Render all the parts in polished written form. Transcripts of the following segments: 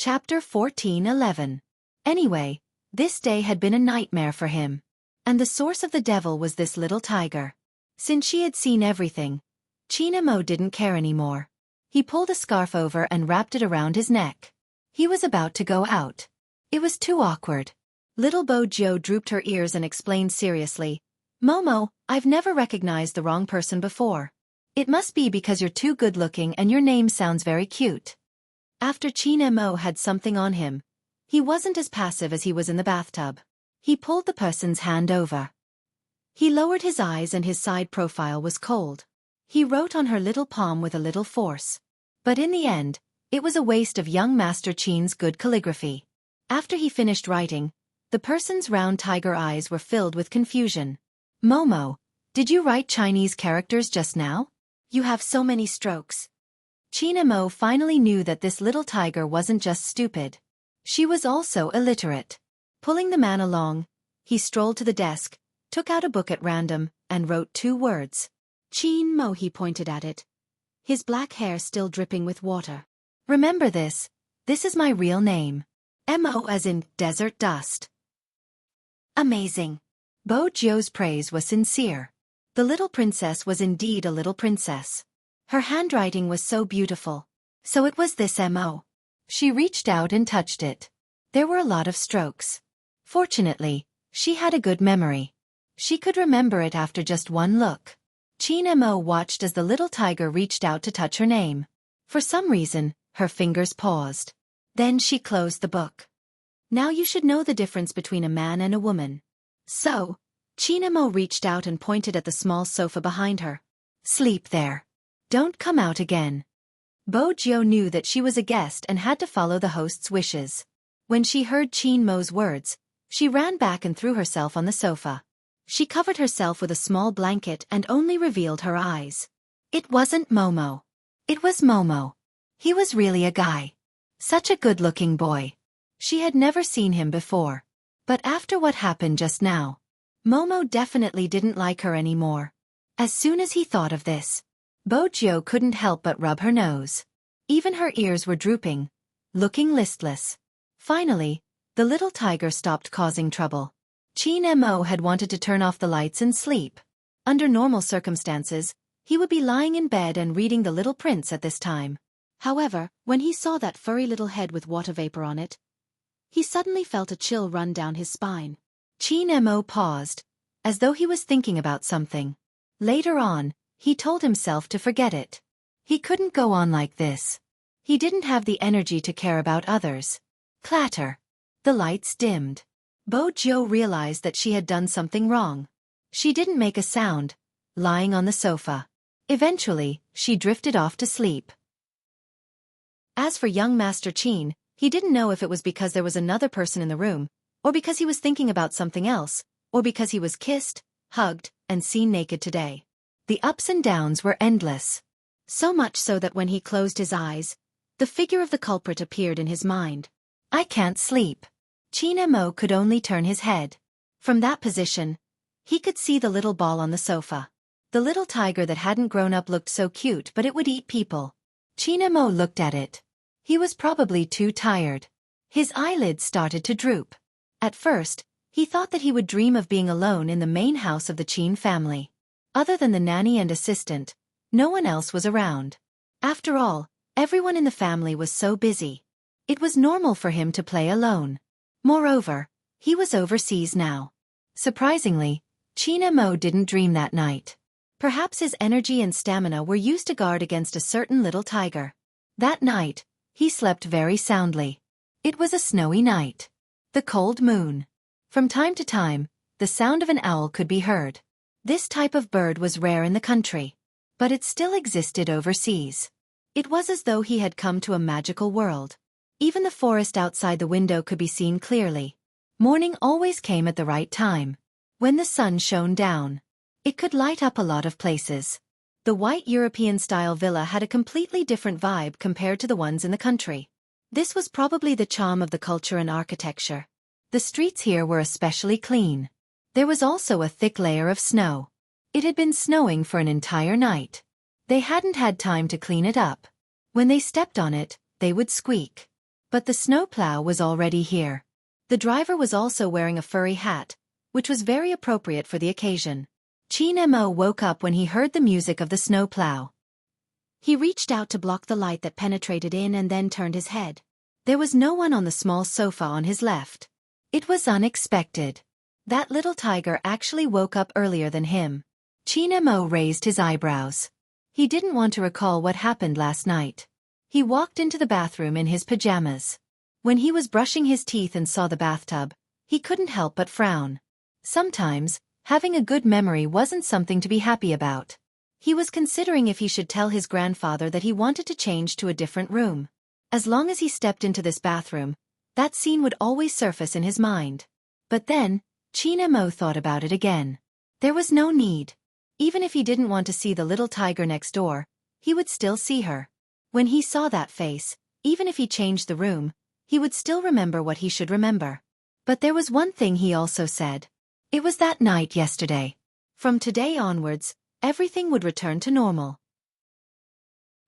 Chapter 14:11. Anyway, this day had been a nightmare for him. And the source of the devil was this little tiger. Since she had seen everything, Chinamo didn't care anymore. He pulled a scarf over and wrapped it around his neck. He was about to go out. It was too awkward. Little Bo Jiu drooped her ears and explained seriously, "Momo, I've never recognized the wrong person before. It must be because you're too good-looking and your name sounds very cute." After Chinamo had something on him, he wasn't as passive as he was in the bathtub. He pulled the person's hand over. He lowered his eyes and his side profile was cold. He wrote on her little palm with a little force. But in the end, it was a waste of young Master Qin's good calligraphy. After he finished writing, the person's round tiger eyes were filled with confusion. "Momo, did you write Chinese characters just now? You have so many strokes." Chinamo finally knew that this little tiger wasn't just stupid. She was also illiterate. Pulling the man along, he strolled to the desk, took out a book at random, and wrote 2 words. "Chin-mo," he pointed at it, his black hair still dripping with water. "Remember this is my real name. M-O as in desert dust." Amazing. Bo Jiu's praise was sincere. The little princess was indeed a little princess. Her handwriting was so beautiful. So it was this M-O. She reached out and touched it. There were a lot of strokes. Fortunately, she had a good memory. She could remember it after just one look. Chin-mo watched as the little tiger reached out to touch her name. For some reason, her fingers paused. Then she closed the book. Now you should know the difference between a man and a woman. So, Chin-mo reached out and pointed at the small sofa behind her. "Sleep there. Don't come out again." Bo Jiu knew that she was a guest and had to follow the host's wishes. When she heard Chin-mo's words, she ran back and threw herself on the sofa. She covered herself with a small blanket and only revealed her eyes. It wasn't Momo. It was Momo. He was really a guy. Such a good-looking boy. She had never seen him before. But after what happened just now, Momo definitely didn't like her anymore. As soon as he thought of this, Bo Jiu couldn't help but rub her nose. Even her ears were drooping, looking listless. Finally, the little tiger stopped causing trouble. Chin-mo had wanted to turn off the lights and sleep. Under normal circumstances, he would be lying in bed and reading The Little Prince at this time. However, when he saw that furry little head with water vapor on it, he suddenly felt a chill run down his spine. Chin-mo paused, as though he was thinking about something. Later on, he told himself to forget it. He couldn't go on like this. He didn't have the energy to care about others. Clatter. The lights dimmed. Bo Jiu realized that she had done something wrong. She didn't make a sound, lying on the sofa. Eventually, she drifted off to sleep. As for young Master Qin, he didn't know if it was because there was another person in the room, or because he was thinking about something else, or because he was kissed, hugged, and seen naked today. The ups and downs were endless. So much so that when he closed his eyes, the figure of the culprit appeared in his mind. "I can't sleep." Chin-mo could only turn his head. From that position, he could see the little ball on the sofa. The little tiger that hadn't grown up looked so cute, but it would eat people. Chin-mo looked at it. He was probably too tired. His eyelids started to droop. At first, he thought that he would dream of being alone in the main house of the Qin family. Other than the nanny and assistant, no one else was around. After all, everyone in the family was so busy. It was normal for him to play alone. Moreover, he was overseas now. Surprisingly, Chin-mo didn't dream that night. Perhaps his energy and stamina were used to guard against a certain little tiger. That night, he slept very soundly. It was a snowy night. The cold moon. From time to time, the sound of an owl could be heard. This type of bird was rare in the country, but it still existed overseas. It was as though he had come to a magical world. Even the forest outside the window could be seen clearly. Morning always came at the right time. When the sun shone down, it could light up a lot of places. The white European-style villa had a completely different vibe compared to the ones in the country. This was probably the charm of the culture and architecture. The streets here were especially clean. There was also a thick layer of snow. It had been snowing for an entire night. They hadn't had time to clean it up. When they stepped on it, they would squeak. But the snowplow was already here. The driver was also wearing a furry hat, which was very appropriate for the occasion. Qin Mo woke up when he heard the music of the snowplow. He reached out to block the light that penetrated in and then turned his head. There was no one on the small sofa on his left. It was unexpected. That little tiger actually woke up earlier than him. Qin Mo raised his eyebrows. He didn't want to recall what happened last night. He walked into the bathroom in his pajamas. When he was brushing his teeth and saw the bathtub, he couldn't help but frown. Sometimes, having a good memory wasn't something to be happy about. He was considering if he should tell his grandfather that he wanted to change to a different room. As long as he stepped into this bathroom, that scene would always surface in his mind. But then, Qin Mo thought about it again. There was no need. Even if he didn't want to see the little tiger next door, he would still see her. When he saw that face, even if he changed the room, he would still remember what he should remember. But there was one thing he also said. It was that night yesterday. From today onwards, everything would return to normal.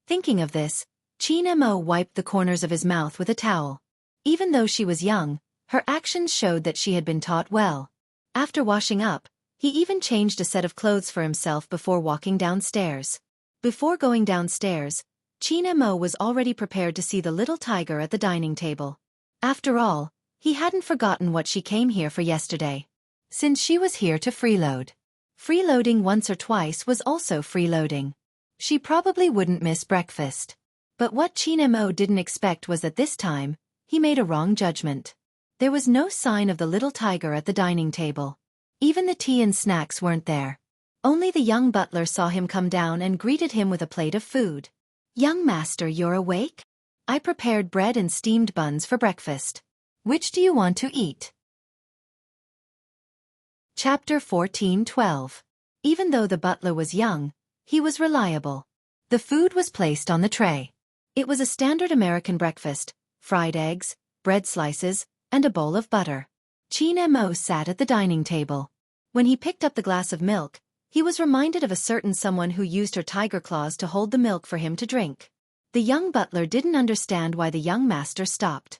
Thinking of this, Qin Mo wiped the corners of his mouth with a towel. Even though she was young, her actions showed that she had been taught well. After washing up, he even changed a set of clothes for himself before walking downstairs. Before going downstairs, Qin Mo was already prepared to see the little tiger at the dining table. After all, he hadn't forgotten what she came here for yesterday. Since she was here to freeload. Freeloading once or twice was also freeloading. She probably wouldn't miss breakfast. But what Qin Mo didn't expect was that this time, he made a wrong judgment. There was no sign of the little tiger at the dining table. Even the tea and snacks weren't there. Only the young butler saw him come down and greeted him with a plate of food. "Young master, you're awake? I prepared bread and steamed buns for breakfast. Which do you want to eat?" Chapter 14:12. Even though the butler was young, he was reliable. The food was placed on the tray. It was a standard American breakfast: fried eggs, bread slices, and a bowl of butter. Qin Mo sat at the dining table. When he picked up the glass of milk, he was reminded of a certain someone who used her tiger claws to hold the milk for him to drink. The young butler didn't understand why the young master stopped.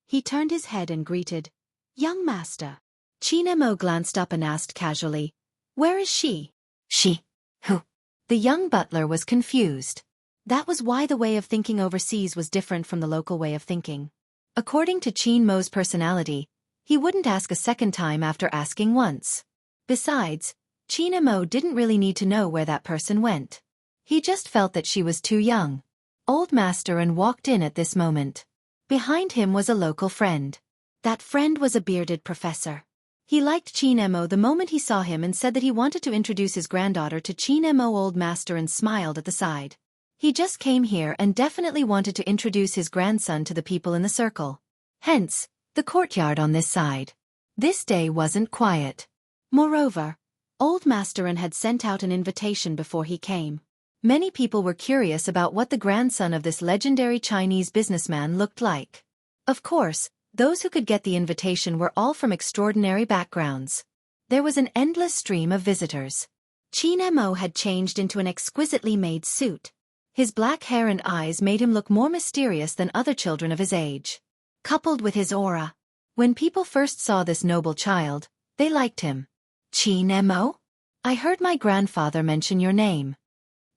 He turned his head and greeted, "Young master." Qin Mo glanced up and asked casually, "Where is she?" "She? Who?" The young butler was confused. That was why the way of thinking overseas was different from the local way of thinking. According to Qin Mo's personality, he wouldn't ask a second time after asking once. Besides, Qin Mo didn't really need to know where that person went. He just felt that she was too young. Old Master and walked in at this moment. Behind him was a local friend. That friend was a bearded professor. He liked Qin Mo the moment he saw him and said that he wanted to introduce his granddaughter to Qin Mo. Old Master and smiled at the side. He just came here and definitely wanted to introduce his grandson to the people in the circle. Hence, the courtyard on this side. This day wasn't quiet. Moreover, Old Master had sent out an invitation before he came. Many people were curious about what the grandson of this legendary Chinese businessman looked like. Of course, those who could get the invitation were all from extraordinary backgrounds. There was an endless stream of visitors. Qin Mo had changed into an exquisitely made suit. His black hair and eyes made him look more mysterious than other children of his age. Coupled with his aura. When people first saw this noble child, they liked him. "Qin Mo? I heard my grandfather mention your name."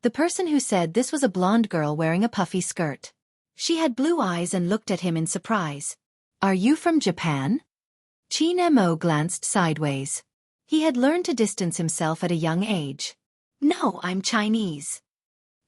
The person who said this was a blonde girl wearing a puffy skirt. She had blue eyes and looked at him in surprise. "Are you from Japan?" Qin Mo glanced sideways. He had learned to distance himself at a young age. "No, I'm Chinese."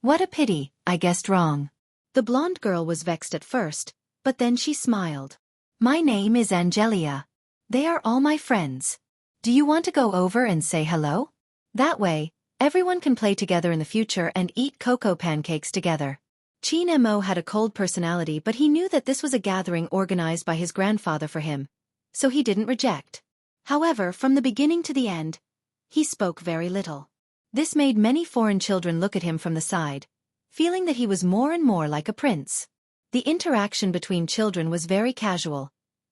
"What a pity, I guessed wrong." The blonde girl was vexed at first, but then she smiled. "My name is Angelia. They are all my friends. Do you want to go over and say hello? That way, everyone can play together in the future and eat cocoa pancakes together." Qin Mo had a cold personality, but he knew that this was a gathering organized by his grandfather for him, so he didn't reject. However, from the beginning to the end, he spoke very little. This made many foreign children look at him from the side, feeling that he was more and more like a prince. The interaction between children was very casual,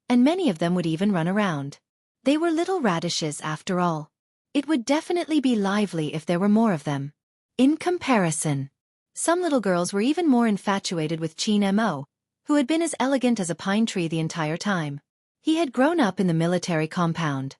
and many of them would even run around. They were little radishes after all. It would definitely be lively if there were more of them. In comparison, some little girls were even more infatuated with Qin Mo, who had been as elegant as a pine tree the entire time. He had grown up in the military compound.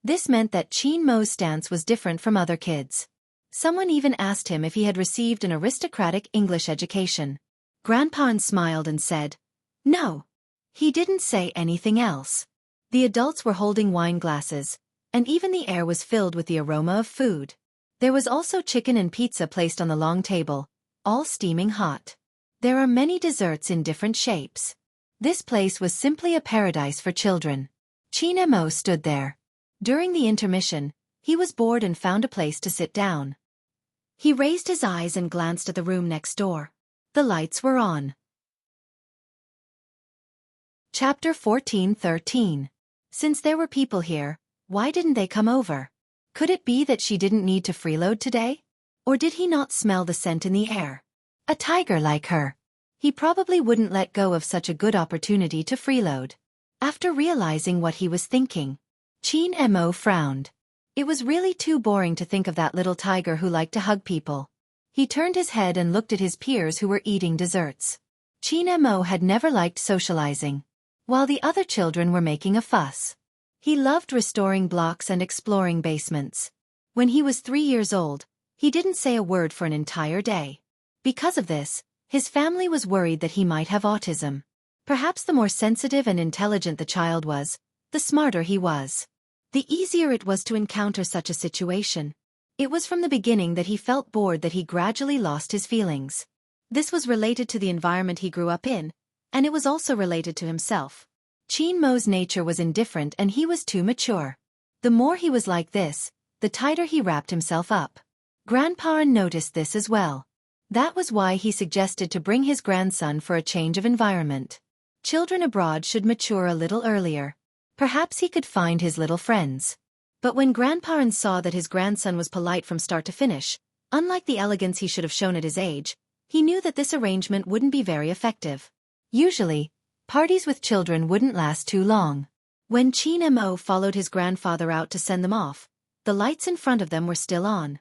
This meant that Qin Mo's stance was different from other kids. Someone even asked him if he had received an aristocratic English education. Grandpa smiled and said, "No." He didn't say anything else. The adults were holding wine glasses, and even the air was filled with the aroma of food. There was also chicken and pizza placed on the long table, all steaming hot. There are many desserts in different shapes. This place was simply a paradise for children. Qin Mo stood there. During the intermission, he was bored and found a place to sit down. He raised his eyes and glanced at the room next door. The lights were on. Chapter 14:13. Since there were people here, why didn't they come over? Could it be that she didn't need to freeload today? Or did he not smell the scent in the air? A tiger like her. He probably wouldn't let go of such a good opportunity to freeload. After realizing what he was thinking, Qin Mo frowned. It was really too boring to think of that little tiger who liked to hug people. He turned his head and looked at his peers who were eating desserts. Qin Mo had never liked socializing, while the other children were making a fuss. He loved restoring blocks and exploring basements. When he was 3 years old, he didn't say a word for an entire day. Because of this, his family was worried that he might have autism. Perhaps the more sensitive and intelligent the child was, the smarter he was. The easier it was to encounter such a situation. It was from the beginning that he felt bored that he gradually lost his feelings. This was related to the environment he grew up in, and it was also related to himself. Qin Mo's nature was indifferent and he was too mature. The more he was like this, the tighter he wrapped himself up. Grandpa noticed this as well. That was why he suggested to bring his grandson for a change of environment. Children abroad should mature a little earlier. Perhaps he could find his little friends. But when Grandpa saw that his grandson was polite from start to finish, unlike the elegance he should have shown at his age, he knew that this arrangement wouldn't be very effective. Usually, parties with children wouldn't last too long. When Qin Mo followed his grandfather out to send them off, the lights in front of them were still on.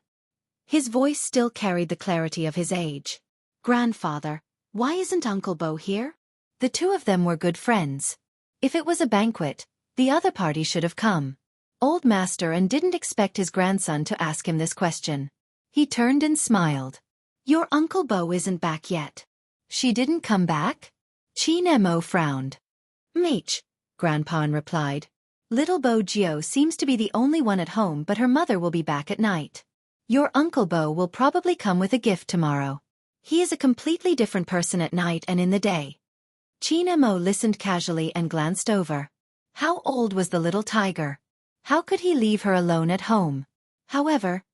His voice still carried the clarity of his age. "Grandfather, why isn't Uncle Bo here?" The two of them were good friends. If it was a banquet, the other party should have come. Old Master and didn't expect his grandson to ask him this question. He turned and smiled. "Your Uncle Bo isn't back yet." "She didn't come back?" Qin Mo frowned. "Mach," Grandpa replied. "Little Bo Gio seems to be the only one at home, but her mother will be back at night. Your Uncle Bo will probably come with a gift tomorrow. He is a completely different person at night and in the day." Qin Mo listened casually and glanced over. How old was the little tiger? How could he leave her alone at home? However,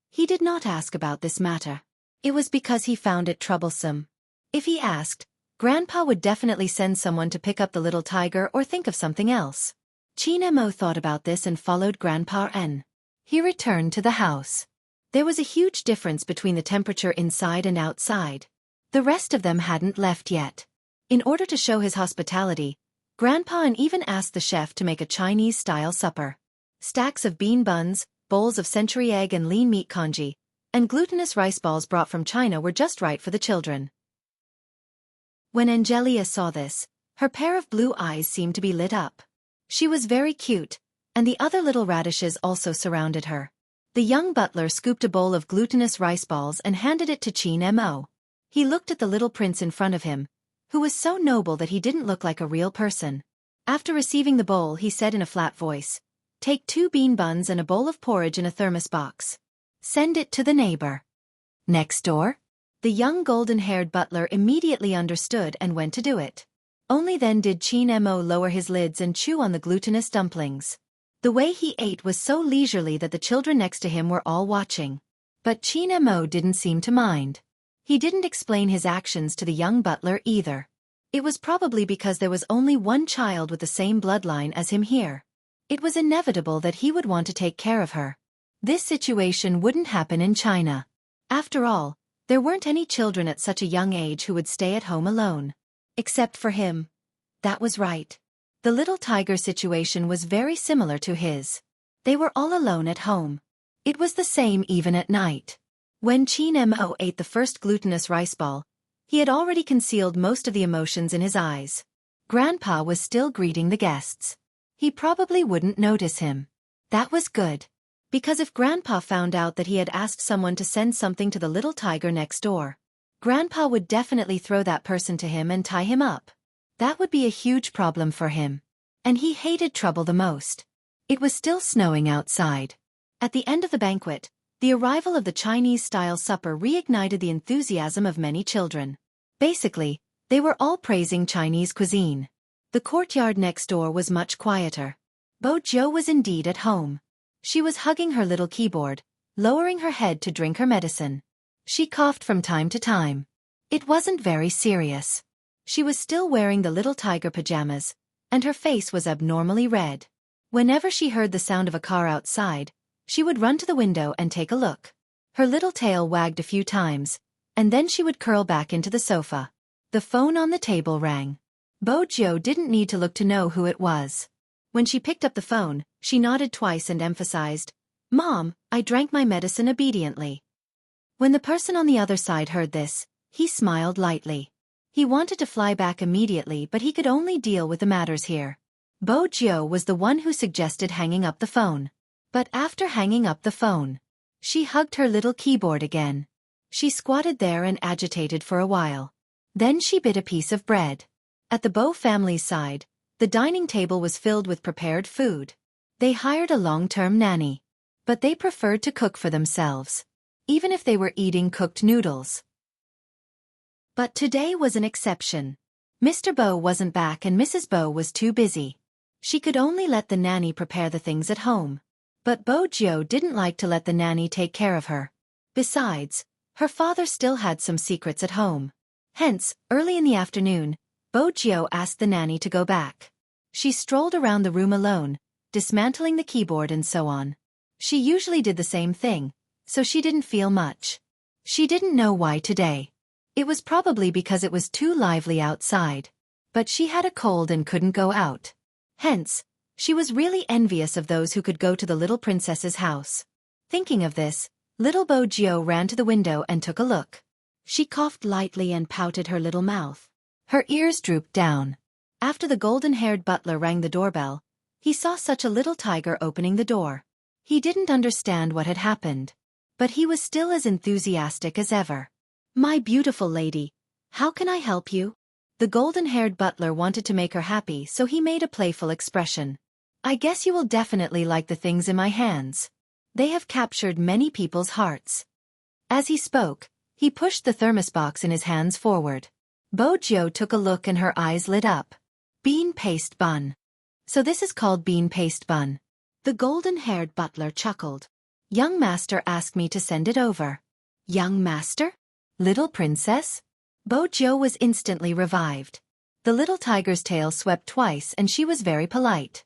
he did not ask about this matter. It was because he found it troublesome. If he asked, Grandpa would definitely send someone to pick up the little tiger or think of something else. Qin Mo thought about this and followed Grandpa N. He returned to the house. There was a huge difference between the temperature inside and outside. The rest of them hadn't left yet. In order to show his hospitality, Grandpa N even asked the chef to make a Chinese-style supper. Stacks of bean buns, bowls of century egg and lean meat congee, and glutinous rice balls brought from China were just right for the children. When Angelia saw this, her pair of blue eyes seemed to be lit up. She was very cute, and the other little radishes also surrounded her. The young butler scooped a bowl of glutinous rice balls and handed it to Qin Mo. He looked at the little prince in front of him, who was so noble that he didn't look like a real person. After receiving the bowl, he said in a flat voice, "Take 2 bean buns and a bowl of porridge in a thermos box. Send it to the neighbor next door." The young golden-haired butler immediately understood and went to do it. Only then did Qin Mo lower his lids and chew on the glutinous dumplings. The way he ate was so leisurely that the children next to him were all watching. But Qin Mo didn't seem to mind. He didn't explain his actions to the young butler either. It was probably because there was only one child with the same bloodline as him here. It was inevitable that he would want to take care of her. This situation wouldn't happen in China. After all, there weren't any children at such a young age who would stay at home alone. Except for him. That was right. The little tiger situation was very similar to his. They were all alone at home. It was the same even at night. When Qin Mo ate the first glutinous rice ball, He had already concealed most of the emotions in his eyes. Grandpa was still greeting the guests. He probably wouldn't notice him. That was good. Because if Grandpa found out that he had asked someone to send something to the little tiger next door, Grandpa would definitely throw that person to him and tie him up. That would be a huge problem for him. And he hated trouble the most. It was still snowing outside. At the end of the banquet, the arrival of the Chinese-style supper reignited the enthusiasm of many children. Basically, they were all praising Chinese cuisine. The courtyard next door was much quieter. Bo Jiu was indeed at home. She was hugging her little keyboard, lowering her head to drink her medicine. She coughed from time to time. It wasn't very serious. She was still wearing the little tiger pajamas, and her face was abnormally red. Whenever she heard the sound of a car outside, she would run to the window and take a look. Her little tail wagged a few times, and then she would curl back into the sofa. The phone on the table rang. Bo Jiu didn't need to look to know who it was. When she picked up the phone, she nodded twice and emphasized, "Mom, I drank my medicine obediently." When the person on the other side heard this, he smiled lightly. He wanted to fly back immediately, but he could only deal with the matters here. Bo Jiu was the one who suggested hanging up the phone. But after hanging up the phone, she hugged her little keyboard again. She squatted there and agitated for a while. Then she bit a piece of bread. At the Bo family's side, the dining table was filled with prepared food. They hired a long-term nanny. But they preferred to cook for themselves, even if they were eating cooked noodles. But today was an exception. Mr. Bo wasn't back and Mrs. Bo was too busy. She could only let the nanny prepare the things at home. But Bo Jiu didn't like to let the nanny take care of her. Besides, her father still had some secrets at home. Hence, early in the afternoon, Bo Jiu asked the nanny to go back. She strolled around the room alone, dismantling the keyboard and so on. She usually did the same thing, so she didn't feel much. She didn't know why today. It was probably because it was too lively outside. But she had a cold and couldn't go out. Hence, she was really envious of those who could go to the little princess's house. Thinking of this, little Bo Jiu ran to the window and took a look. She coughed lightly and pouted her little mouth. Her ears drooped down. After the golden-haired butler rang the doorbell, he saw such a little tiger opening the door. He didn't understand what had happened. But he was still as enthusiastic as ever. "My beautiful lady, how can I help you?" The golden-haired butler wanted to make her happy, so he made a playful expression. "I guess you will definitely like the things in my hands. They have captured many people's hearts." As he spoke, he pushed the thermos box in his hands forward. Bo Jiu took a look and her eyes lit up. Bean paste bun. "So this is called bean paste bun." The golden-haired butler chuckled. "Young master asked me to send it over." "Young master? Little princess?" Bo Jiu was instantly revived. The little tiger's tail swept twice and she was very polite.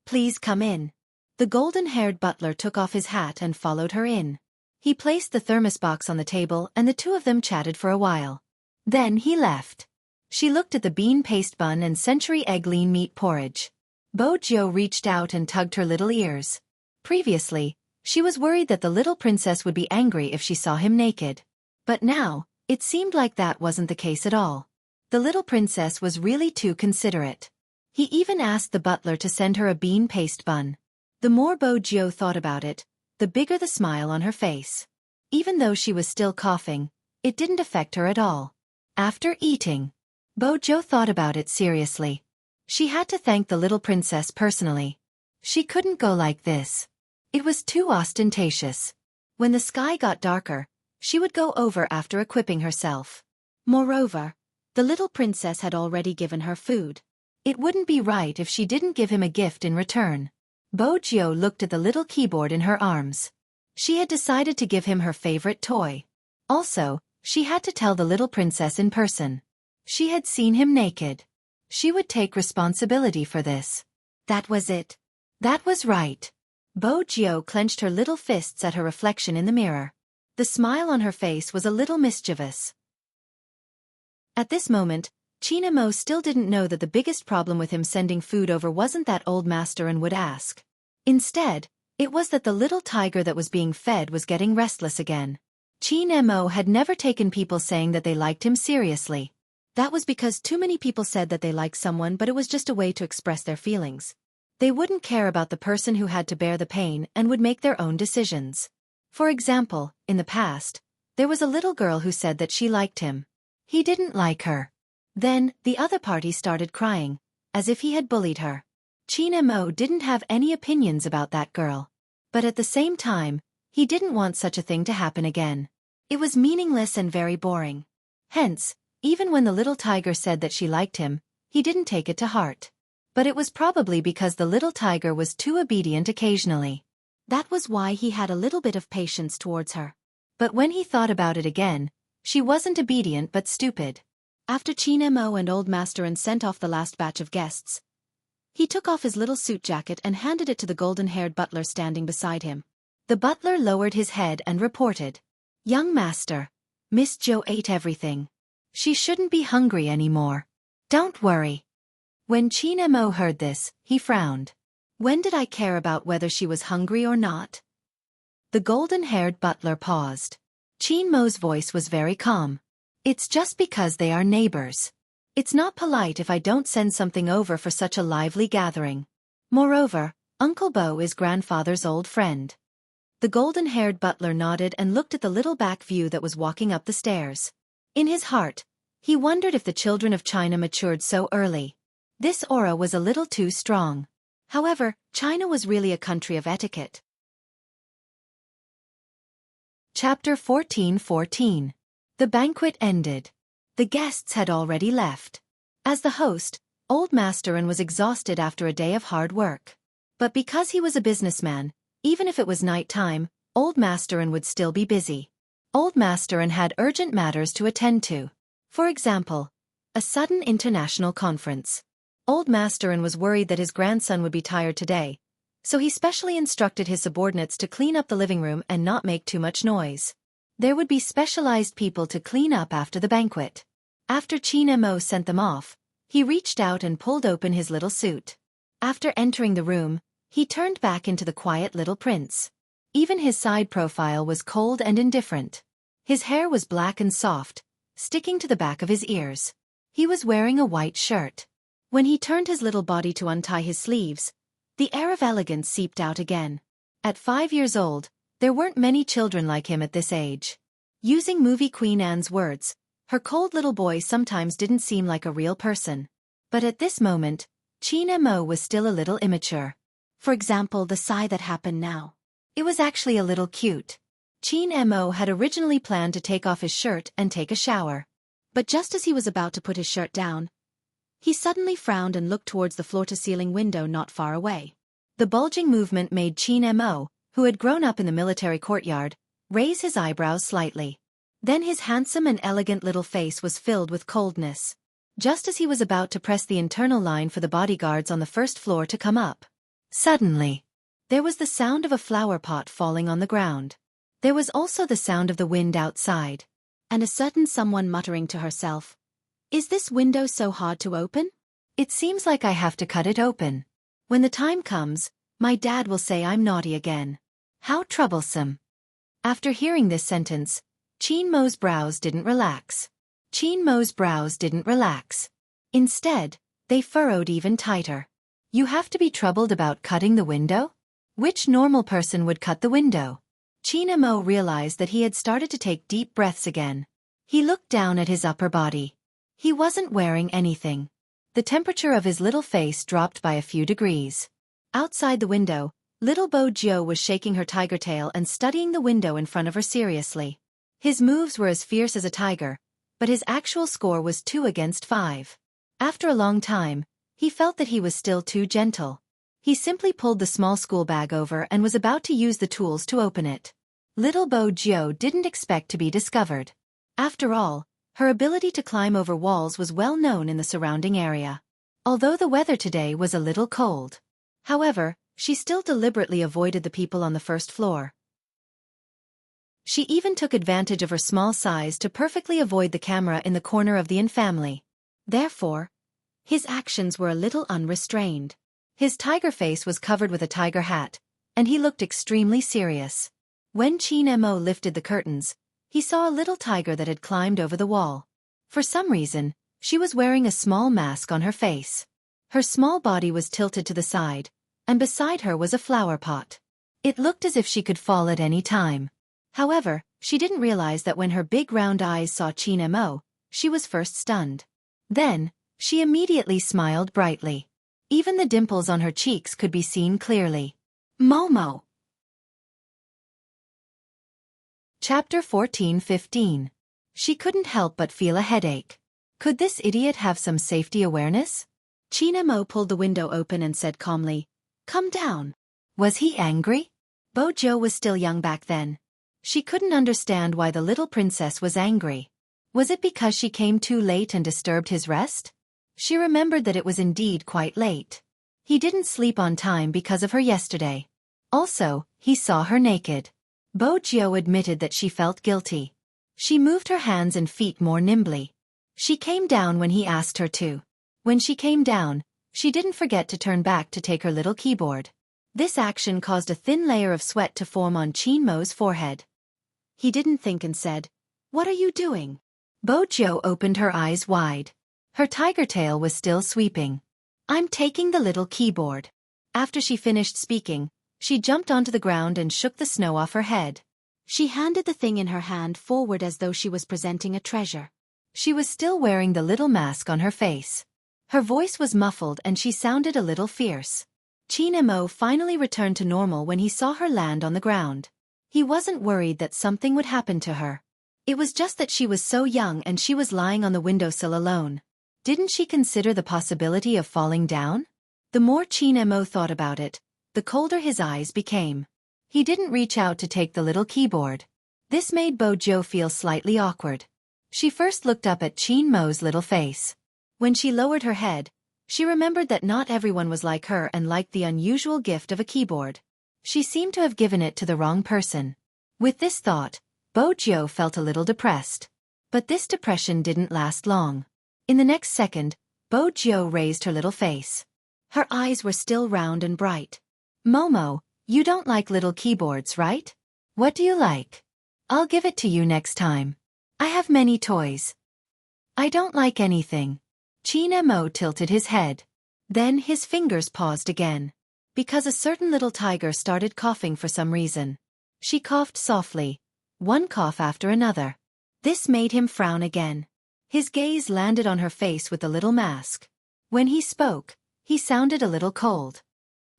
"Please come in." The golden-haired butler took off his hat and followed her in. He placed the thermos box on the table and the two of them chatted for a while. Then he left. She looked at the bean paste bun and century egg lean meat porridge. Bo Jiu reached out and tugged her little ears. Previously, she was worried that the little princess would be angry if she saw him naked. But now, it seemed like that wasn't the case at all. The little princess was really too considerate. He even asked the butler to send her a bean paste bun. The more Bo Jiu thought about it, the bigger the smile on her face. Even though she was still coughing, it didn't affect her at all. After eating, Bo Jiu thought about it seriously. She had to thank the little princess personally. She couldn't go like this. It was too ostentatious. When the sky got darker, she would go over after equipping herself. Moreover, the little princess had already given her food. It wouldn't be right if she didn't give him a gift in return. Bo Jiu looked at the little keyboard in her arms. She had decided to give him her favorite toy. Also, she had to tell the little princess in person. She had seen him naked. She would take responsibility for this. That was it. That was right. Bo Jiu clenched her little fists at her reflection in the mirror. The smile on her face was a little mischievous. At this moment, China Mo still didn't know that the biggest problem with him sending food over wasn't that old master and would ask. Instead, it was that the little tiger that was being fed was getting restless again. Qin Mo had never taken people saying that they liked him seriously. That was because too many people said that they liked someone, but it was just a way to express their feelings. They wouldn't care about the person who had to bear the pain and would make their own decisions. For example, in the past, there was a little girl who said that she liked him. He didn't like her. Then, the other party started crying, as if he had bullied her. Qin Mo didn't have any opinions about that girl. But at the same time, he didn't want such a thing to happen again. It was meaningless and very boring. Hence, even when the little tiger said that she liked him, he didn't take it to heart. But it was probably because the little tiger was too obedient occasionally. That was why he had a little bit of patience towards her. But when he thought about it again, she wasn't obedient but stupid. After Qin Mo and Old Masterin sent off the last batch of guests, he took off his little suit jacket and handed it to the golden-haired butler standing beside him. The butler lowered his head and reported, "Young master, Miss Jo ate everything. She shouldn't be hungry anymore. Don't worry." When Qin Mo heard this, he frowned. When did I care about whether she was hungry or not? The golden-haired butler paused. Qin Mo's voice was very calm. It's just because they are neighbors. It's not polite if I don't send something over for such a lively gathering. Moreover, Uncle Bo is grandfather's old friend. The golden-haired butler nodded and looked at the little back view that was walking up the stairs. In his heart, he wondered if the children of China matured so early. This aura was a little too strong. However, China was really a country of etiquette. Chapter 14:14. The banquet ended. The guests had already left. As the host, Old Masterin was exhausted after a day of hard work. But because he was a businessman, even if it was night time, Old Masterin would still be busy. Old Masterin had urgent matters to attend to. For example, a sudden international conference. Old Masterin was worried that his grandson would be tired today, so he specially instructed his subordinates to clean up the living room and not make too much noise. There would be specialized people to clean up after the banquet. After Qin Mo sent them off, he reached out and pulled open his little suit. After entering the room, he turned back into the quiet little prince. Even his side profile was cold and indifferent. His hair was black and soft, sticking to the back of his ears. He was wearing a white shirt. When he turned his little body to untie his sleeves, the air of elegance seeped out again. At 5 years old, there weren't many children like him at this age. Using movie Queen Anne's words, her cold little boy sometimes didn't seem like a real person. But at this moment, Qin Mo was still a little immature. For example, the sigh that happened now. It was actually a little cute. Qin Mo had originally planned to take off his shirt and take a shower. But just as he was about to put his shirt down, he suddenly frowned and looked towards the floor-to-ceiling window not far away. The bulging movement made Qin Mo, who had grown up in the military courtyard, raise his eyebrows slightly. Then his handsome and elegant little face was filled with coldness. Just as he was about to press the internal line for the bodyguards on the first floor to come up, suddenly, there was the sound of a flower pot falling on the ground. There was also the sound of the wind outside, and a certain someone muttering to herself, "Is this window so hard to open? It seems like I have to cut it open. When the time comes, my dad will say I'm naughty again. How troublesome." After hearing this sentence, Qin Mo's brows didn't relax. Qin Mo's brows didn't relax. Instead, they furrowed even tighter. You have to be troubled about cutting the window? Which normal person would cut the window? Qin Mo realized that he had started to take deep breaths again. He looked down at his upper body. He wasn't wearing anything. The temperature of his little face dropped by a few degrees. Outside the window, little Bo Jiu was shaking her tiger tail and studying the window in front of her seriously. His moves were as fierce as a tiger, but his actual score was 2-5. After a long time, he felt that he was still too gentle. He simply pulled the small school bag over and was about to use the tools to open it. Little Bo Jiu didn't expect to be discovered. After all, her ability to climb over walls was well known in the surrounding area. Although the weather today was a little cold. However, she still deliberately avoided the people on the first floor. She even took advantage of her small size to perfectly avoid the camera in the corner of the Yin family. Therefore, his actions were a little unrestrained. His tiger face was covered with a tiger hat, and he looked extremely serious. When Qin Mo lifted the curtains, he saw a little tiger that had climbed over the wall. For some reason, she was wearing a small mask on her face. Her small body was tilted to the side, and beside her was a flower pot. It looked as if she could fall at any time. However, she didn't realize that when her big round eyes saw Qin Mo, she was first stunned. Then, she immediately smiled brightly. Even the dimples on her cheeks could be seen clearly. Momo. Chapter 14-15. She couldn't help but feel a headache. Could this idiot have some safety awareness? Qin Mo pulled the window open and said calmly, "Come down." Was he angry? Bojo was still young back then. She couldn't understand why the little princess was angry. Was it because she came too late and disturbed his rest? She remembered that it was indeed quite late. He didn't sleep on time because of her yesterday. Also, he saw her naked. Bojo admitted that she felt guilty. She moved her hands and feet more nimbly. She came down when he asked her to. When she came down, she didn't forget to turn back to take her little keyboard. This action caused a thin layer of sweat to form on Qin Mo's forehead. He didn't think and said, "What are you doing?" Bojo opened her eyes wide. Her tiger tail was still sweeping. "I'm taking the little keyboard." After she finished speaking, she jumped onto the ground and shook the snow off her head. She handed the thing in her hand forward as though she was presenting a treasure. She was still wearing the little mask on her face. Her voice was muffled and she sounded a little fierce. Qin Mo finally returned to normal when he saw her land on the ground. He wasn't worried that something would happen to her. It was just that she was so young and she was lying on the windowsill alone. Didn't she consider the possibility of falling down? The more Qin Mo thought about it, the colder his eyes became. He didn't reach out to take the little keyboard. This made Bojo feel slightly awkward. She first looked up at Qin Mo's little face. When she lowered her head, she remembered that not everyone was like her and liked the unusual gift of a keyboard. She seemed to have given it to the wrong person. With this thought, Bojo felt a little depressed. But this depression didn't last long. In the next second, Bojo raised her little face. Her eyes were still round and bright. "Momo, you don't like little keyboards, right? What do you like? I'll give it to you next time. I have many toys." "I don't like anything." Qin Mo tilted his head. Then his fingers paused again. Because a certain little tiger started coughing for some reason. She coughed softly, one cough after another. This made him frown again. His gaze landed on her face with the little mask. When he spoke, he sounded a little cold.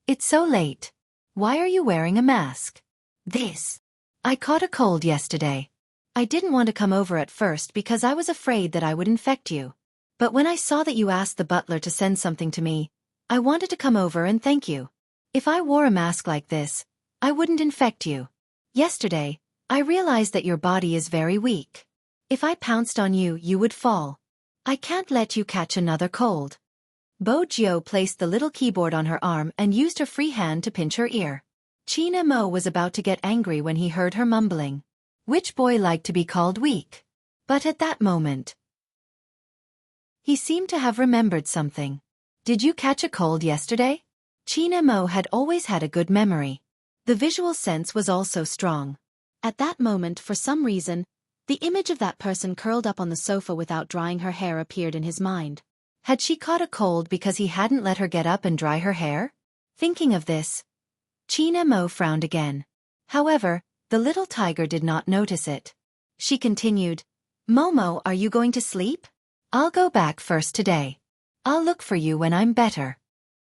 "It's so late. Why are you wearing a mask?" I caught a cold yesterday. I didn't want to come over at first because I was afraid that I would infect you. But when I saw that you asked the butler to send something to me, I wanted to come over and thank you. If I wore a mask like this, I wouldn't infect you. Yesterday, I realized that your body is very weak. If I pounced on you, you would fall. I can't let you catch another cold." Bojo placed the little keyboard on her arm and used her free hand to pinch her ear. Qin Mo was about to get angry when he heard her mumbling. Which boy liked to be called weak? But at that moment, he seemed to have remembered something. "Did you catch a cold yesterday?" Qin Mo had always had a good memory. The visual sense was also strong. At that moment, for some reason, the image of that person curled up on the sofa without drying her hair appeared in his mind. Had she caught a cold because he hadn't let her get up and dry her hair? Thinking of this, Qin Mo frowned again. However, the little tiger did not notice it. She continued, "Momo, are you going to sleep? I'll go back first today. I'll look for you when I'm better."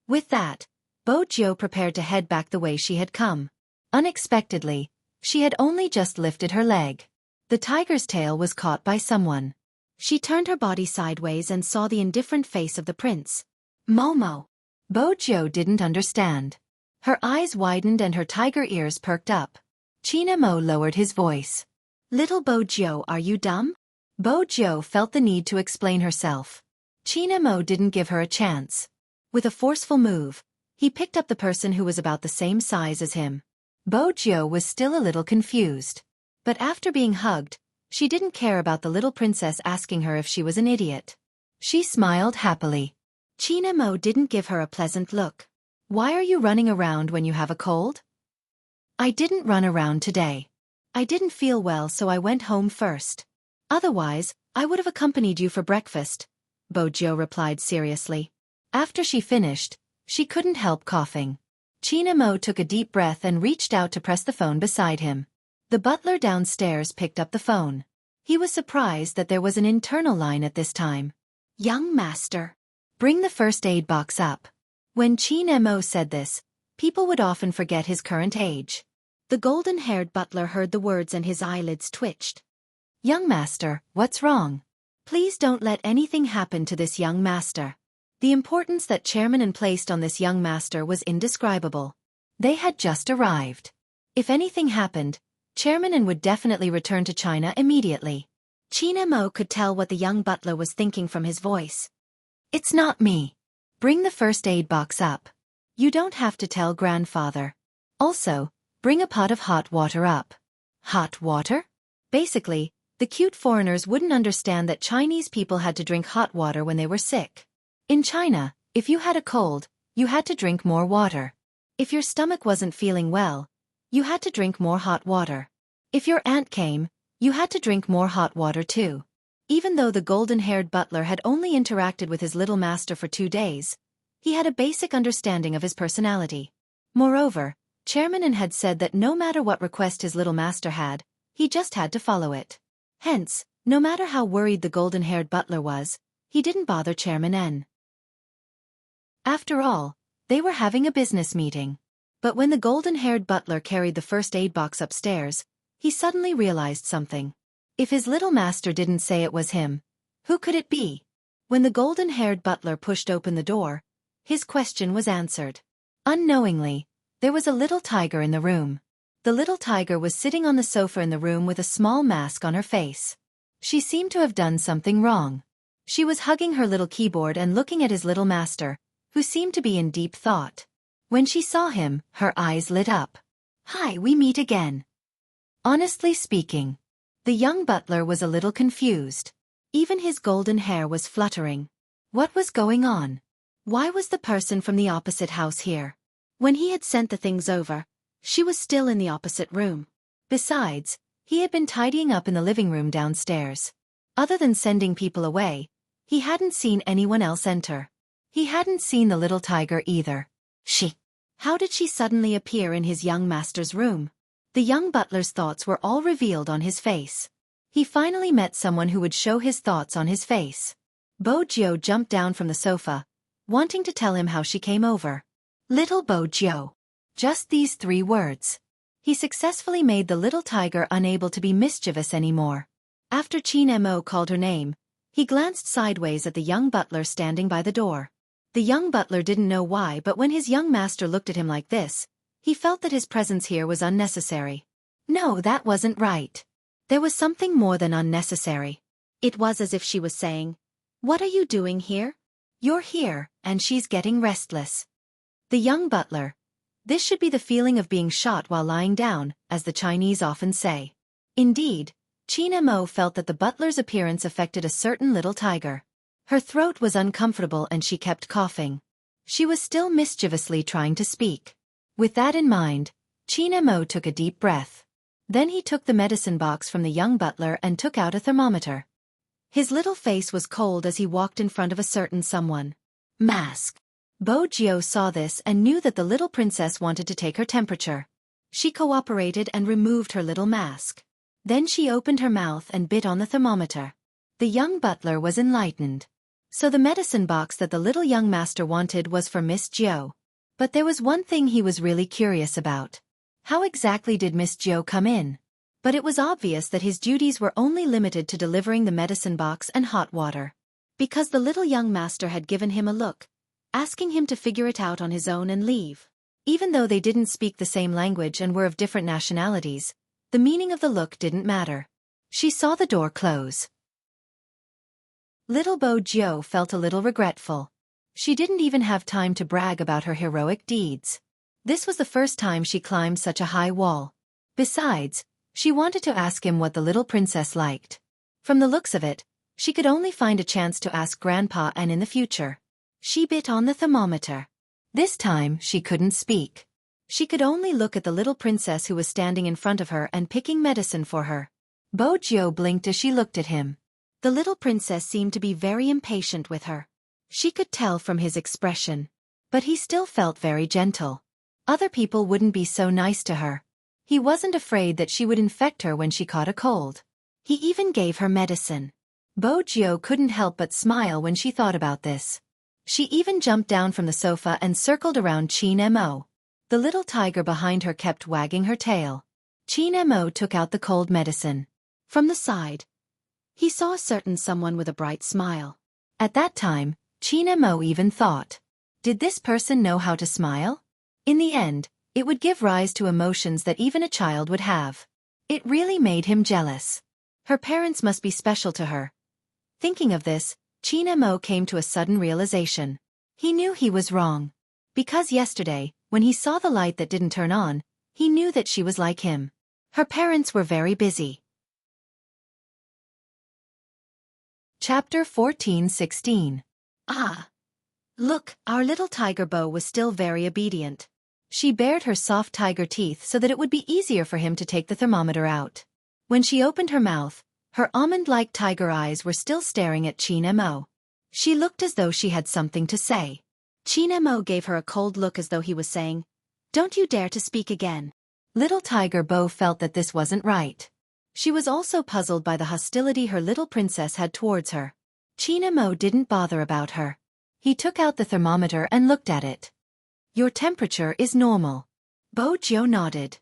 With that, Bojo prepared to head back the way she had come. Unexpectedly, she had only just lifted her leg. The tiger's tail was caught by someone. She turned her body sideways and saw the indifferent face of the prince. "Momo." Bojo didn't understand. Her eyes widened and her tiger ears perked up. Qin Mo lowered his voice. "Little Bojo, are you dumb?" Bojo felt the need to explain herself. Qin Mo didn't give her a chance. With a forceful move, he picked up the person who was about the same size as him. Bojo was still a little confused. But after being hugged, she didn't care about the little princess asking her if she was an idiot. She smiled happily. Qin Mo didn't give her a pleasant look. "Why are you running around when you have a cold?" "I didn't run around today. I didn't feel well so I went home first. Otherwise, I would have accompanied you for breakfast, Bojo replied seriously. After she finished, she couldn't help coughing. China Mo took a deep breath and reached out to press the phone beside him. The butler downstairs picked up the phone. He was surprised that there was an internal line at this time. Young master, bring the first aid box up. When China Mo said this, people would often forget his current age. The golden-haired butler heard the words and his eyelids twitched. Young master, what's wrong? Please don't let anything happen to this young master. The importance that Chairman An placed on this young master was indescribable. They had just arrived. If anything happened, Chairman An would definitely return to China immediately. China Mo could tell what the young butler was thinking from his voice. It's not me. Bring the first aid box up. You don't have to tell grandfather. Also, bring a pot of hot water up. Hot water? Basically, the cute foreigners wouldn't understand that Chinese people had to drink hot water when they were sick. In China, if you had a cold, you had to drink more water. If your stomach wasn't feeling well, you had to drink more hot water. If your aunt came, you had to drink more hot water too. Even though the golden-haired butler had only interacted with his little master for 2 days, he had a basic understanding of his personality. Moreover, Chairman An had said that no matter what request his little master had, he just had to follow it. Hence, no matter how worried the golden-haired butler was, he didn't bother Chairman An. After all, they were having a business meeting. But when the golden-haired butler carried the first aid box upstairs, he suddenly realized something. If his little master didn't say it was him, who could it be? When the golden-haired butler pushed open the door, his question was answered. Unknowingly, there was a little tiger in the room. The little tiger was sitting on the sofa in the room with a small mask on her face. She seemed to have done something wrong. She was hugging her little keyboard and looking at his little master, who seemed to be in deep thought. When she saw him, her eyes lit up. Hi, we meet again. Honestly speaking, the young butler was a little confused. Even his golden hair was fluttering. What was going on? Why was the person from the opposite house here? When he had sent the things over, she was still in the opposite room. Besides, he had been tidying up in the living room downstairs. Other than sending people away, he hadn't seen anyone else enter. He hadn't seen the little tiger either. How did she suddenly appear in his young master's room? The young butler's thoughts were all revealed on his face. He finally met someone who would show his thoughts on his face. Bojo jumped down from the sofa, wanting to tell him how she came over. Little Bojo. Just these 3 words. He successfully made the little tiger unable to be mischievous anymore. After Chin Mo called her name, he glanced sideways at the young butler standing by the door. The young butler didn't know why, but when his young master looked at him like this, he felt that his presence here was unnecessary. No, that wasn't right. There was something more than unnecessary. It was as if she was saying, "What are you doing here? You're here, and she's getting restless." The young butler. This should be the feeling of being shot while lying down, as the Chinese often say. Indeed, Chin Mo felt that the butler's appearance affected a certain little tiger. Her throat was uncomfortable and she kept coughing. She was still mischievously trying to speak. With that in mind, Chin Mo took a deep breath. Then he took the medicine box from the young butler and took out a thermometer. His little face was cold as he walked in front of a certain someone. Mask. Bojo saw this and knew that the little princess wanted to take her temperature. She cooperated and removed her little mask. Then she opened her mouth and bit on the thermometer. The young butler was enlightened. So the medicine box that the little young master wanted was for Miss Jo. But there was one thing he was really curious about. How exactly did Miss Jo come in? But it was obvious that his duties were only limited to delivering the medicine box and hot water. Because the little young master had given him a look, asking him to figure it out on his own and leave. Even though they didn't speak the same language and were of different nationalities, the meaning of the look didn't matter. She saw the door close. Little Bojo felt a little regretful. She didn't even have time to brag about her heroic deeds. This was the first time she climbed such a high wall. Besides, she wanted to ask him what the little princess liked. From the looks of it, she could only find a chance to ask Grandpa and in the future. She bit on the thermometer. This time she couldn't speak. She could only look at the little princess who was standing in front of her and picking medicine for her. Bojo blinked as she looked at him. The little princess seemed to be very impatient with her. She could tell from his expression. But he still felt very gentle. Other people wouldn't be so nice to her. He wasn't afraid that she would infect her when she caught a cold. He even gave her medicine. Bojo couldn't help but smile when she thought about this. She even jumped down from the sofa and circled around Qin Mo. The little tiger behind her kept wagging her tail. Qin Mo took out the cold medicine. From the side, he saw a certain someone with a bright smile. At that time, Qin Mo even thought, did this person know how to smile? In the end, it would give rise to emotions that even a child would have. It really made him jealous. Her parents must be special to her. Thinking of this, Qin Mo came to a sudden realization. He knew he was wrong. Because yesterday, when he saw the light that didn't turn on, he knew that she was like him. Her parents were very busy. Chapter 14:16. Ah! Look, our little tiger Bo was still very obedient. She bared her soft tiger teeth so that it would be easier for him to take the thermometer out. When she opened her mouth, her almond-like tiger eyes were still staring at Qin Mo. She looked as though she had something to say. Qin Mo gave her a cold look as though he was saying, "Don't you dare to speak again." Little tiger Bo felt that this wasn't right. She was also puzzled by the hostility her little princess had towards her. Qin Mo didn't bother about her. He took out the thermometer and looked at it. "Your temperature is normal." Bojo nodded.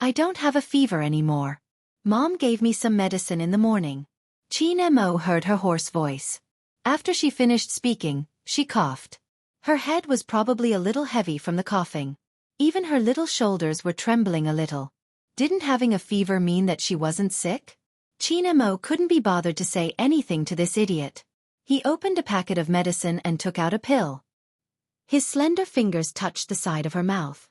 "I don't have a fever anymore. Mom gave me some medicine in the morning." Qin Mo heard her hoarse voice. After she finished speaking, she coughed. Her head was probably a little heavy from the coughing. Even her little shoulders were trembling a little. Didn't having a fever mean that she wasn't sick? Qin Mo couldn't be bothered to say anything to this idiot. He opened a packet of medicine and took out a pill. His slender fingers touched the side of her mouth.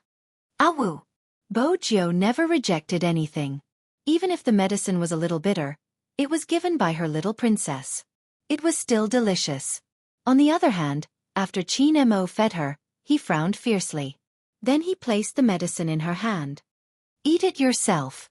Awu! Bojo never rejected anything. Even if the medicine was a little bitter, it was given by her little princess. It was still delicious. On the other hand, after Qin Mo fed her, he frowned fiercely. Then he placed the medicine in her hand. "Eat it yourself."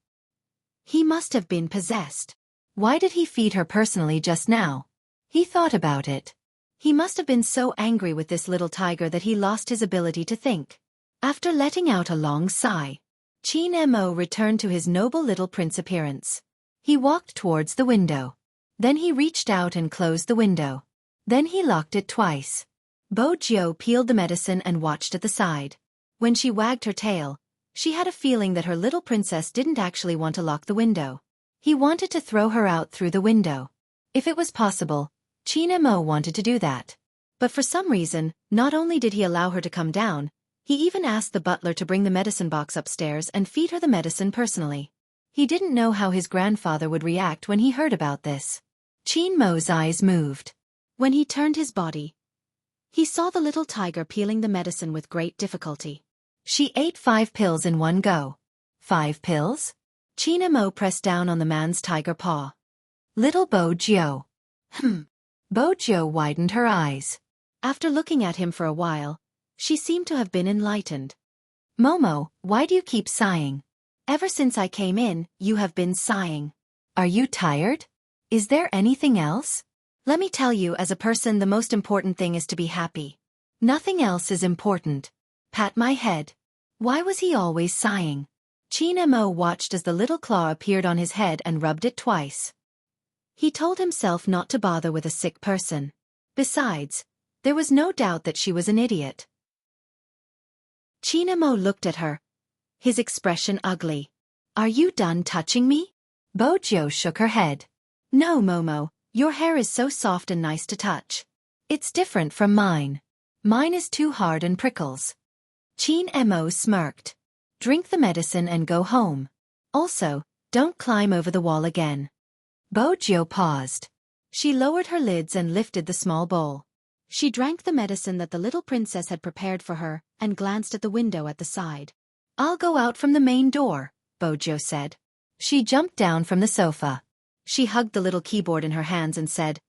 He must have been possessed. Why did he feed her personally just now? He thought about it. He must have been so angry with this little tiger that he lost his ability to think. After letting out a long sigh, Qin Mo returned to his noble little prince appearance. He walked towards the window. Then he reached out and closed the window. Then he locked it twice. Bojo peeled the medicine and watched at the side. When she wagged her tail, she had a feeling that her little princess didn't actually want to lock the window. He wanted to throw her out through the window. If it was possible, Qin Mo wanted to do that. But for some reason, not only did he allow her to come down, he even asked the butler to bring the medicine box upstairs and feed her the medicine personally. He didn't know how his grandfather would react when he heard about this. Qin Mo's eyes moved. When he turned his body, he saw the little tiger peeling the medicine with great difficulty. She ate 5 pills in one go. 5 pills? Qin Mo pressed down on the man's tiger paw. Little Bojo. Bojo widened her eyes. After looking at him for a while, she seemed to have been enlightened. "Momo, why do you keep sighing? Ever since I came in, you have been sighing. Are you tired? Is there anything else? Let me tell you, as a person, the most important thing is to be happy. Nothing else is important." Pat my head. Why was he always sighing? Qin Mo watched as the little claw appeared on his head and rubbed it twice. He told himself not to bother with a sick person. Besides, there was no doubt that she was an idiot. Qin Mo looked at her, his expression ugly. "Are you done touching me?" Bojo shook her head. "No, Momo, your hair is so soft and nice to touch. It's different from mine. Mine is too hard and prickles." Qin Mo smirked. "Drink the medicine and go home. Also, don't climb over the wall again." Bojo paused. She lowered her lids and lifted the small bowl. She drank the medicine that the little princess had prepared for her and glanced at the window at the side. "I'll go out from the main door," Bojo said. She jumped down from the sofa. She hugged the little keyboard in her hands and said,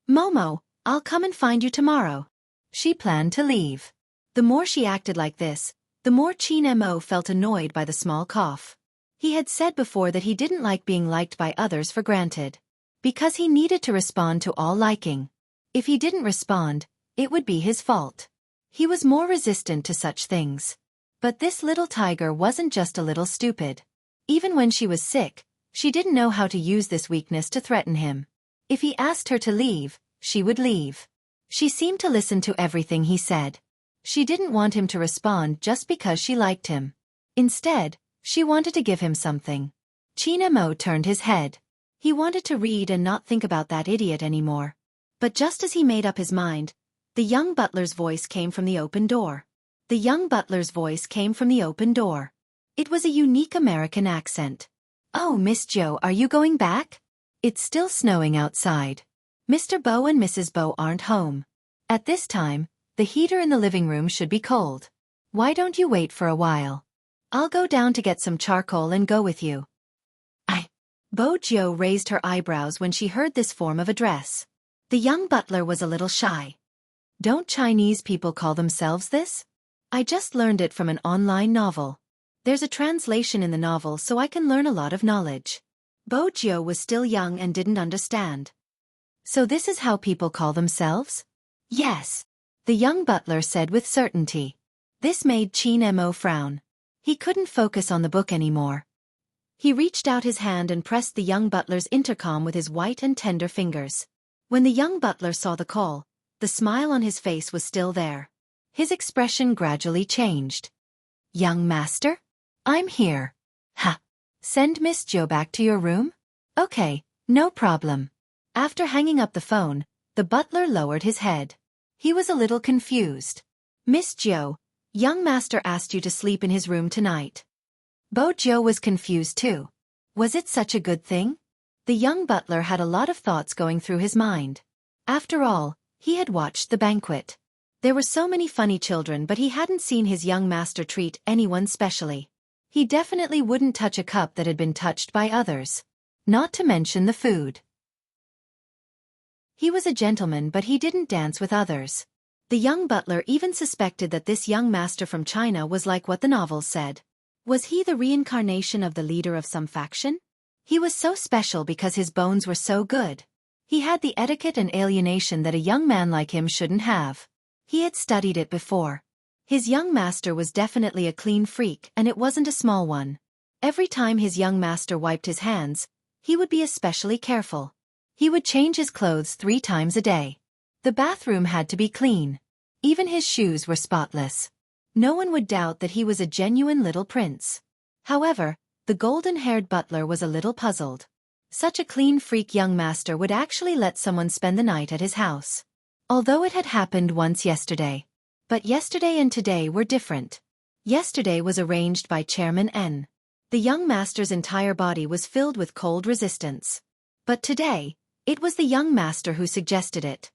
"Momo, I'll come and find you tomorrow." She planned to leave. The more she acted like this, the more Qin Mo felt annoyed by the small cough. He had said before that he didn't like being liked by others for granted. Because he needed to respond to all liking. If he didn't respond, it would be his fault. He was more resistant to such things. But this little tiger wasn't just a little stupid. Even when she was sick, she didn't know how to use this weakness to threaten him. If he asked her to leave, she would leave. She seemed to listen to everything he said. She didn't want him to respond just because she liked him. Instead, she wanted to give him something. Qin Mo turned his head. He wanted to read and not think about that idiot anymore. But just as he made up his mind, the young butler's voice came from the open door. The young butler's voice came from the open door. It was a unique American accent. "Oh, Miss Joe, are you going back? It's still snowing outside. Mr. Bo and Mrs. Bo aren't home. At this time, the heater in the living room should be cold. Why don't you wait for a while? I'll go down to get some charcoal and go with you." Bo Joe raised her eyebrows when she heard this form of address. The young butler was a little shy. "Don't Chinese people call themselves this? I just learned it from an online novel. There's a translation in the novel so I can learn a lot of knowledge." Bo Joe was still young and didn't understand. "So this is how people call themselves?" "Yes," the young butler said with certainty. This made Qin Mo frown. He couldn't focus on the book anymore. He reached out his hand and pressed the young butler's intercom with his white and tender fingers. When the young butler saw the call, the smile on his face was still there. His expression gradually changed. "Young master? I'm here." "Ha! Send Miss Joe back to your room? Okay, no problem." After hanging up the phone, the butler lowered his head. He was a little confused. "Miss Joe, young master asked you to sleep in his room tonight." Bo Joe was confused too. Was it such a good thing? The young butler had a lot of thoughts going through his mind. After all, he had watched the banquet. There were so many funny children, but he hadn't seen his young master treat anyone specially. He definitely wouldn't touch a cup that had been touched by others. Not to mention the food. He was a gentleman, but he didn't dance with others. The young butler even suspected that this young master from China was like what the novels said. Was he the reincarnation of the leader of some faction? He was so special because his bones were so good. He had the etiquette and alienation that a young man like him shouldn't have. He had studied it before. His young master was definitely a clean freak, and it wasn't a small one. Every time his young master wiped his hands, he would be especially careful. He would change his clothes 3 times a day. The bathroom had to be clean. Even his shoes were spotless. No one would doubt that he was a genuine little prince. However, the golden-haired butler was a little puzzled. Such a clean freak young master would actually let someone spend the night at his house. Although it had happened once yesterday. But yesterday and today were different. Yesterday was arranged by Chairman N. The young master's entire body was filled with cold resistance. But today, it was the young master who suggested it.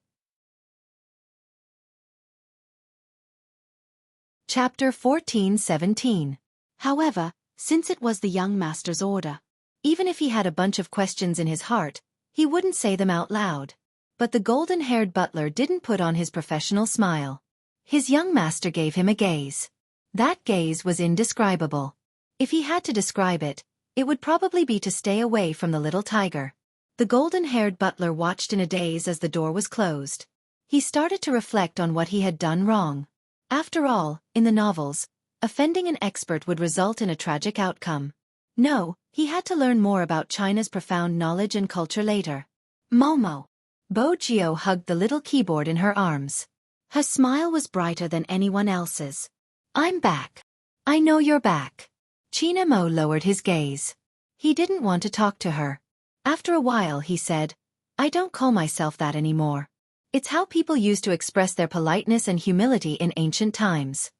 Chapter 14:17. However, since it was the young master's order, even if he had a bunch of questions in his heart, he wouldn't say them out loud. But the golden-haired butler didn't put on his professional smile. His young master gave him a gaze. That gaze was indescribable. If he had to describe it, it would probably be to stay away from the little tiger. The golden-haired butler watched in a daze as the door was closed. He started to reflect on what he had done wrong. After all, in the novels, offending an expert would result in a tragic outcome. No, he had to learn more about China's profound knowledge and culture later. Momo. Bo Jio hugged the little keyboard in her arms. Her smile was brighter than anyone else's. "I'm back. I know you're back." Qin Mo lowered his gaze. He didn't want to talk to her. After a while he said, "I don't call myself that anymore. It's how people used to express their politeness and humility in ancient times."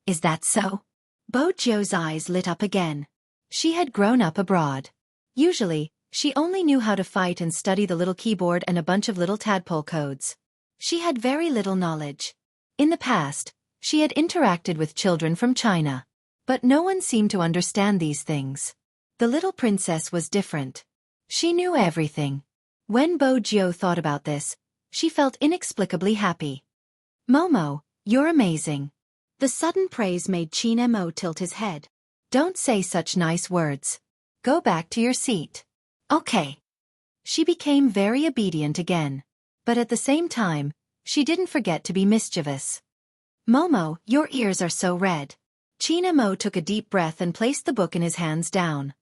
"Is that so?" Bo Jio's eyes lit up again. She had grown up abroad. Usually, she only knew how to fight and study the little keyboard and a bunch of little tadpole codes. She had very little knowledge. In the past, she had interacted with children from China. But no one seemed to understand these things. The little princess was different. She knew everything. When Bo Jio thought about this, she felt inexplicably happy. "Momo, you're amazing. The sudden praise made Chin Mo tilt his head. Don't say such nice words. Go back to your seat. Okay. She became very obedient again. But at the same time, she didn't forget to be mischievous. Momo, your ears are so red. Chin Mo took a deep breath and placed the book in his hands down.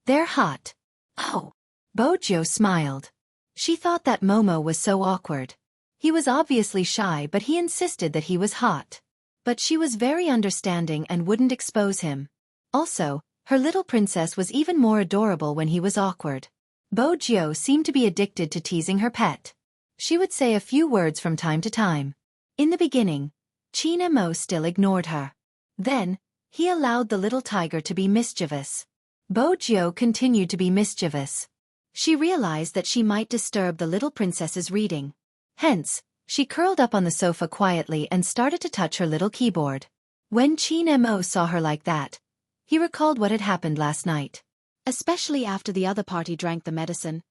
They're hot. Oh. Bojo smiled. She thought that Momo was so awkward. He was obviously shy, but he insisted that he was hot. But she was very understanding and wouldn't expose him. Also, her little princess was even more adorable when he was awkward. Bojo seemed to be addicted to teasing her pet. She would say a few words from time to time. In the beginning, Chin Mo still ignored her. Then, he allowed the little tiger to be mischievous. Bojo continued to be mischievous. She realized that she might disturb the little princess's reading. Hence, she curled up on the sofa quietly and started to touch her little keyboard. When Chin Mo saw her like that, he recalled what had happened last night. Especially after the other party drank the medicine.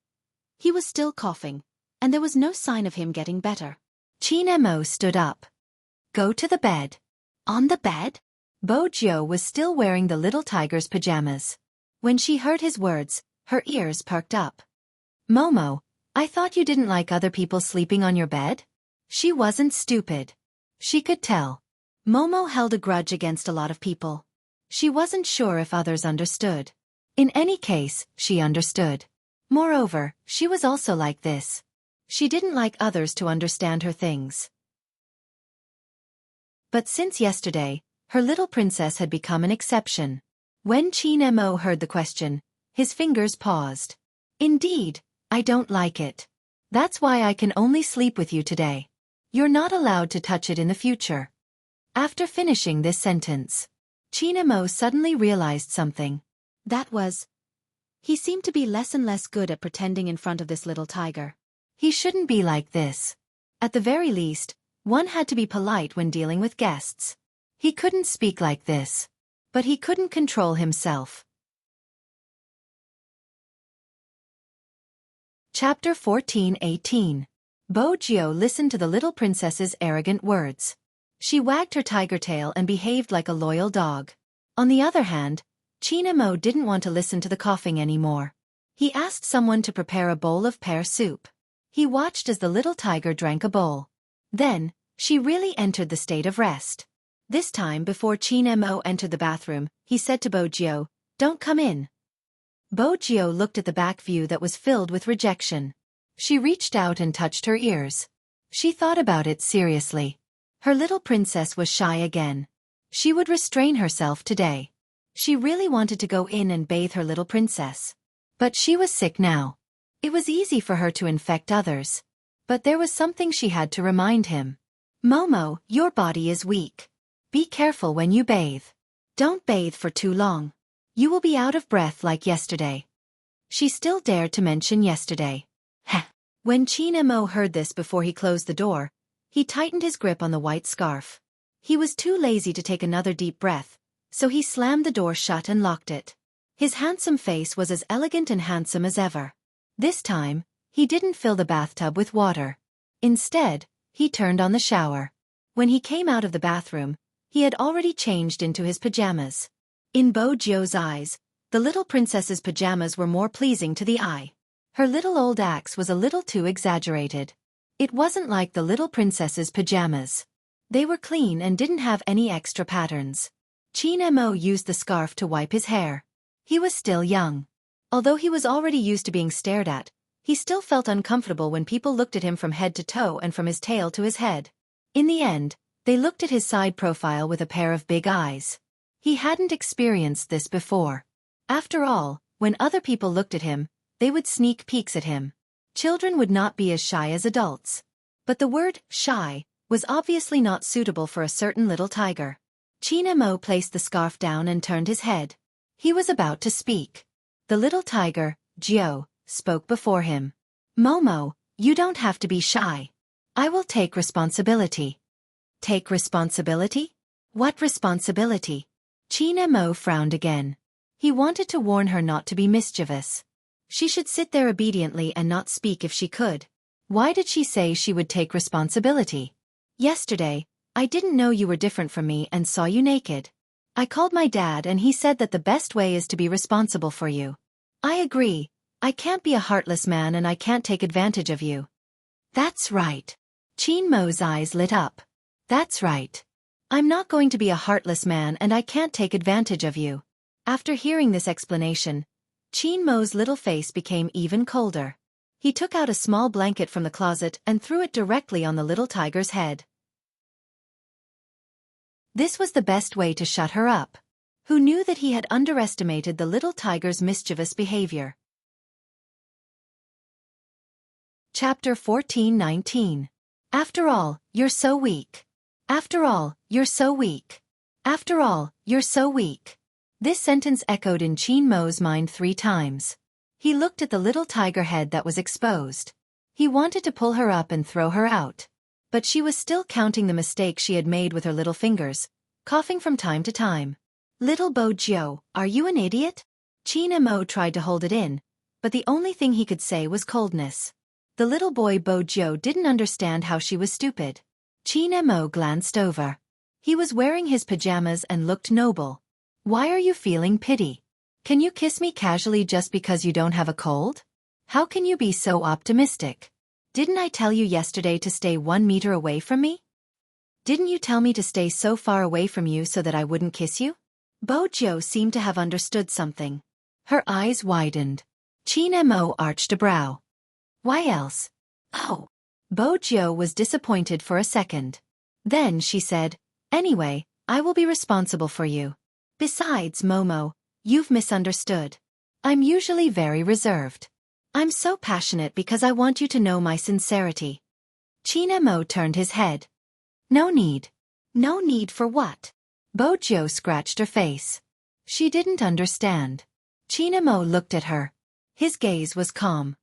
He was still coughing, and there was no sign of him getting better. Chin Mo stood up. Go to the bed. On the bed? Bojo was still wearing the little tiger's pajamas. When she heard his words, her ears perked up. Momo, I thought you didn't like other people sleeping on your bed? She wasn't stupid. She could tell. Momo held a grudge against a lot of people. She wasn't sure if others understood. In any case, she understood. Moreover, she was also like this. She didn't like others to understand her things. But since yesterday, her little princess had become an exception. When Chin Mo heard the question, his fingers paused. Indeed, I don't like it. That's why I can only sleep with you today. You're not allowed to touch it in the future. After finishing this sentence, Chin Mo suddenly realized something. That was, he seemed to be less and less good at pretending in front of this little tiger. He shouldn't be like this. At the very least, one had to be polite when dealing with guests. He couldn't speak like this. But he couldn't control himself. Chapter 14:18. Bojo listened to the little princess's arrogant words. She wagged her tiger tail and behaved like a loyal dog. On the other hand, Chin Mo didn't want to listen to the coughing anymore. He asked someone to prepare a bowl of pear soup. He watched as the little tiger drank a bowl. Then, she really entered the state of rest. This time before Chin Mo entered the bathroom, he said to Bojo, "Don't come in." Bojo looked at the back view that was filled with rejection. She reached out and touched her ears. She thought about it seriously. Her little princess was shy again. She would restrain herself today. She really wanted to go in and bathe her little princess. But she was sick now. It was easy for her to infect others. But there was something she had to remind him. Momo, your body is weak. Be careful when you bathe. Don't bathe for too long. You will be out of breath like yesterday. She still dared to mention yesterday. Heh. When Chin Mo heard this before he closed the door, he tightened his grip on the white scarf. He was too lazy to take another deep breath, so he slammed the door shut and locked it. His handsome face was as elegant and handsome as ever. This time, he didn't fill the bathtub with water. Instead, he turned on the shower. When he came out of the bathroom, he had already changed into his pajamas. In Bojo's eyes, the little princess's pajamas were more pleasing to the eye. Her little old axe was a little too exaggerated. It wasn't like the little princess's pajamas. They were clean and didn't have any extra patterns. Chin Mo used the scarf to wipe his hair. He was still young. Although he was already used to being stared at, he still felt uncomfortable when people looked at him from head to toe and from his tail to his head. In the end, they looked at his side profile with a pair of big eyes. He hadn't experienced this before. After all, when other people looked at him, they would sneak peeks at him. Children would not be as shy as adults. But the word, shy, was obviously not suitable for a certain little tiger. Chin Mo placed the scarf down and turned his head. He was about to speak. The little tiger, Jio, spoke before him. Momo, you don't have to be shy. I will take responsibility. Take responsibility? What responsibility? Chin Mo frowned again. He wanted to warn her not to be mischievous. She should sit there obediently and not speak if she could. Why did she say she would take responsibility? Yesterday, I didn't know you were different from me and saw you naked. I called my dad and he said that the best way is to be responsible for you. I agree. I can't be a heartless man and I can't take advantage of you. That's right. Qin Mo's eyes lit up. That's right. I'm not going to be a heartless man and I can't take advantage of you. After hearing this explanation, Qin Mo's little face became even colder. He took out a small blanket from the closet and threw it directly on the little tiger's head. This was the best way to shut her up. Who knew that he had underestimated the little tiger's mischievous behavior? Chapter 14:19. After all, you're so weak. After all, you're so weak. After all, you're so weak. This sentence echoed in Qin Mo's mind 3 times. He looked at the little tiger head that was exposed. He wanted to pull her up and throw her out. But she was still counting the mistakes she had made with her little fingers, coughing from time to time. Little Bo Jiu, are you an idiot? Qin Mo tried to hold it in, but the only thing he could say was coldness. The little boy Bo Jiu didn't understand how she was stupid. Qin Mo glanced over. He was wearing his pajamas and looked noble. Why are you feeling pity? Can you kiss me casually just because you don't have a cold? How can you be so optimistic? Didn't I tell you yesterday to stay 1 meter away from me? Didn't you tell me to stay so far away from you so that I wouldn't kiss you? Bo Jiu seemed to have understood something. Her eyes widened. Qin Mo arched a brow. Why else? Oh. Bo Jiu was disappointed for a second. Then she said, anyway, I will be responsible for you. Besides, Momo, you've misunderstood. I'm usually very reserved. I'm so passionate because I want you to know my sincerity. Qin Mo turned his head. No need. No need for what? Bo Jiu scratched her face. She didn't understand. Qin Mo looked at her. His gaze was calm.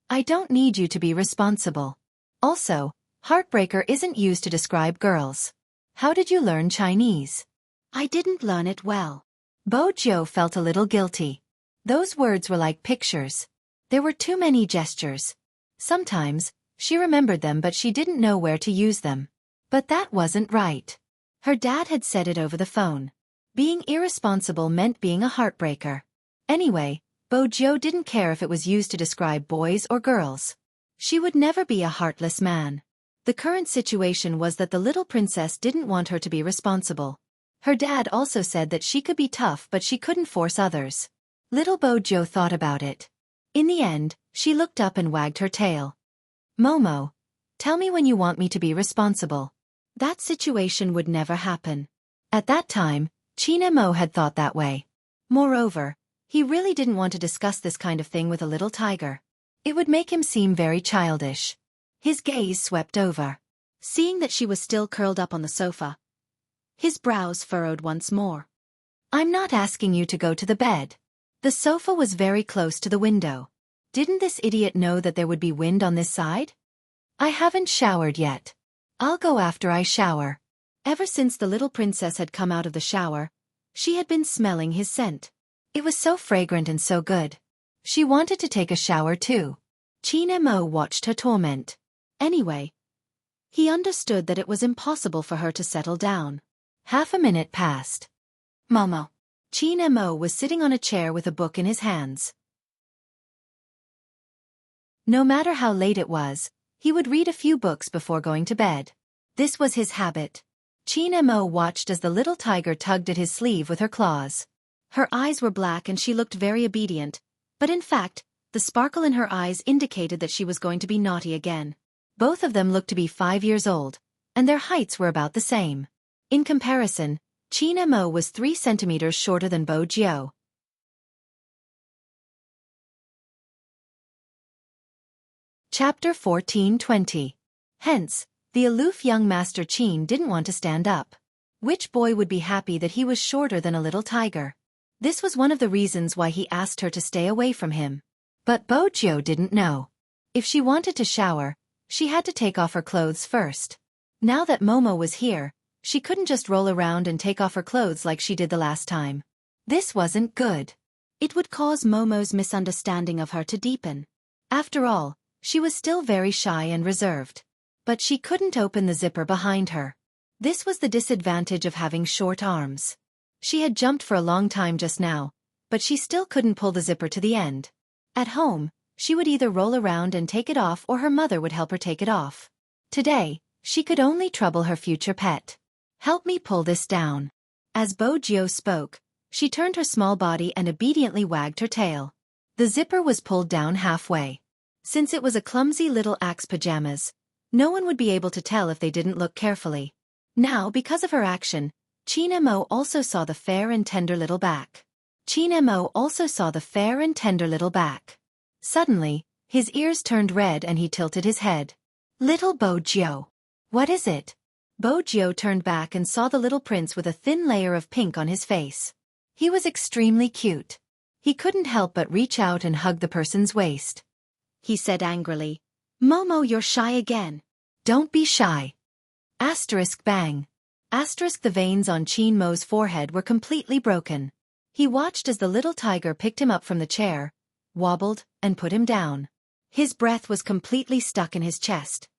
I don't need you to be responsible. Also, heartbreaker isn't used to describe girls. How did you learn Chinese? I didn't learn it well. Bo Jiu felt a little guilty. Those words were like pictures. There were too many gestures. Sometimes, she remembered them but she didn't know where to use them. But that wasn't right. Her dad had said it over the phone. Being irresponsible meant being a heartbreaker. Anyway, Bo Jiu didn't care if it was used to describe boys or girls. She would never be a heartless man. The current situation was that the little princess didn't want her to be responsible. Her dad also said that she could be tough but she couldn't force others. Little Bo Jiu thought about it. In the end, she looked up and wagged her tail. Momo, tell me when you want me to be responsible. That situation would never happen. At that time, Qin Mo had thought that way. Moreover, he really didn't want to discuss this kind of thing with a little tiger. It would make him seem very childish. His gaze swept over. Seeing that she was still curled up on the sofa, his brows furrowed once more. I'm not asking you to go to the bed. The sofa was very close to the window. Didn't this idiot know that there would be wind on this side? I haven't showered yet. I'll go after I shower. Ever since the little princess had come out of the shower, she had been smelling his scent. It was so fragrant and so good. She wanted to take a shower too. Qin Mo watched her torment. Anyway, he understood that it was impossible for her to settle down. Half a minute passed. Momo. Qin Mo was sitting on a chair with a book in his hands. No matter how late it was, he would read a few books before going to bed. This was his habit. Qin Mo watched as the little tiger tugged at his sleeve with her claws. Her eyes were black and she looked very obedient, but in fact, the sparkle in her eyes indicated that she was going to be naughty again. Both of them looked to be 5 years old, and their heights were about the same. In comparison, Qin Mo was 3 centimeters shorter than Bo Jiu. Chapter 14:20. Hence, the aloof young Master Qin didn't want to stand up. Which boy would be happy that he was shorter than a little tiger? This was one of the reasons why he asked her to stay away from him. But Bo Jiu didn't know. If she wanted to shower, she had to take off her clothes first. Now that Momo was here, she couldn't just roll around and take off her clothes like she did the last time. This wasn't good. It would cause Momo's misunderstanding of her to deepen. After all, she was still very shy and reserved. But she couldn't open the zipper behind her. This was the disadvantage of having short arms. She had jumped for a long time just now, but she still couldn't pull the zipper to the end. At home, she would either roll around and take it off or her mother would help her take it off. Today, she could only trouble her future pet. "Help me pull this down." As Bojo spoke, she turned her small body and obediently wagged her tail. The zipper was pulled down halfway. Since it was a clumsy little axe pajamas, no one would be able to tell if they didn't look carefully. Now, because of her action, Chin-mo also saw the fair and tender little back. Chin-mo also saw the fair and tender little back. Suddenly, his ears turned red and he tilted his head. "Little Bojo. What is it?" Bojo turned back and saw the little prince with a thin layer of pink on his face. He was extremely cute. He couldn't help but reach out and hug the person's waist. He said angrily, "Momo, you're shy again. Don't be shy." Asterisk bang. Asterisk the veins on Chin-mo's forehead were completely broken. He watched as the little tiger picked him up from the chair, wobbled, and put him down. His breath was completely stuck in his chest.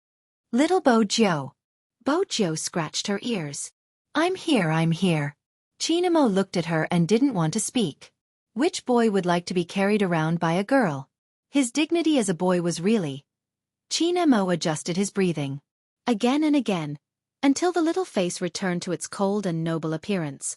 "Little Bojo." Bojo scratched her ears. I'm here. Chin-mo looked at her and didn't want to speak. Which boy would like to be carried around by a girl? His dignity as a boy was really... Chin-mo adjusted his breathing. Again and again, until the little face returned to its cold and noble appearance.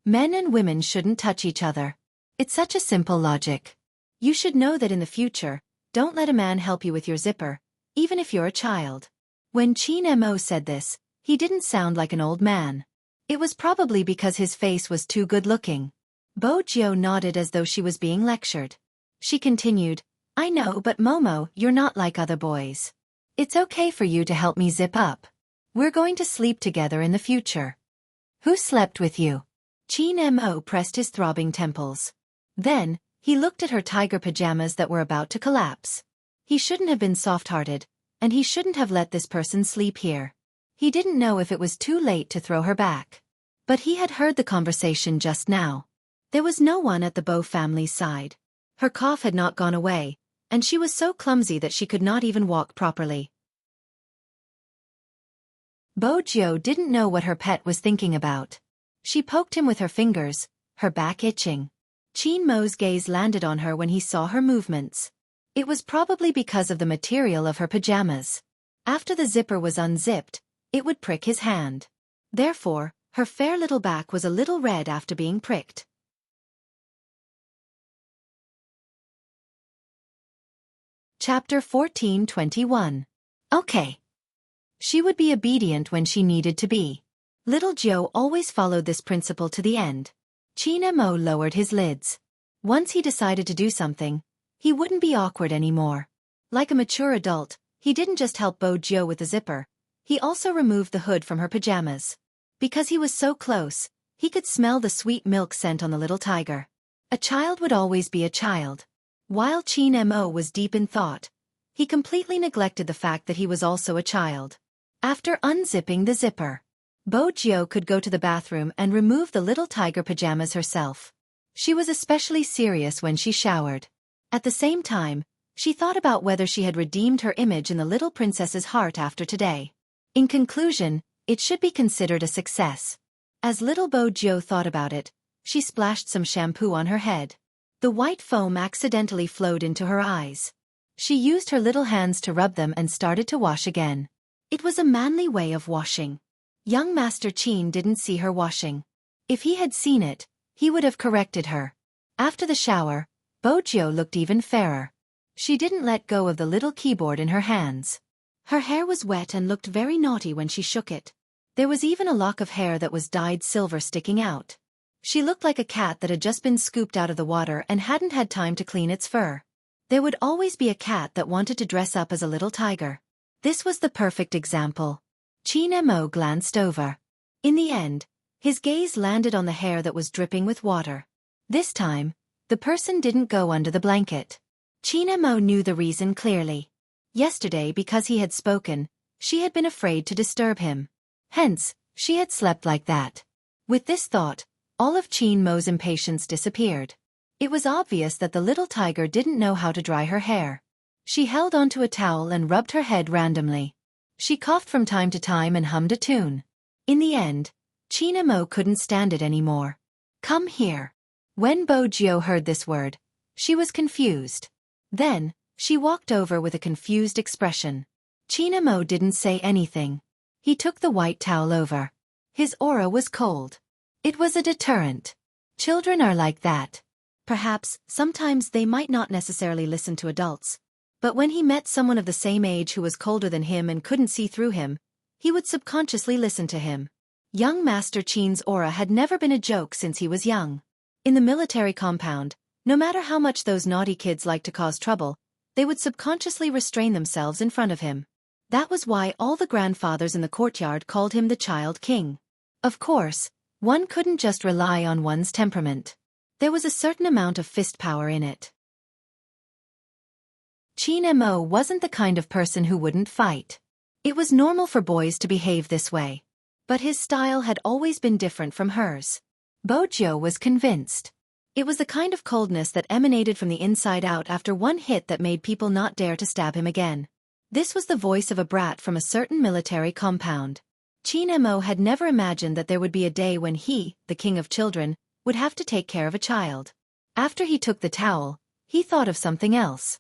Men and women shouldn't touch each other. It's such a simple logic. You should know that in the future, don't let a man help you with your zipper, even if you're a child. When Chin-mo said this, he didn't sound like an old man. It was probably because his face was too good-looking. Bojo nodded as though she was being lectured. She continued, "I know, but Momo, you're not like other boys. It's okay for you to help me zip up. We're going to sleep together in the future." "Who slept with you?" Chin-mo pressed his throbbing temples. Then, he looked at her tiger pajamas that were about to collapse. He shouldn't have been soft-hearted, and he shouldn't have let this person sleep here. He didn't know if it was too late to throw her back. But he had heard the conversation just now. There was no one at the Bo family's side. Her cough had not gone away, and she was so clumsy that she could not even walk properly. Bojo didn't know what her pet was thinking about. She poked him with her fingers, her back itching. Chin-mo's gaze landed on her when he saw her movements. It was probably because of the material of her pajamas. After the zipper was unzipped, it would prick his hand. Therefore, her fair little back was a little red after being pricked. Chapter 14:21. Okay. She would be obedient when she needed to be. Little Joe always followed this principle to the end. Chin-mo lowered his lids. Once he decided to do something, he wouldn't be awkward anymore. Like a mature adult, he didn't just help Bojo with the zipper, he also removed the hood from her pajamas. Because he was so close, he could smell the sweet milk scent on the little tiger. A child would always be a child. While Chin-mo was deep in thought, he completely neglected the fact that he was also a child. After unzipping the zipper, Bojo could go to the bathroom and remove the little tiger pajamas herself. She was especially serious when she showered. At the same time, she thought about whether she had redeemed her image in the little princess's heart after today. In conclusion, it should be considered a success. As little Bojo thought about it, she splashed some shampoo on her head. The white foam accidentally flowed into her eyes. She used her little hands to rub them and started to wash again. It was a manly way of washing. Young Master Chin didn't see her washing. If he had seen it, he would have corrected her. After the shower, Bojo looked even fairer. She didn't let go of the little keyboard in her hands. Her hair was wet and looked very naughty when she shook it. There was even a lock of hair that was dyed silver sticking out. She looked like a cat that had just been scooped out of the water and hadn't had time to clean its fur. There would always be a cat that wanted to dress up as a little tiger. This was the perfect example. Chin-mo glanced over. In the end, his gaze landed on the hair that was dripping with water. This time, the person didn't go under the blanket. Chin-mo knew the reason clearly. Yesterday, because he had spoken, she had been afraid to disturb him. Hence, she had slept like that. With this thought, all of Chin-mo's impatience disappeared. It was obvious that the little tiger didn't know how to dry her hair. She held onto a towel and rubbed her head randomly. She coughed from time to time and hummed a tune. In the end, China Mo couldn't stand it anymore. Come here. When Bo Jiu heard this word, she was confused. Then, she walked over with a confused expression. China Mo didn't say anything. He took the white towel over. His aura was cold. It was a deterrent. Children are like that. Perhaps, sometimes they might not necessarily listen to adults. But when he met someone of the same age who was colder than him and couldn't see through him, he would subconsciously listen to him. Young Master Qin's aura had never been a joke since he was young. In the military compound, no matter how much those naughty kids liked to cause trouble, they would subconsciously restrain themselves in front of him. That was why all the grandfathers in the courtyard called him the Child King. Of course, one couldn't just rely on one's temperament. There was a certain amount of fist power in it. Qin Mo wasn't the kind of person who wouldn't fight. It was normal for boys to behave this way. But his style had always been different from hers. Bo Jiu was convinced. It was the kind of coldness that emanated from the inside out after one hit that made people not dare to stab him again. This was the voice of a brat from a certain military compound. Qin Mo had never imagined that there would be a day when he, the king of children, would have to take care of a child. After he took the towel, he thought of something else.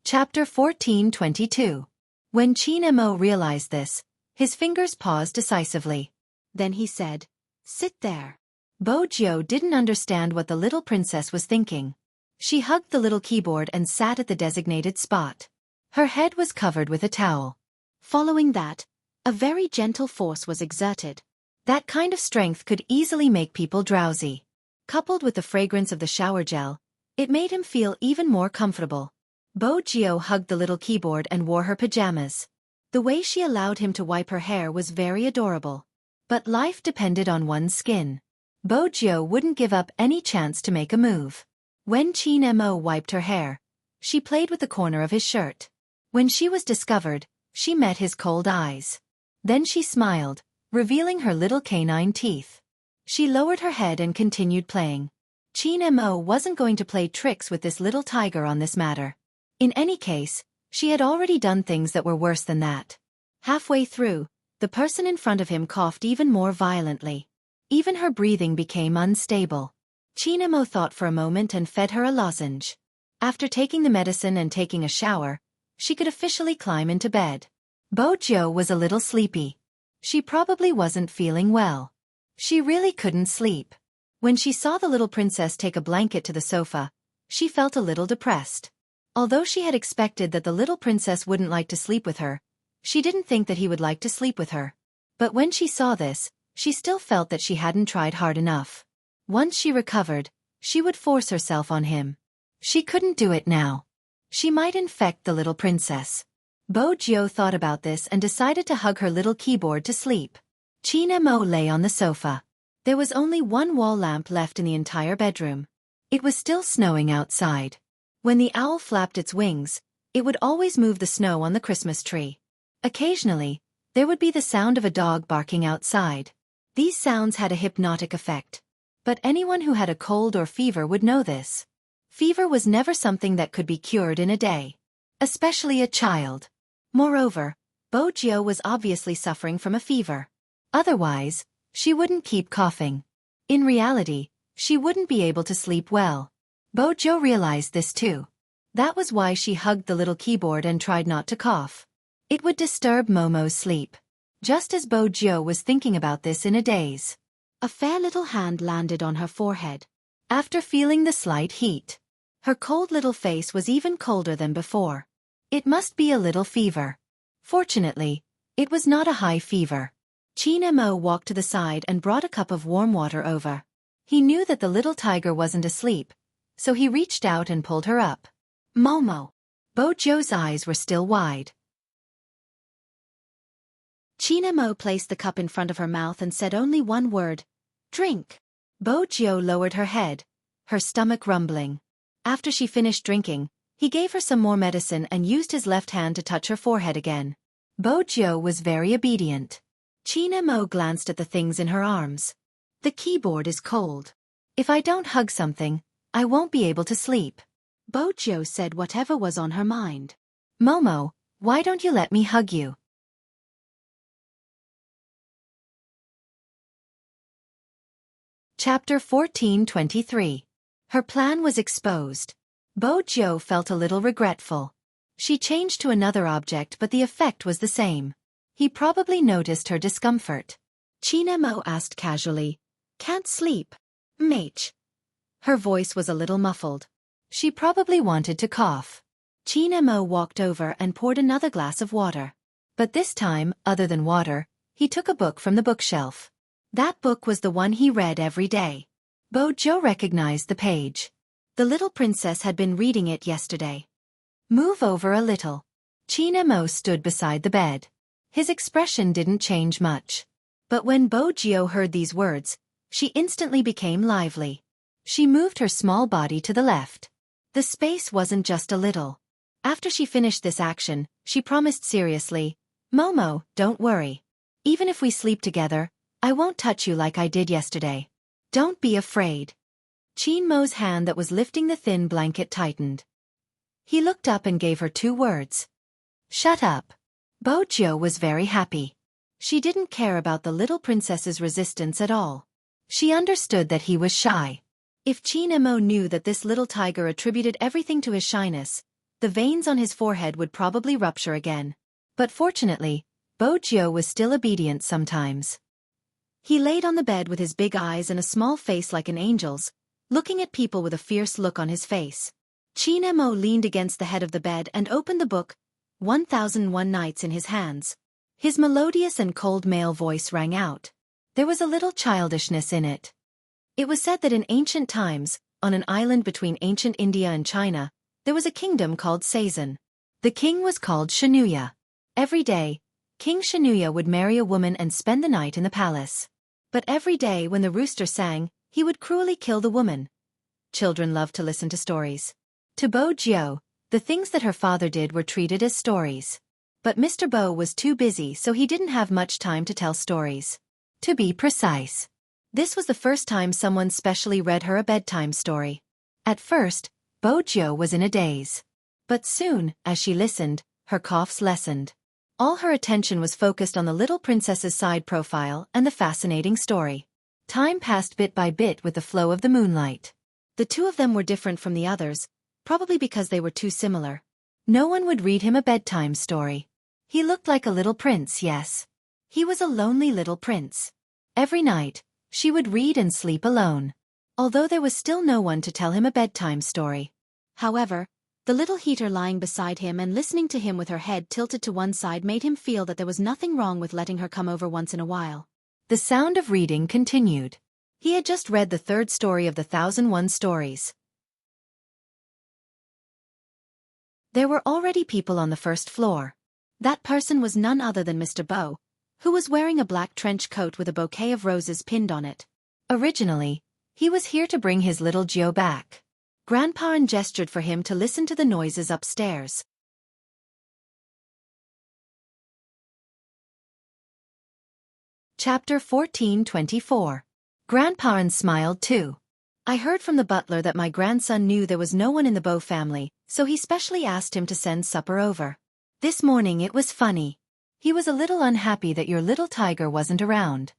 Chapter 14:22. When Qin Mo realized this, his fingers paused decisively. Then he said, "Sit there." Bo Jiu didn't understand what the little princess was thinking. She hugged the little keyboard and sat at the designated spot. Her head was covered with a towel. Following that, a very gentle force was exerted. That kind of strength could easily make people drowsy. Coupled with the fragrance of the shower gel, it made him feel even more comfortable. Bo Jiu hugged the little keyboard and wore her pajamas. The way she allowed him to wipe her hair was very adorable. But life depended on one's skin. Bo Jiu wouldn't give up any chance to make a move. When Qin Mo wiped her hair, she played with the corner of his shirt. When she was discovered, she met his cold eyes. Then she smiled, revealing her little canine teeth. She lowered her head and continued playing. Qin Mo wasn't going to play tricks with this little tiger on this matter. In any case, she had already done things that were worse than that. Halfway through, the person in front of him coughed even more violently. Even her breathing became unstable. Qin Mo thought for a moment and fed her a lozenge. After taking the medicine and taking a shower, she could officially climb into bed. Bo Jiu was a little sleepy. She probably wasn't feeling well. She really couldn't sleep. When she saw the little princess take a blanket to the sofa, she felt a little depressed. Although she had expected that the little princess wouldn't like to sleep with her, she didn't think that he would like to sleep with her. But when she saw this, she still felt that she hadn't tried hard enough. Once she recovered, she would force herself on him. She couldn't do it now. She might infect the little princess. Bo Jiu thought about this and decided to hug her little keyboard to sleep. Qin Mo lay on the sofa. There was only one wall lamp left in the entire bedroom. It was still snowing outside. When the owl flapped its wings, it would always move the snow on the Christmas tree. Occasionally, there would be the sound of a dog barking outside. These sounds had a hypnotic effect. But anyone who had a cold or fever would know this. Fever was never something that could be cured in a day. Especially a child. Moreover, Bo Jiu was obviously suffering from a fever. Otherwise, she wouldn't keep coughing. In reality, she wouldn't be able to sleep well. Bo Jiu realized this too. That was why she hugged the little keyboard and tried not to cough. It would disturb Momo's sleep. Just as Bo Jiu was thinking about this in a daze, a fair little hand landed on her forehead. After feeling the slight heat, her cold little face was even colder than before. It must be a little fever. Fortunately, it was not a high fever. Qin Mo walked to the side and brought a cup of warm water over. He knew that the little tiger wasn't asleep, so he reached out and pulled her up. Momo. Bo Jiu's eyes were still wide. Qin Mo placed the cup in front of her mouth and said only one word, "Drink." Bo Jiu lowered her head, her stomach rumbling. After she finished drinking, he gave her some more medicine and used his left hand to touch her forehead again. Bo Jiu was very obedient. Qin Mo glanced at the things in her arms. The keyboard is cold. If I don't hug something, I won't be able to sleep. Bo Jiu said whatever was on her mind. Momo, why don't you let me hug you? Chapter 14:23. Her plan was exposed. Bo Jiu felt a little regretful. She changed to another object but the effect was the same. He probably noticed her discomfort. China Mo asked casually, "Can't sleep, mate?" Her voice was a little muffled. She probably wanted to cough. China Mo walked over and poured another glass of water. But this time, other than water, he took a book from the bookshelf. That book was the one he read every day. Bo Jiu recognized the page. The little princess had been reading it yesterday. "Move over a little." China Mo stood beside the bed. His expression didn't change much. But when Bo Jiu heard these words, she instantly became lively. She moved her small body to the left. The space wasn't just a little. After she finished this action, she promised seriously, "Momo, don't worry. Even if we sleep together, I won't touch you like I did yesterday. Don't be afraid." Chin Mo's hand that was lifting the thin blanket tightened. He looked up and gave her 2 words. "Shut up." Bo Jiu was very happy. She didn't care about the little princess's resistance at all. She understood that he was shy. If Chin Mo knew that this little tiger attributed everything to his shyness, the veins on his forehead would probably rupture again. But fortunately, Bo Jiu was still obedient sometimes. He laid on the bed with his big eyes and a small face like an angel's, looking at people with a fierce look on his face. Chin Mo leaned against the head of the bed and opened the book, 1001 Nights in his hands. His melodious and cold male voice rang out. There was a little childishness in it. It was said that in ancient times, on an island between ancient India and China, there was a kingdom called Sazan. The king was called Shinuya. Every day, King Shinuya would marry a woman and spend the night in the palace. But every day when the rooster sang, he would cruelly kill the woman. Children loved to listen to stories. To Bo Jiu, the things that her father did were treated as stories. But Mr. Bo was too busy so he didn't have much time to tell stories. To be precise, this was the first time someone specially read her a bedtime story. At first, Bo Jiu was in a daze. But soon, as she listened, her coughs lessened. All her attention was focused on the little princess's side profile and the fascinating story. Time passed bit by bit with the flow of the moonlight. The 2 of them were different from the others, probably because they were too similar. No one would read him a bedtime story. He looked like a little prince, yes. He was a lonely little prince. Every night, she would read and sleep alone. Although there was still no one to tell him a bedtime story. However, the little heater lying beside him and listening to him with her head tilted to one side made him feel that there was nothing wrong with letting her come over once in a while. The sound of reading continued. He had just read the 3rd story of the 1001 Stories. There were already people on the 1st floor. That person was none other than Mr. Bo, who was wearing a black trench coat with a bouquet of roses pinned on it. Originally, he was here to bring his little Jiu back. Grandpa gestured for him to listen to the noises upstairs. Chapter 14:24. Grandpa smiled too. "I heard from the butler that my grandson knew there was no one in the Bo family, so he specially asked him to send supper over. This morning it was funny. He was a little unhappy that your little tiger wasn't around."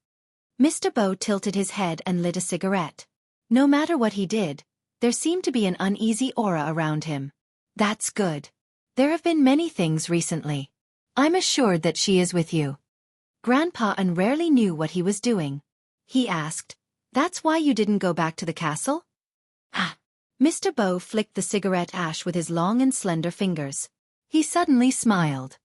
Mr. Bo tilted his head and lit a cigarette. No matter what he did, there seemed to be an uneasy aura around him. "That's good. There have been many things recently. I'm assured that she is with you." Grandpa rarely knew what he was doing. He asked, "That's why you didn't go back to the castle?" "Ah." Mr. Bo flicked the cigarette ash with his long and slender fingers. He suddenly smiled.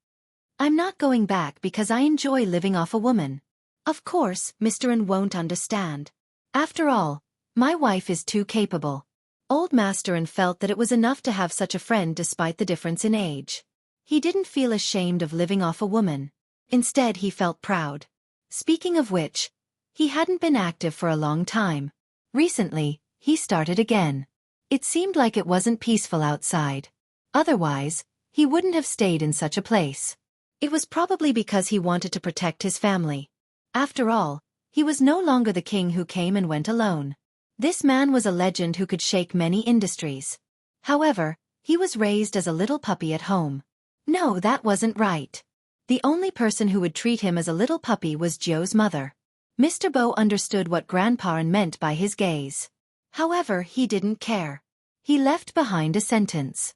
"I'm not going back because I enjoy living off a woman. Of course, Mr. N won't understand. After all, my wife is too capable." Old Master N felt that it was enough to have such a friend despite the difference in age. He didn't feel ashamed of living off a woman. Instead he felt proud. Speaking of which, he hadn't been active for a long time. Recently, he started again. It seemed like it wasn't peaceful outside. Otherwise, he wouldn't have stayed in such a place. It was probably because he wanted to protect his family. After all, he was no longer the king who came and went alone. This man was a legend who could shake many industries. However, he was raised as a little puppy at home. No, that wasn't right. The only person who would treat him as a little puppy was Joe's mother. Mr. Bo understood what Grandpa meant by his gaze. However, he didn't care. He left behind a sentence.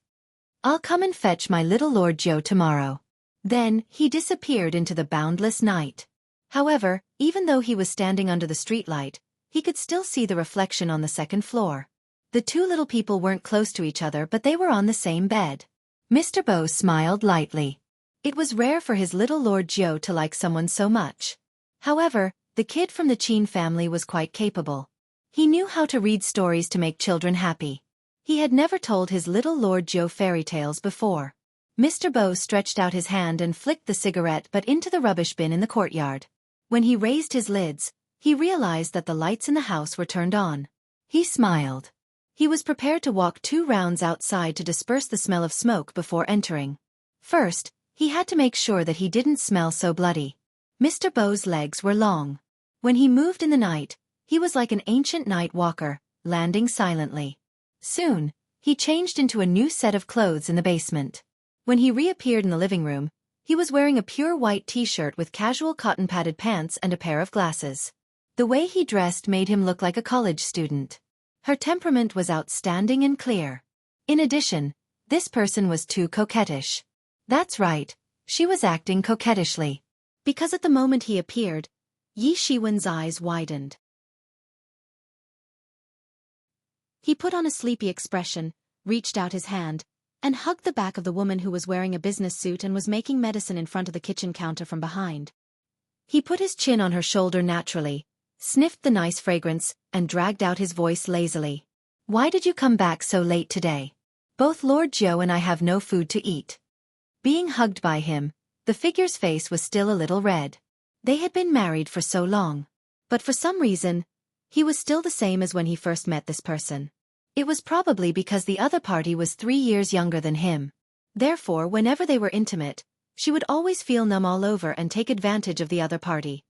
I'll come and fetch my little Lord Joe tomorrow. Then, he disappeared into the boundless night. However, even though he was standing under the streetlight, he could still see the reflection on the second floor. The two little people weren't close to each other, but they were on the same bed. Mr. Bo smiled lightly. It was rare for his little Lord Joe to like someone so much. However, the kid from the Chin family was quite capable. He knew how to read stories to make children happy. He had never told his little Lord Joe fairy tales before. Mr. Bo stretched out his hand and flicked the cigarette butt into the rubbish bin in the courtyard. When he raised his lids, he realized that the lights in the house were turned on. He smiled. He was prepared to walk 2 rounds outside to disperse the smell of smoke before entering. First, he had to make sure that he didn't smell so bloody. Mr. Bo's legs were long. When he moved in the night, he was like an ancient night walker, landing silently. Soon, he changed into a new set of clothes in the basement. When he reappeared in the living room, he was wearing a pure white t-shirt with casual cotton-padded pants and a pair of glasses. The way he dressed made him look like a college student. Her temperament was outstanding and clear. In addition, this person was too coquettish. That's right, she was acting coquettishly. Because at the moment he appeared, Yi Shiwen's eyes widened. He put on a sleepy expression, reached out his hand, and hugged the back of the woman who was wearing a business suit and was making medicine in front of the kitchen counter from behind. He put his chin on her shoulder naturally, sniffed the nice fragrance, and dragged out his voice lazily. Why did you come back so late today? Both Lord Joe and I have no food to eat. Being hugged by him, the figure's face was still a little red. They had been married for so long. But for some reason, he was still the same as when he first met this person. It was probably because the other party was 3 years younger than him. Therefore, whenever they were intimate, she would always feel numb all over and take advantage of the other party.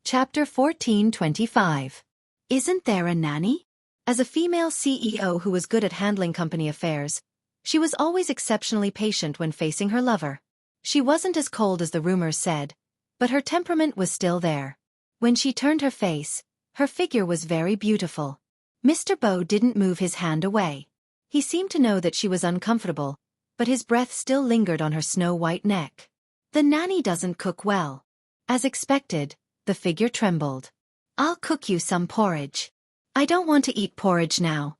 Chapter 1425. Isn't there a nanny? As a female CEO who was good at handling company affairs, she was always exceptionally patient when facing her lover. She wasn't as cold as the rumors said, but her temperament was still there. When she turned her face, her figure was very beautiful. Mr. Bo didn't move his hand away. He seemed to know that she was uncomfortable, but his breath still lingered on her snow-white neck. The nanny doesn't cook well. As expected, the figure trembled. I'll cook you some porridge. I don't want to eat porridge now.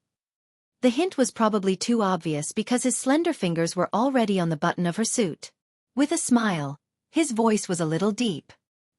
The hint was probably too obvious because his slender fingers were already on the button of her suit. With a smile, his voice was a little deep.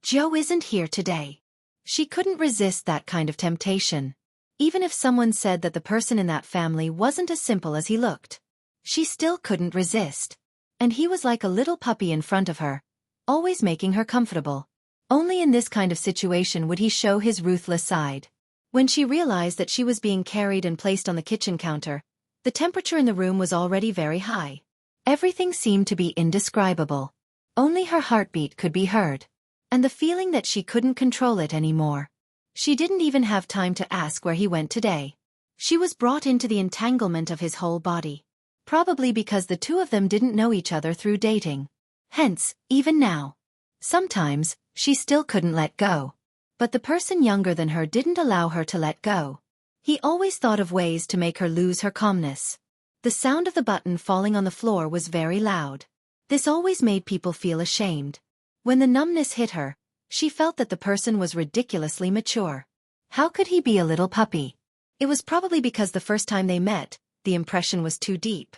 Joe isn't here today. She couldn't resist that kind of temptation. Even if someone said that the person in that family wasn't as simple as he looked, she still couldn't resist. And he was like a little puppy in front of her, always making her comfortable. Only in this kind of situation would he show his ruthless side. When she realized that she was being carried and placed on the kitchen counter, the temperature in the room was already very high. Everything seemed to be indescribable. Only her heartbeat could be heard. And the feeling that she couldn't control it anymore. She didn't even have time to ask where he went today. She was brought into the entanglement of his whole body. Probably because the two of them didn't know each other through dating. Hence, even now. Sometimes, she still couldn't let go. But the person younger than her didn't allow her to let go. He always thought of ways to make her lose her calmness. The sound of the button falling on the floor was very loud. This always made people feel ashamed. When the numbness hit her, she felt that the person was ridiculously mature. How could he be a little puppy? It was probably because the first time they met, the impression was too deep.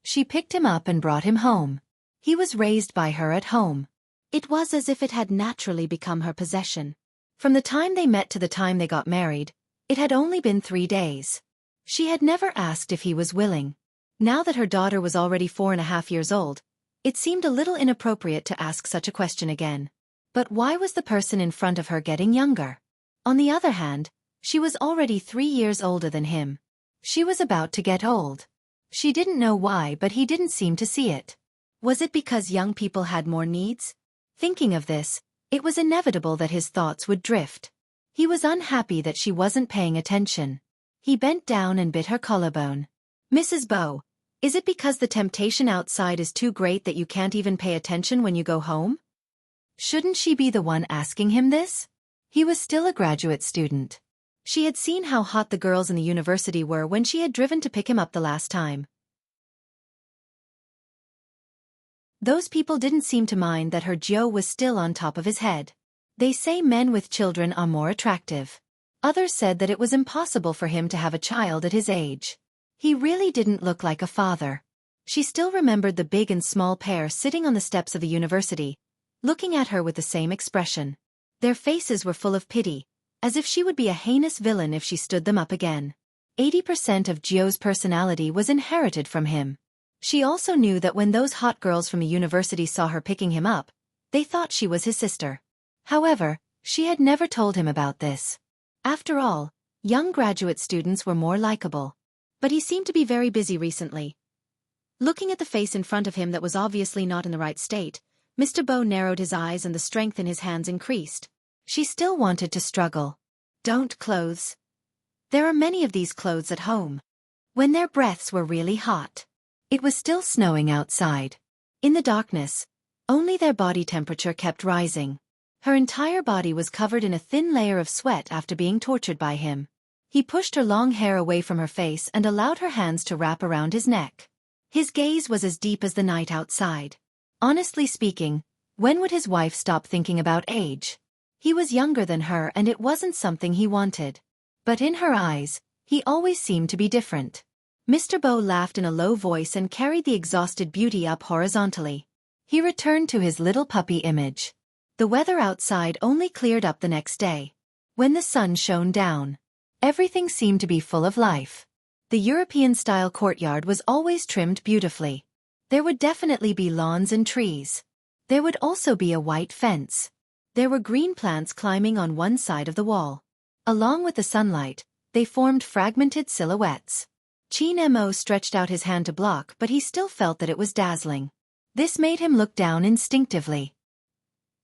She picked him up and brought him home. He was raised by her at home. It was as if it had naturally become her possession. From the time they met to the time they got married, it had only been 3 days. She had never asked if he was willing. Now that her daughter was already 4.5 years old, it seemed a little inappropriate to ask such a question again. But why was the person in front of her getting younger? On the other hand, she was already 3 years older than him. She was about to get old. She didn't know why, but he didn't seem to see it. Was it because young people had more needs? Thinking of this, it was inevitable that his thoughts would drift. He was unhappy that she wasn't paying attention. He bent down and bit her collarbone. Mrs. Bo, is it because the temptation outside is too great that you can't even pay attention when you go home? Shouldn't she be the one asking him this? He was still a graduate student. She had seen how hot the girls in the university were when she had driven to pick him up the last time. Those people didn't seem to mind that her Joe was still on top of his head. They say men with children are more attractive. Others said that it was impossible for him to have a child at his age. He really didn't look like a father. She still remembered the big and small pair sitting on the steps of the university, looking at her with the same expression. Their faces were full of pity, as if she would be a heinous villain if she stood them up again. 80% of Gio's personality was inherited from him. She also knew that when those hot girls from the university saw her picking him up, they thought she was his sister. However, she had never told him about this. After all, young graduate students were more likable. But he seemed to be very busy recently. Looking at the face in front of him that was obviously not in the right state, Mr. Bo narrowed his eyes and the strength in his hands increased. She still wanted to struggle. Don't clothes. There are many of these clothes at home. When their breaths were really hot. It was still snowing outside. In the darkness, only their body temperature kept rising. Her entire body was covered in a thin layer of sweat after being tortured by him. He pushed her long hair away from her face and allowed her hands to wrap around his neck. His gaze was as deep as the night outside. Honestly speaking, when would his wife stop thinking about age? He was younger than her and it wasn't something he wanted. But in her eyes, he always seemed to be different. Mr. Bo laughed in a low voice and carried the exhausted beauty up horizontally. He returned to his little puppy image. The weather outside only cleared up the next day. When the sun shone down, everything seemed to be full of life. The European-style courtyard was always trimmed beautifully. There would definitely be lawns and trees. There would also be a white fence. There were green plants climbing on one side of the wall. Along with the sunlight, they formed fragmented silhouettes. Chin Mo stretched out his hand to block, but he still felt that it was dazzling. This made him look down instinctively.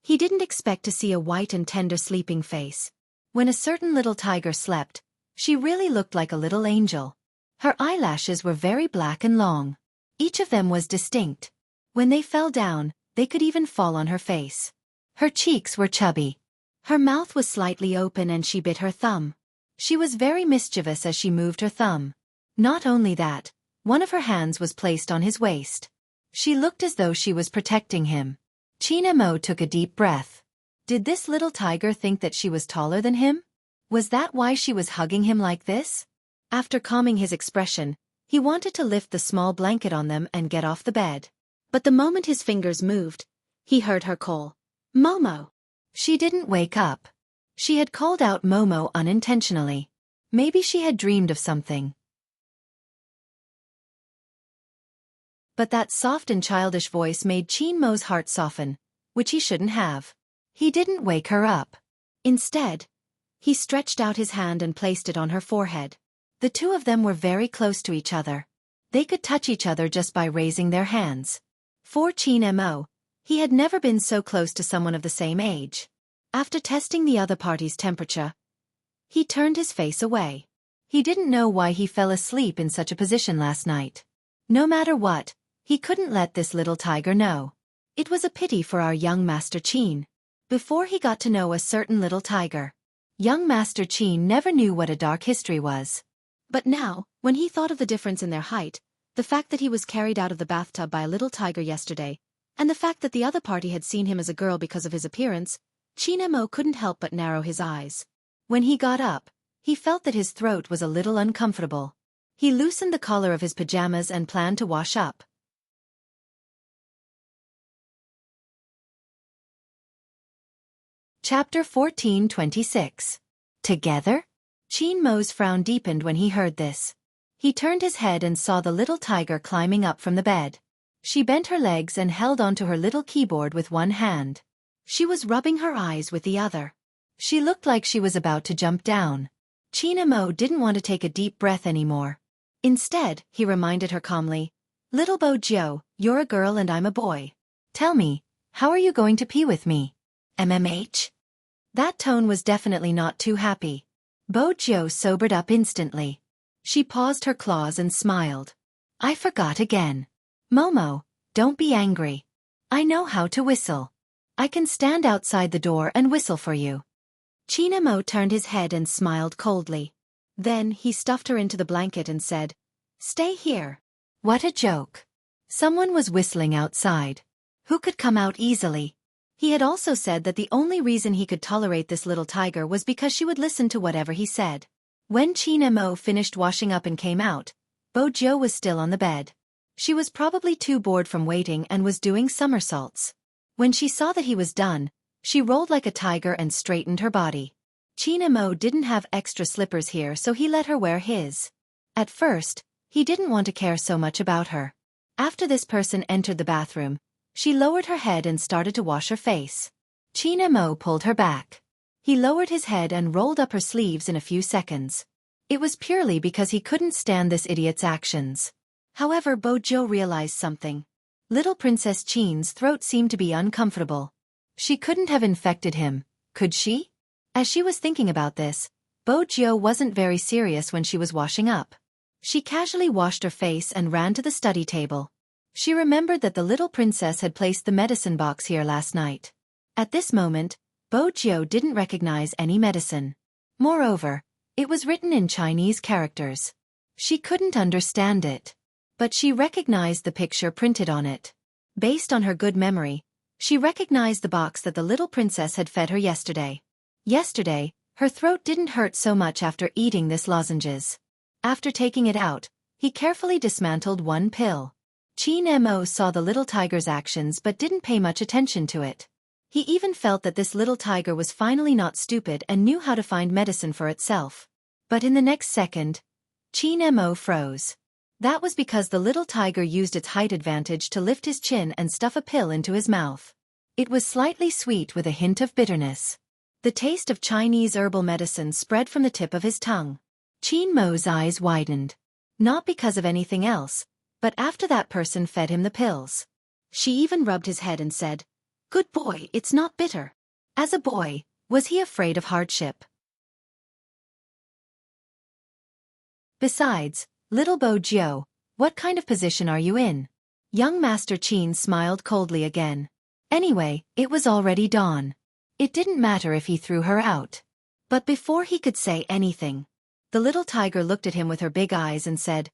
He didn't expect to see a white and tender sleeping face. When a certain little tiger slept, she really looked like a little angel. Her eyelashes were very black and long. Each of them was distinct. When they fell down, they could even fall on her face. Her cheeks were chubby. Her mouth was slightly open and she bit her thumb. She was very mischievous as she moved her thumb. Not only that, one of her hands was placed on his waist. She looked as though she was protecting him. Chin Mo took a deep breath. Did this little tiger think that she was taller than him? Was that why she was hugging him like this? After calming his expression, he wanted to lift the small blanket on them and get off the bed. But the moment his fingers moved, he heard her call, "Momo." She didn't wake up. She had called out Momo unintentionally. Maybe she had dreamed of something. But that soft and childish voice made Chin Mo's heart soften, which he shouldn't have. He didn't wake her up. Instead, he stretched out his hand and placed it on her forehead. The two of them were very close to each other. They could touch each other just by raising their hands. For Chin Mo, he had never been so close to someone of the same age. After testing the other party's temperature, he turned his face away. He didn't know why he fell asleep in such a position last night. No matter what, he couldn't let this little tiger know. It was a pity for our young Master Chin. Before he got to know a certain little tiger, young Master Chin never knew what a dark history was. But now, when he thought of the difference in their height, the fact that he was carried out of the bathtub by a little tiger yesterday, and the fact that the other party had seen him as a girl because of his appearance, Chin Mo couldn't help but narrow his eyes. When he got up, he felt that his throat was a little uncomfortable. He loosened the collar of his pajamas and planned to wash up. Chapter 14:26. Together? Chin Mo's frown deepened when he heard this. He turned his head and saw the little tiger climbing up from the bed. She bent her legs and held onto her little keyboard with one hand. She was rubbing her eyes with the other. She looked like she was about to jump down. Chin Mo didn't want to take a deep breath anymore. Instead, he reminded her calmly, "Little Bo Jio, you're a girl and I'm a boy. Tell me, how are you going to pee with me? MMH?" That tone was definitely not too happy. Bo Jio sobered up instantly. She paused her claws and smiled. I forgot again. Momo, don't be angry. I know how to whistle. I can stand outside the door and whistle for you. Chinamo turned his head and smiled coldly. Then he stuffed her into the blanket and said, Stay here. What a joke. Someone was whistling outside. Who could come out easily? He had also said that the only reason he could tolerate this little tiger was because she would listen to whatever he said. When Chinamo finished washing up and came out, Bojo was still on the bed. She was probably too bored from waiting and was doing somersaults. When she saw that he was done, she rolled like a tiger and straightened her body. Chinamo didn't have extra slippers here, so he let her wear his. At first, he didn't want to care so much about her. After this person entered the bathroom, she lowered her head and started to wash her face. Chinamo pulled her back. He lowered his head and rolled up her sleeves in a few seconds. It was purely because he couldn't stand this idiot's actions. However, Bojo realized something. Little Princess Chin's throat seemed to be uncomfortable. She couldn't have infected him, could she? As she was thinking about this, Bojo wasn't very serious when she was washing up. She casually washed her face and ran to the study table. She remembered that the little princess had placed the medicine box here last night. At this moment, Bojo didn't recognize any medicine. Moreover, it was written in Chinese characters. She couldn't understand it. But she recognized the picture printed on it. Based on her good memory, she recognized the box that the little princess had fed her yesterday. Yesterday, her throat didn't hurt so much after eating this lozenges. After taking it out, he carefully dismantled one pill. Chinamo saw the little tiger's actions but didn't pay much attention to it. He even felt that this little tiger was finally not stupid and knew how to find medicine for itself. But in the next second, Chinamo froze. That was because the little tiger used its height advantage to lift his chin and stuff a pill into his mouth. It was slightly sweet with a hint of bitterness. The taste of Chinese herbal medicine spread from the tip of his tongue. Chinmo's eyes widened. Not because of anything else, but after that person fed him the pills. She even rubbed his head and said, Good boy, it's not bitter. As a boy, was he afraid of hardship? Besides, little Bojo, what kind of position are you in? Young Master Qin smiled coldly again. Anyway, it was already dawn. It didn't matter if he threw her out. But before he could say anything, the little tiger looked at him with her big eyes and said,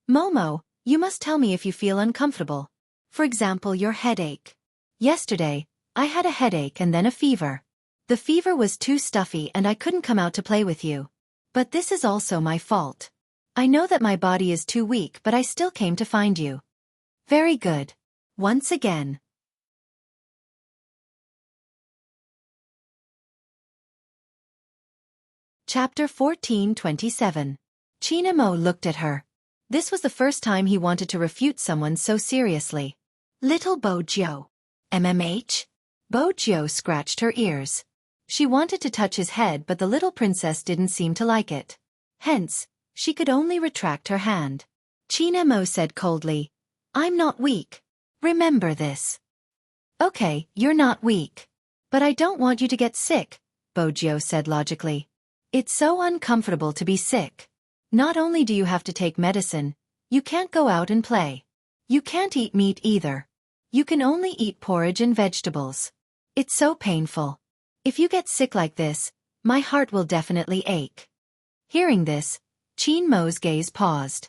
Momo, you must tell me if you feel uncomfortable. For example, your headache. Yesterday, I had a headache and then a fever. The fever was too stuffy and I couldn't come out to play with you. But this is also my fault. I know that my body is too weak, but I still came to find you. Very good. Once again. Chapter 14:27. Chinamo looked at her. This was the first time he wanted to refute someone so seriously. Little Bojo. MMH? Bojo scratched her ears. She wanted to touch his head, but the little princess didn't seem to like it. Hence, she could only retract her hand. Chinamo said coldly, I'm not weak. Remember this. Okay, you're not weak. But I don't want you to get sick, Bojo said logically. It's so uncomfortable to be sick. Not only do you have to take medicine, you can't go out and play. You can't eat meat either. You can only eat porridge and vegetables. It's so painful. If you get sick like this, my heart will definitely ache. Hearing this, Chinmo's gaze paused.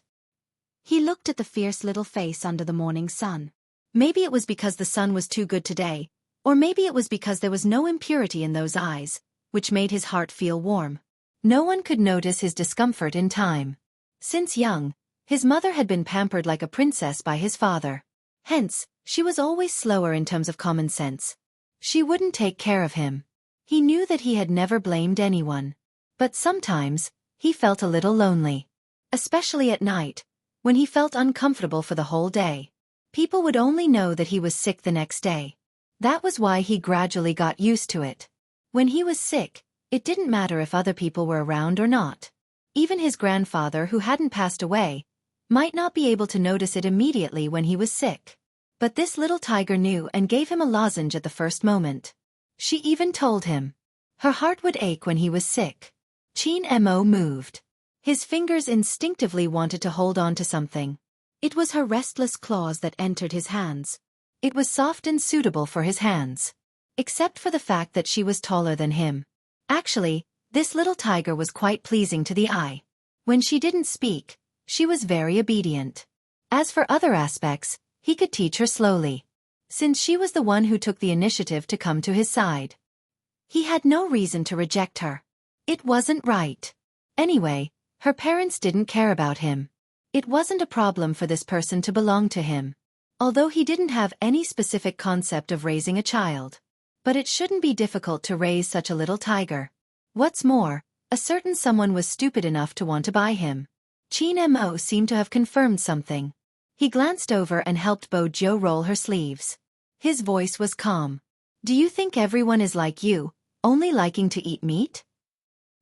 He looked at the fierce little face under the morning sun. Maybe it was because the sun was too good today, or maybe it was because there was no impurity in those eyes, which made his heart feel warm. No one could notice his discomfort in time. Since young, his mother had been pampered like a princess by his father. Hence, she was always slower in terms of common sense. She wouldn't take care of him. He knew that he had never blamed anyone. But sometimes, he felt a little lonely. Especially at night, when he felt uncomfortable for the whole day. People would only know that he was sick the next day. That was why he gradually got used to it. When he was sick, it didn't matter if other people were around or not. Even his grandfather, who hadn't passed away, might not be able to notice it immediately when he was sick. But this little tiger knew and gave him a lozenge at the first moment. She even told him. Her heart would ache when he was sick. Chinmo moved. His fingers instinctively wanted to hold on to something. It was her restless claws that entered his hands. It was soft and suitable for his hands. Except for the fact that she was taller than him. Actually, this little tiger was quite pleasing to the eye. When she didn't speak, she was very obedient. As for other aspects, he could teach her slowly. Since she was the one who took the initiative to come to his side. He had no reason to reject her. It wasn't right. Anyway, her parents didn't care about him. It wasn't a problem for this person to belong to him. Although he didn't have any specific concept of raising a child. But it shouldn't be difficult to raise such a little tiger. What's more, a certain someone was stupid enough to want to buy him. Qin Mo seemed to have confirmed something. He glanced over and helped Bo Jiu roll her sleeves. His voice was calm. Do you think everyone is like you, only liking to eat meat?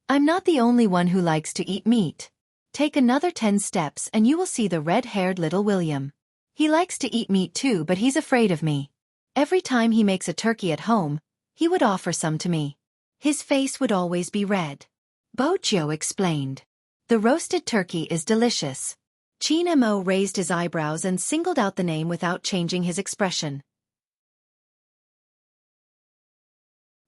I'm not the only one who likes to eat meat. Take another 10 steps and you will see the red-haired little William. He likes to eat meat too, but he's afraid of me. Every time he makes a turkey at home, he would offer some to me. His face would always be red. Bo Jiu explained. The roasted turkey is delicious. Qin Mo raised his eyebrows and singled out the name without changing his expression.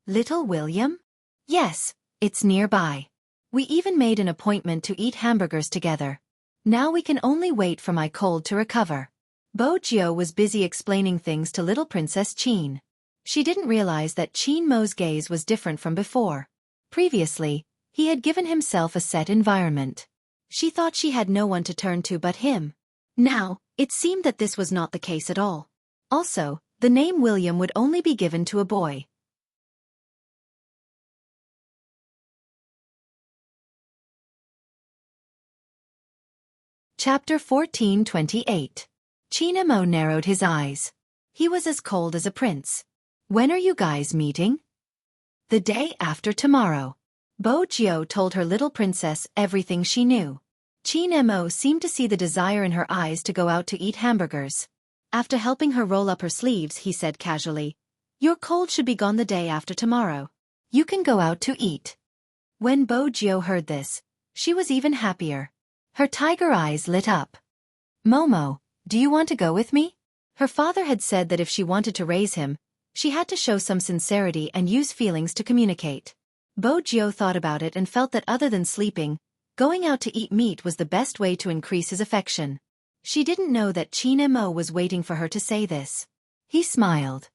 Little William? Yes, it's nearby. We even made an appointment to eat hamburgers together. Now we can only wait for my cold to recover. Bo Jiu was busy explaining things to little Princess Qin. She didn't realize that Qin Mo's gaze was different from before. Previously, he had given himself a set environment. She thought she had no one to turn to but him. Now, it seemed that this was not the case at all. Also, the name William would only be given to a boy. Chapter 14:28. Qin Mo narrowed his eyes. He was as cold as a prince. When are you guys meeting? The day after tomorrow. Bo Jiu told her little princess everything she knew. Qin Mo seemed to see the desire in her eyes to go out to eat hamburgers. After helping her roll up her sleeves, he said casually, Your cold should be gone the day after tomorrow. You can go out to eat. When Bo Jiu heard this, she was even happier. Her tiger eyes lit up. Momo, do you want to go with me? Her father had said that if she wanted to raise him, she had to show some sincerity and use feelings to communicate. Bo Jiu thought about it and felt that other than sleeping, going out to eat meat was the best way to increase his affection. She didn't know that Qin Mo was waiting for her to say this. He smiled.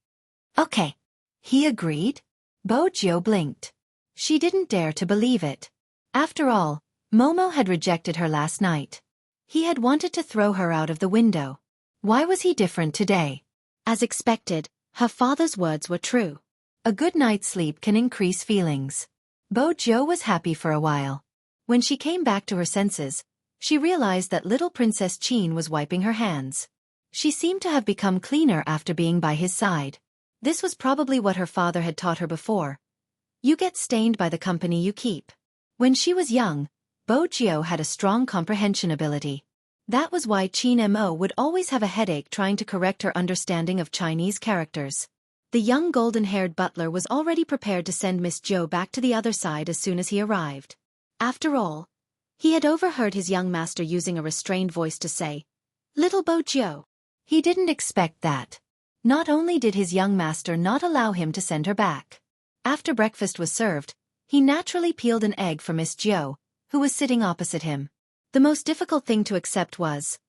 Okay. He agreed? Bo Jiu blinked. She didn't dare to believe it. After all, Momo had rejected her last night. He had wanted to throw her out of the window. Why was he different today? As expected, her father's words were true. A good night's sleep can increase feelings. Bo Jiu was happy for a while. When she came back to her senses, she realized that little Princess Qin was wiping her hands. She seemed to have become cleaner after being by his side. This was probably what her father had taught her before. You get stained by the company you keep. When she was young, Bo Jiu had a strong comprehension ability. That was why Qin Mo would always have a headache trying to correct her understanding of Chinese characters. The young golden-haired butler was already prepared to send Miss Zhou back to the other side as soon as he arrived. After all, he had overheard his young master using a restrained voice to say, Little Bo Jiu. He didn't expect that. Not only did his young master not allow him to send her back. After breakfast was served, he naturally peeled an egg for Miss Zhou, who was sitting opposite him. The most difficult thing to accept was.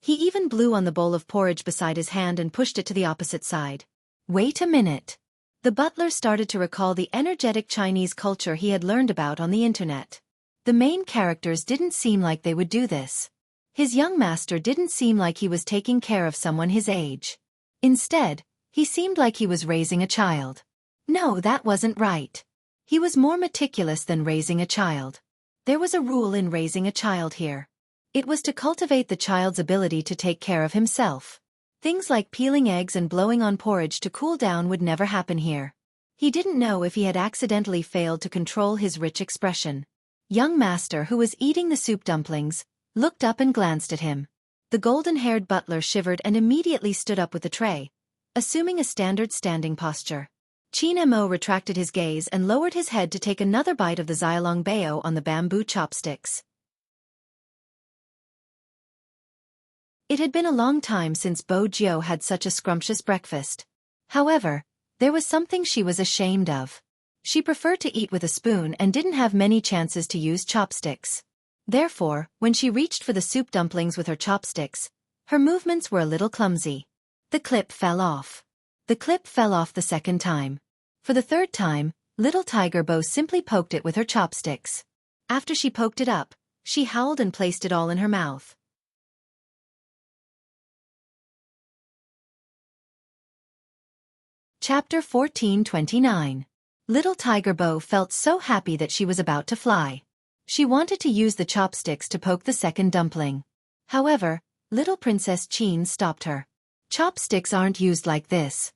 He even blew on the bowl of porridge beside his hand and pushed it to the opposite side. Wait a minute. The butler started to recall the energetic Chinese culture he had learned about on the internet. The main characters didn't seem like they would do this. His young master didn't seem like he was taking care of someone his age. Instead, he seemed like he was raising a child. No, that wasn't right. He was more meticulous than raising a child. There was a rule in raising a child here. It was to cultivate the child's ability to take care of himself. Things like peeling eggs and blowing on porridge to cool down would never happen here. He didn't know if he had accidentally failed to control his rich expression. Young master, who was eating the soup dumplings, looked up and glanced at him. The golden-haired butler shivered and immediately stood up with the tray, assuming a standard standing posture. Qin Mo retracted his gaze and lowered his head to take another bite of the xiaolongbao on the bamboo chopsticks. It had been a long time since Bo Jiu had such a scrumptious breakfast. However, there was something she was ashamed of. She preferred to eat with a spoon and didn't have many chances to use chopsticks. Therefore, when she reached for the soup dumplings with her chopsticks, her movements were a little clumsy. The clip fell off. The clip fell off the second time. For the third time, little Tiger Bo simply poked it with her chopsticks. After she poked it up, she howled and placed it all in her mouth. Chapter 14:29. Little Tiger Bo felt so happy that she was about to fly. She wanted to use the chopsticks to poke the second dumpling. However, little Princess Qin stopped her. Chopsticks aren't used like this.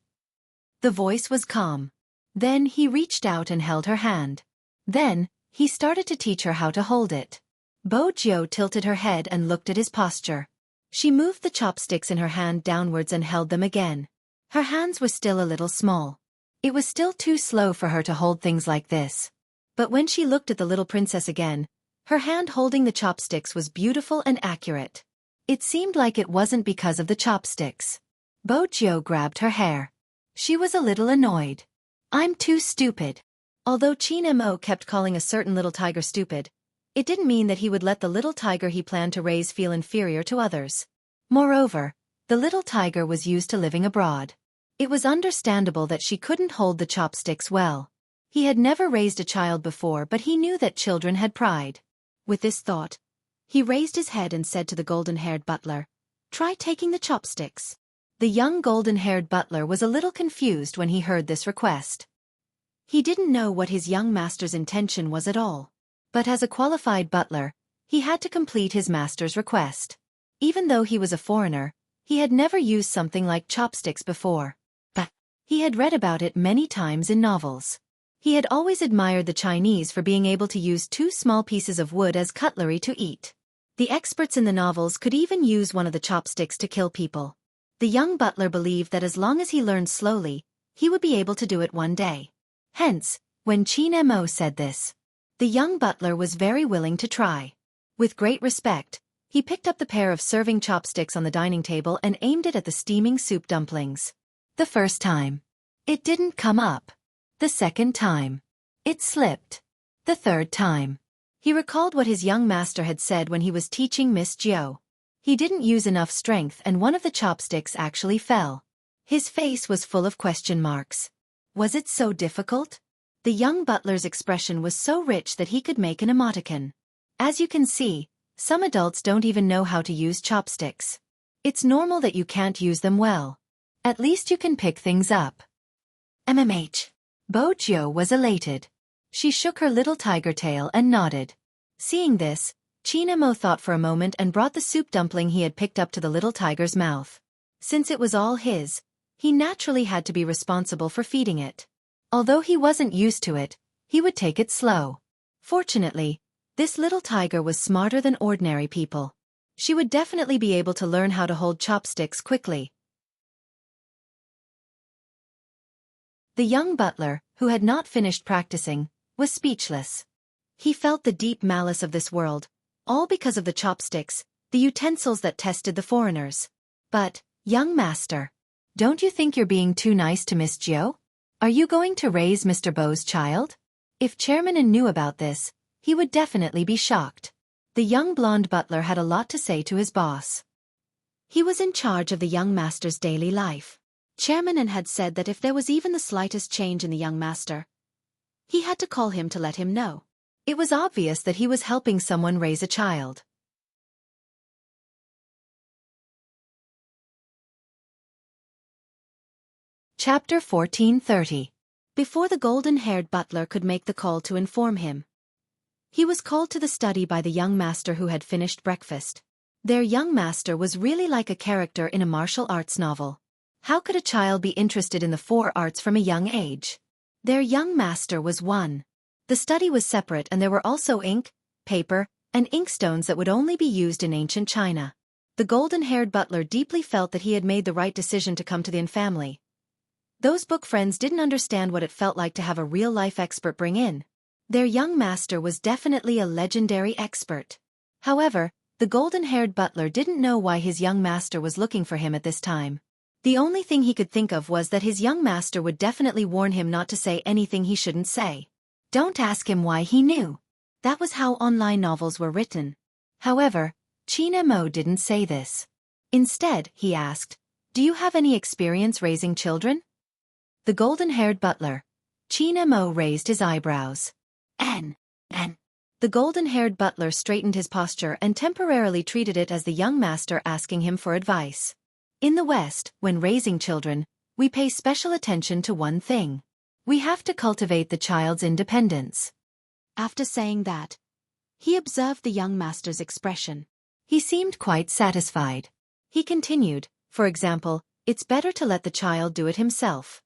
The voice was calm. Then he reached out and held her hand. Then, he started to teach her how to hold it. Bo Jiu tilted her head and looked at his posture. She moved the chopsticks in her hand downwards and held them again. Her hands were still a little small. It was still too slow for her to hold things like this. But when she looked at the little princess again, her hand holding the chopsticks was beautiful and accurate. It seemed like it wasn't because of the chopsticks. Bo Jiu grabbed her hair. She was a little annoyed. I'm too stupid. Although Qin Mo kept calling a certain little tiger stupid, it didn't mean that he would let the little tiger he planned to raise feel inferior to others. Moreover, the little tiger was used to living abroad. It was understandable that she couldn't hold the chopsticks well. He had never raised a child before, but he knew that children had pride. With this thought, he raised his head and said to the golden-haired butler, "Try taking the chopsticks." The young golden-haired butler was a little confused when he heard this request. He didn't know what his young master's intention was at all. But as a qualified butler, he had to complete his master's request. Even though he was a foreigner, he had never used something like chopsticks before. But he had read about it many times in novels. He had always admired the Chinese for being able to use two small pieces of wood as cutlery to eat. The experts in the novels could even use one of the chopsticks to kill people. The young butler believed that as long as he learned slowly, he would be able to do it one day. Hence, when Qin Mo said this, the young butler was very willing to try. With great respect, he picked up the pair of serving chopsticks on the dining table and aimed it at the steaming soup dumplings. The first time, it didn't come up. The second time, it slipped. The third time, he recalled what his young master had said when he was teaching Miss Jiu. He didn't use enough strength and one of the chopsticks actually fell. His face was full of question marks. Was it so difficult? The young butler's expression was so rich that he could make an emoticon. As you can see, some adults don't even know how to use chopsticks. It's normal that you can't use them well. At least you can pick things up. MMH. Bo Jiu was elated. She shook her little tiger tail and nodded. Seeing this, Qin Mo thought for a moment and brought the soup dumpling he had picked up to the little tiger's mouth. Since it was all his, he naturally had to be responsible for feeding it. Although he wasn't used to it, he would take it slow. Fortunately, this little tiger was smarter than ordinary people. She would definitely be able to learn how to hold chopsticks quickly. The young butler, who had not finished practicing, was speechless. He felt the deep malice of this world, all because of the chopsticks, the utensils that tested the foreigners. But, young master, don't you think you're being too nice to Miss Jiu? Are you going to raise Mr. Bo's child? If Chairman N knew about this, he would definitely be shocked. The young blonde butler had a lot to say to his boss. He was in charge of the young master's daily life. Chairman N had said that if there was even the slightest change in the young master, he had to call him to let him know. It was obvious that he was helping someone raise a child. Chapter 14:30. Before the golden-haired butler could make the call to inform him, he was called to the study by the young master who had finished breakfast. Their young master was really like a character in a martial arts novel. How could a child be interested in the four arts from a young age? Their young master was one. The study was separate and there were also ink, paper, and inkstones that would only be used in ancient China. The golden-haired butler deeply felt that he had made the right decision to come to the N family. Those book friends didn't understand what it felt like to have a real-life expert bring in. Their young master was definitely a legendary expert. However, The golden-haired butler didn't know why his young master was looking for him at this time. The only thing he could think of was that his young master would definitely warn him not to say anything he shouldn't say. Don't ask him why he knew. That was how online novels were written. However, China Mo didn't say this. Instead, he asked, "Do you have any experience raising children?" The golden-haired butler, China Mo, raised his eyebrows. N. The golden-haired butler straightened his posture and temporarily treated it as the young master asking him for advice. In the West, when raising children, we pay special attention to one thing. We have to cultivate the child's independence. After saying that, he observed the young master's expression. He seemed quite satisfied. He continued, "For example, it's better to let the child do it himself."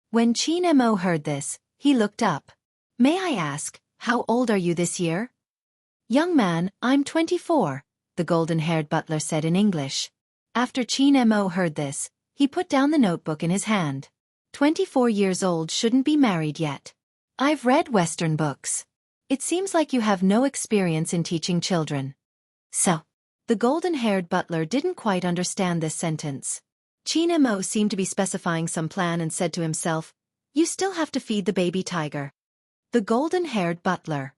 When China Mo heard this, he looked up. "May I ask, how old are you this year?" "Young man, I'm 24, the golden-haired butler said in English. After China Mo heard this, he put down the notebook in his hand. 24 years old shouldn't be married yet. I've read Western books. It seems like you have no experience in teaching children." So, the golden-haired butler didn't quite understand this sentence. China Mo seemed to be specifying some plan and said to himself, "You still have to feed the baby tiger." The golden-haired butler.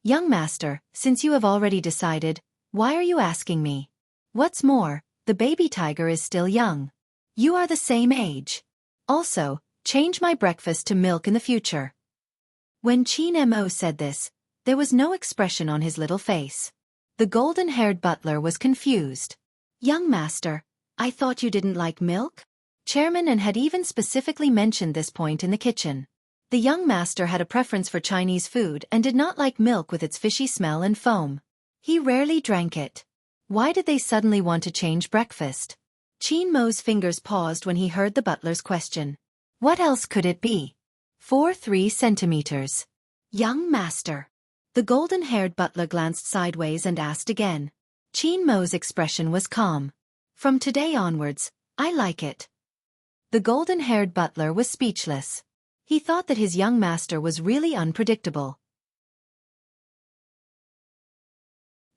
"Young master, since you have already decided, why are you asking me? What's more, the baby tiger is still young. You are the same age. Also, change my breakfast to milk in the future." When China Mo said this, there was no expression on his little face. The golden-haired butler was confused. "Young master, I thought you didn't like milk?" Chairman N had even specifically mentioned this point in the kitchen. The young master had a preference for Chinese food and did not like milk with its fishy smell and foam. He rarely drank it. Why did they suddenly want to change breakfast? China Mo's fingers paused when he heard the butler's question. What else could it be? 3 centimeters. "Young master." The golden-haired butler glanced sideways and asked again. China Mo's expression was calm. "From today onwards, I like it." The golden-haired butler was speechless. He thought that his young master was really unpredictable.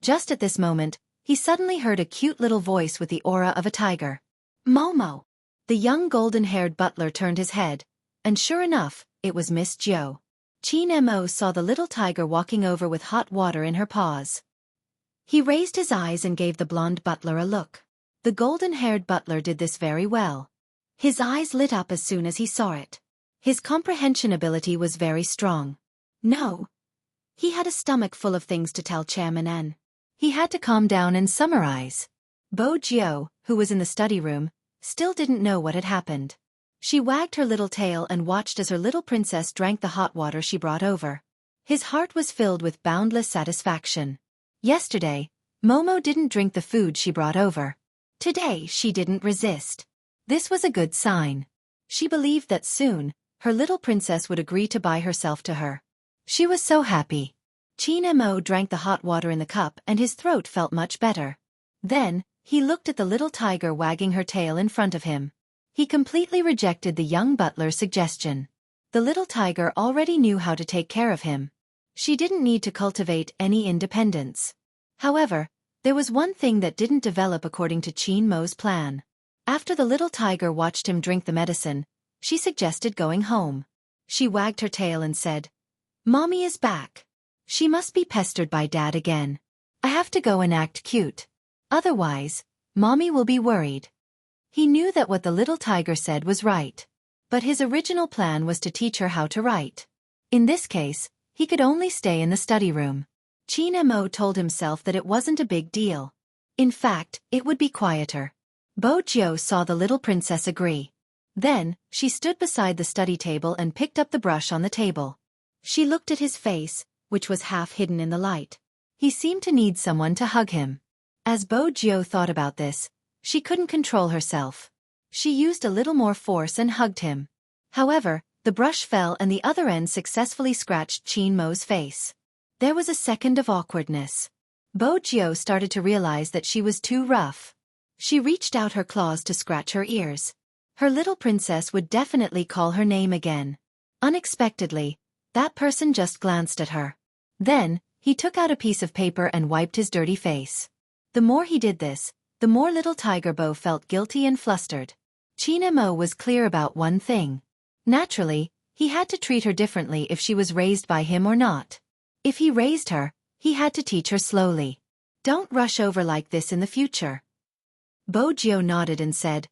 Just at this moment, he suddenly heard a cute little voice with the aura of a tiger. "Momo." The young golden-haired butler turned his head, and sure enough, it was Miss Jiao. China Mo saw the little tiger walking over with hot water in her paws. He raised his eyes and gave the blonde butler a look. The golden-haired butler did this very well. His eyes lit up as soon as he saw it. His comprehension ability was very strong. No. He had a stomach full of things to tell Chairman N. He had to calm down and summarize. Bo Jiao, who was in the study room, still didn't know what had happened. She wagged her little tail and watched as her little princess drank the hot water she brought over. His heart was filled with boundless satisfaction. Yesterday, Momo didn't drink the food she brought over. Today she didn't resist. This was a good sign. She believed that soon, her little princess would agree to buy herself to her. She was so happy. China Mo drank the hot water in the cup and his throat felt much better. Then, he looked at the little tiger wagging her tail in front of him. He completely rejected the young butler's suggestion. The little tiger already knew how to take care of him. She didn't need to cultivate any independence. However, there was one thing that didn't develop according to China Mo's plan. After the little tiger watched him drink the medicine, she suggested going home. She wagged her tail and said, "Mommy is back. She must be pestered by Dad again. I have to go and act cute. Otherwise, Mommy will be worried." He knew that what the little tiger said was right. But his original plan was to teach her how to write. In this case, he could only stay in the study room. China Mo told himself that it wasn't a big deal. In fact, it would be quieter. Bo Jiao saw the little princess agree. Then, she stood beside the study table and picked up the brush on the table. She looked at his face, which was half hidden in the light. He seemed to need someone to hug him. As Bo Jiao thought about this, she couldn't control herself. She used a little more force and hugged him. However, the brush fell and the other end successfully scratched China Mo's face. There was a second of awkwardness. Bo Jiao started to realize that she was too rough. She reached out her claws to scratch her ears. Her little princess would definitely call her name again. Unexpectedly, that person just glanced at her. Then, He took out a piece of paper and wiped his dirty face. The more he did this, the more little Tiger Bo felt guilty and flustered. China Mo was clear about one thing. Naturally, he had to treat her differently if she was raised by him or not. If he raised her, he had to teach her slowly. Don't rush over like this in the future. Bo Jio nodded and said,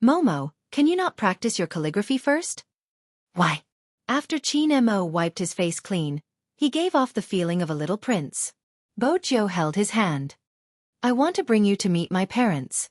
Momo, can you not practice your calligraphy first? Why? After China Mo wiped his face clean, he gave off the feeling of a little prince. Bo Jio held his hand. I want to bring you to meet my parents.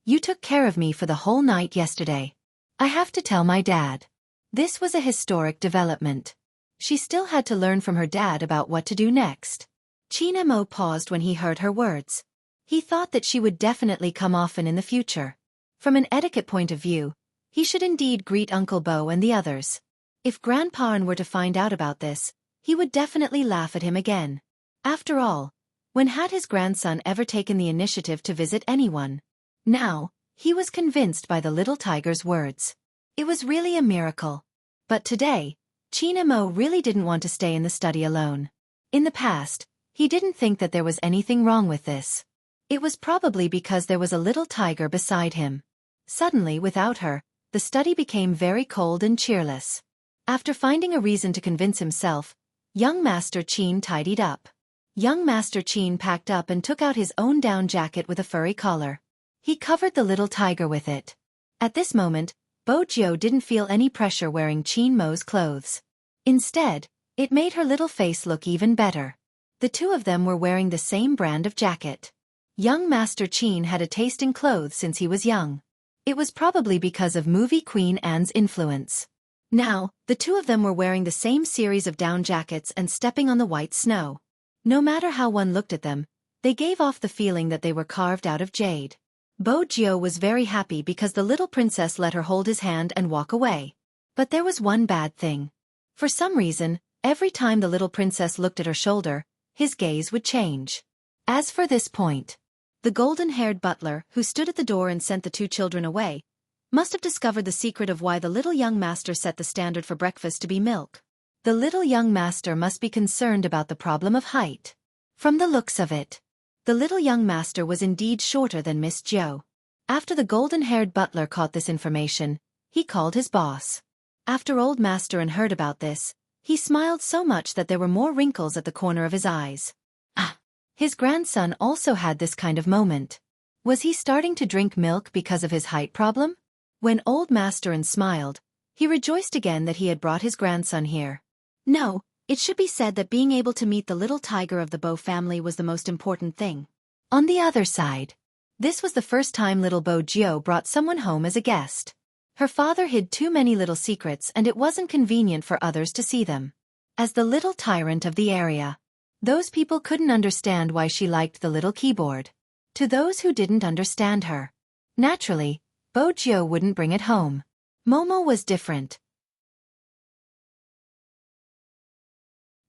You took care of me for the whole night yesterday. I have to tell my dad. This was a historic development. She still had to learn from her dad about what to do next. China Mo paused when he heard her words. He thought that she would definitely come often in the future. From an etiquette point of view, he should indeed greet Uncle Bo and the others. If Grandpa An were to find out about this, he would definitely laugh at him again. After all, when had his grandson ever taken the initiative to visit anyone? Now, he was convinced by the little tiger's words. It was really a miracle. But today, China Mo really didn't want to stay in the study alone. In the past, he didn't think that there was anything wrong with this. It was probably because there was a little tiger beside him. Suddenly, without her, the study became very cold and cheerless. After finding a reason to convince himself, young Master Qin tidied up. Young Master Qin packed up and took out his own down jacket with a furry collar. He covered the little tiger with it. At this moment, Bo Jio didn't feel any pressure wearing Qin Mo's clothes. Instead, it made her little face look even better. The two of them were wearing the same brand of jacket. Young Master Qin had a taste in clothes since he was young. It was probably because of movie Queen Anne's influence. Now, the two of them were wearing the same series of down jackets and stepping on the white snow. No matter how one looked at them, they gave off the feeling that they were carved out of jade. Bo Jio was very happy because the little princess let her hold his hand and walk away. But there was one bad thing. For some reason, every time the little princess looked at her shoulder, his gaze would change. As for this point, the golden-haired butler, who stood at the door and sent the two children away, must have discovered the secret of why the little young master set the standard for breakfast to be milk. The little young master must be concerned about the problem of height. From the looks of it, the little young master was indeed shorter than Miss Zhou. After the golden-haired butler caught this information, he called his boss. After old Master An heard about this, he smiled so much that there were more wrinkles at the corner of his eyes. Ah! His grandson also had this kind of moment. Was he starting to drink milk because of his height problem? When old Master An smiled, he rejoiced again that he had brought his grandson here. No, it should be said that being able to meet the little tiger of the Bo family was the most important thing. On the other side, this was the first time little Bo Jio brought someone home as a guest. Her father hid too many little secrets and it wasn't convenient for others to see them. As the little tyrant of the area, those people couldn't understand why she liked the little keyboard. To those who didn't understand her, naturally, Bo Jio wouldn't bring it home. Momo was different.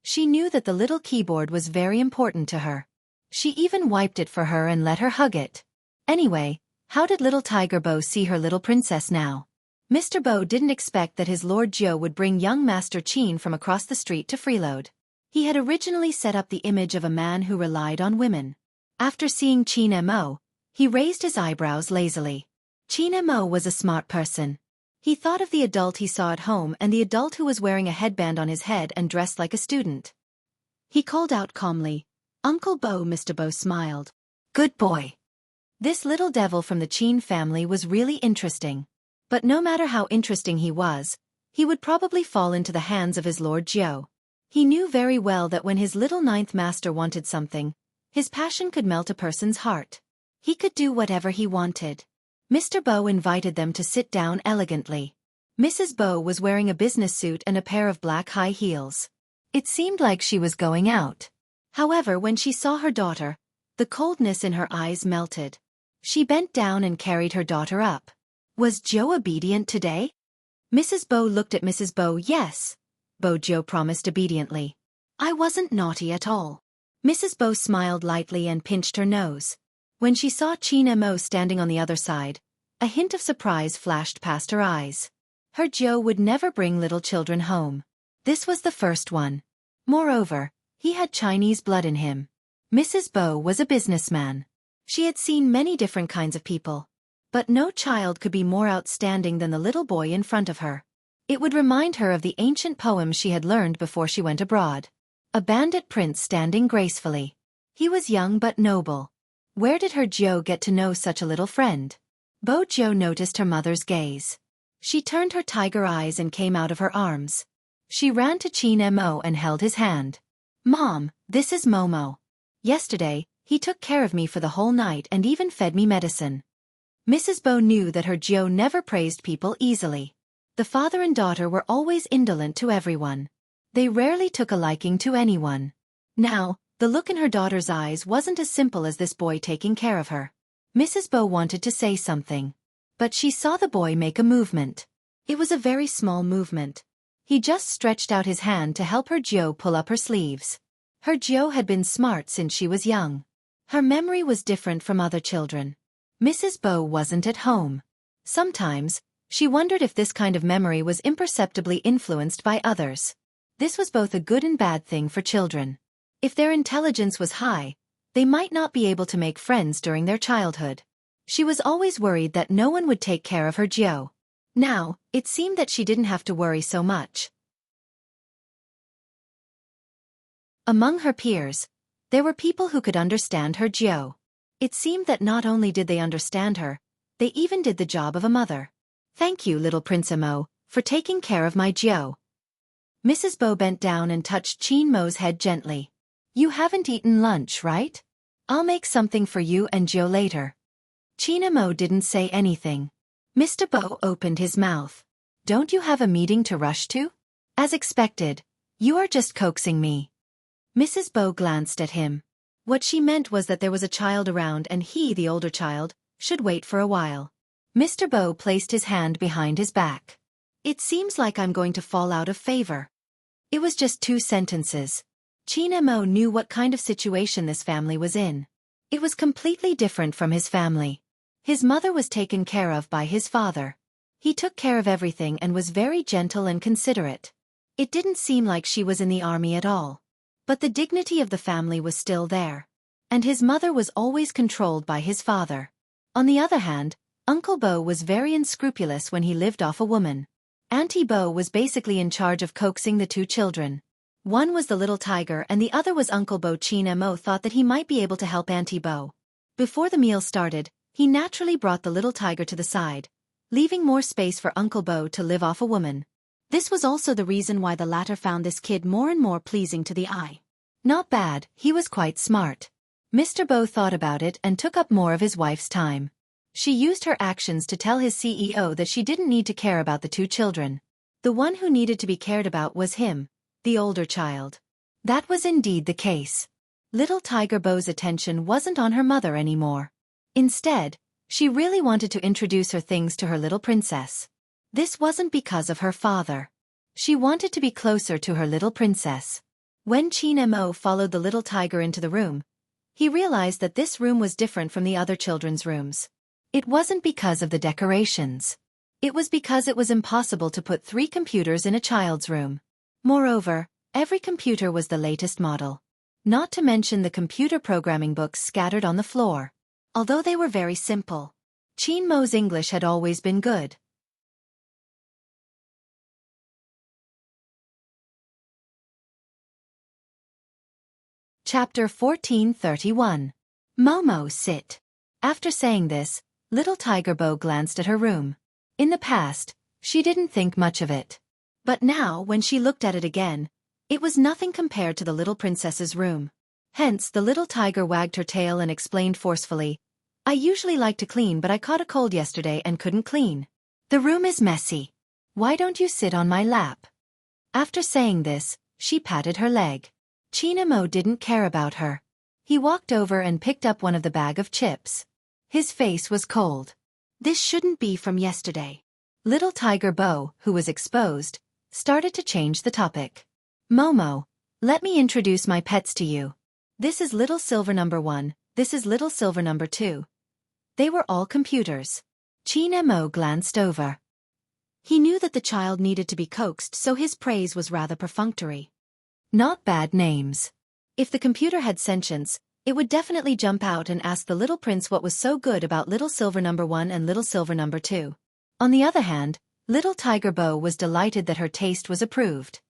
She knew that the little keyboard was very important to her. She even wiped it for her and let her hug it. Anyway, how did little Tiger Bo see her little princess now? Mr. Bo didn't expect that his Lord Zhou would bring young Master Qin from across the street to freeload. He had originally set up the image of a man who relied on women. After seeing Qin Mo, he raised his eyebrows lazily. Qin Mo was a smart person. He thought of the adult he saw at home and the adult who was wearing a headband on his head and dressed like a student. He called out calmly, "Uncle Bo." Mr. Bo smiled. "Good boy." This little devil from the Qin family was really interesting. But no matter how interesting he was, he would probably fall into the hands of his Lord Zhou. He knew very well that when his little ninth master wanted something, his passion could melt a person's heart. He could do whatever he wanted. Mr. Bo invited them to sit down elegantly. Mrs. Bo was wearing a business suit and a pair of black high heels. It seemed like she was going out. However, when she saw her daughter, the coldness in her eyes melted. She bent down and carried her daughter up. Was Joe obedient today? Mrs. Bo looked at Mrs. Bo. Yes, Bo Jio promised obediently. I wasn't naughty at all. Mrs. Bo smiled lightly and pinched her nose. When she saw Qin Mo standing on the other side, a hint of surprise flashed past her eyes. Her Joe would never bring little children home. This was the first one. Moreover, he had Chinese blood in him. Mrs. Bo was a businessman. She had seen many different kinds of people. But no child could be more outstanding than the little boy in front of her. It would remind her of the ancient poems she had learned before she went abroad. A bandit prince standing gracefully. He was young but noble. Where did her Joe get to know such a little friend? Bo Jo noticed her mother's gaze. She turned her tiger eyes and came out of her arms. She ran to Chin Mo and held his hand. "Mom, this is Momo. Yesterday, he took care of me for the whole night and even fed me medicine." Mrs. Bo knew that her Joe never praised people easily. The father and daughter were always indolent to everyone. They rarely took a liking to anyone. Now, the look in her daughter's eyes wasn't as simple as this boy taking care of her. Mrs. Bo wanted to say something. But she saw the boy make a movement. It was a very small movement. He just stretched out his hand to help her Joe pull up her sleeves. Her Joe had been smart since she was young. Her memory was different from other children. Mrs. Bo wasn't at home. Sometimes, she wondered if this kind of memory was imperceptibly influenced by others. This was both a good and bad thing for children. If their intelligence was high, they might not be able to make friends during their childhood. She was always worried that no one would take care of her Joe. Now, it seemed that she didn't have to worry so much. Among her peers, there were people who could understand her Joe. It seemed that not only did they understand her, they even did the job of a mother. "Thank you, little Prince Mo, for taking care of my Joe." Mrs. Bo bent down and touched Chin Mo's head gently. "You haven't eaten lunch, right? I'll make something for you and Joe later." Chin Mo didn't say anything. Mr. Bo opened his mouth. "Don't you have a meeting to rush to?" "As expected, you are just coaxing me." Mrs. Bo glanced at him. What she meant was that there was a child around and he, the older child, should wait for a while. Mr. Bo placed his hand behind his back. "It seems like I'm going to fall out of favor." It was just 2 sentences. Chin Mo knew what kind of situation this family was in. It was completely different from his family. His mother was taken care of by his father. He took care of everything and was very gentle and considerate. It didn't seem like she was in the army at all. But the dignity of the family was still there. And his mother was always controlled by his father. On the other hand, Uncle Bo was very unscrupulous when he lived off a woman. Auntie Bo was basically in charge of coaxing the 2 children. One was the little tiger and the other was Uncle Bo. Chin Mo thought that he might be able to help Auntie Bo. Before the meal started, he naturally brought the little tiger to the side, leaving more space for Uncle Bo to live off a woman. This was also the reason why the latter found this kid more and more pleasing to the eye. Not bad, he was quite smart. Mr. Bo thought about it and took up more of his wife's time. She used her actions to tell his CEO that she didn't need to care about the 2 children. The one who needed to be cared about was him, the older child. That was indeed the case. Little Tiger Bo's attention wasn't on her mother anymore. Instead, she really wanted to introduce her things to her little princess. This wasn't because of her father. She wanted to be closer to her little princess. When Chin Mo followed the little tiger into the room, he realized that this room was different from the other children's rooms. It wasn't because of the decorations. It was because it was impossible to put 3 computers in a child's room. Moreover, every computer was the latest model. Not to mention the computer programming books scattered on the floor. Although they were very simple, Chin Mo's English had always been good. Chapter 1431. Momo, sit. After saying this, little Tiger Bo glanced at her room. In the past, she didn't think much of it. But now, when she looked at it again, it was nothing compared to the little princess's room. Hence, the little tiger wagged her tail and explained forcefully, "I usually like to clean, but I caught a cold yesterday and couldn't clean. The room is messy. Why don't you sit on my lap?" After saying this, she patted her leg. Chin Mo didn't care about her. He walked over and picked up one of the bag of chips. His face was cold. "This shouldn't be from yesterday." Little Tiger Bo, who was exposed, started to change the topic. "Momo, let me introduce my pets to you. This is Little Silver number 1, this is Little Silver number 2. They were all computers." Chin Mo glanced over. He knew that the child needed to be coaxed, so his praise was rather perfunctory. Not bad names. If the computer had sentience, it would definitely jump out and ask the little prince what was so good about Little Silver Number 1 and Little Silver Number 2. On the other hand, Little Tiger Bo was delighted that her taste was approved.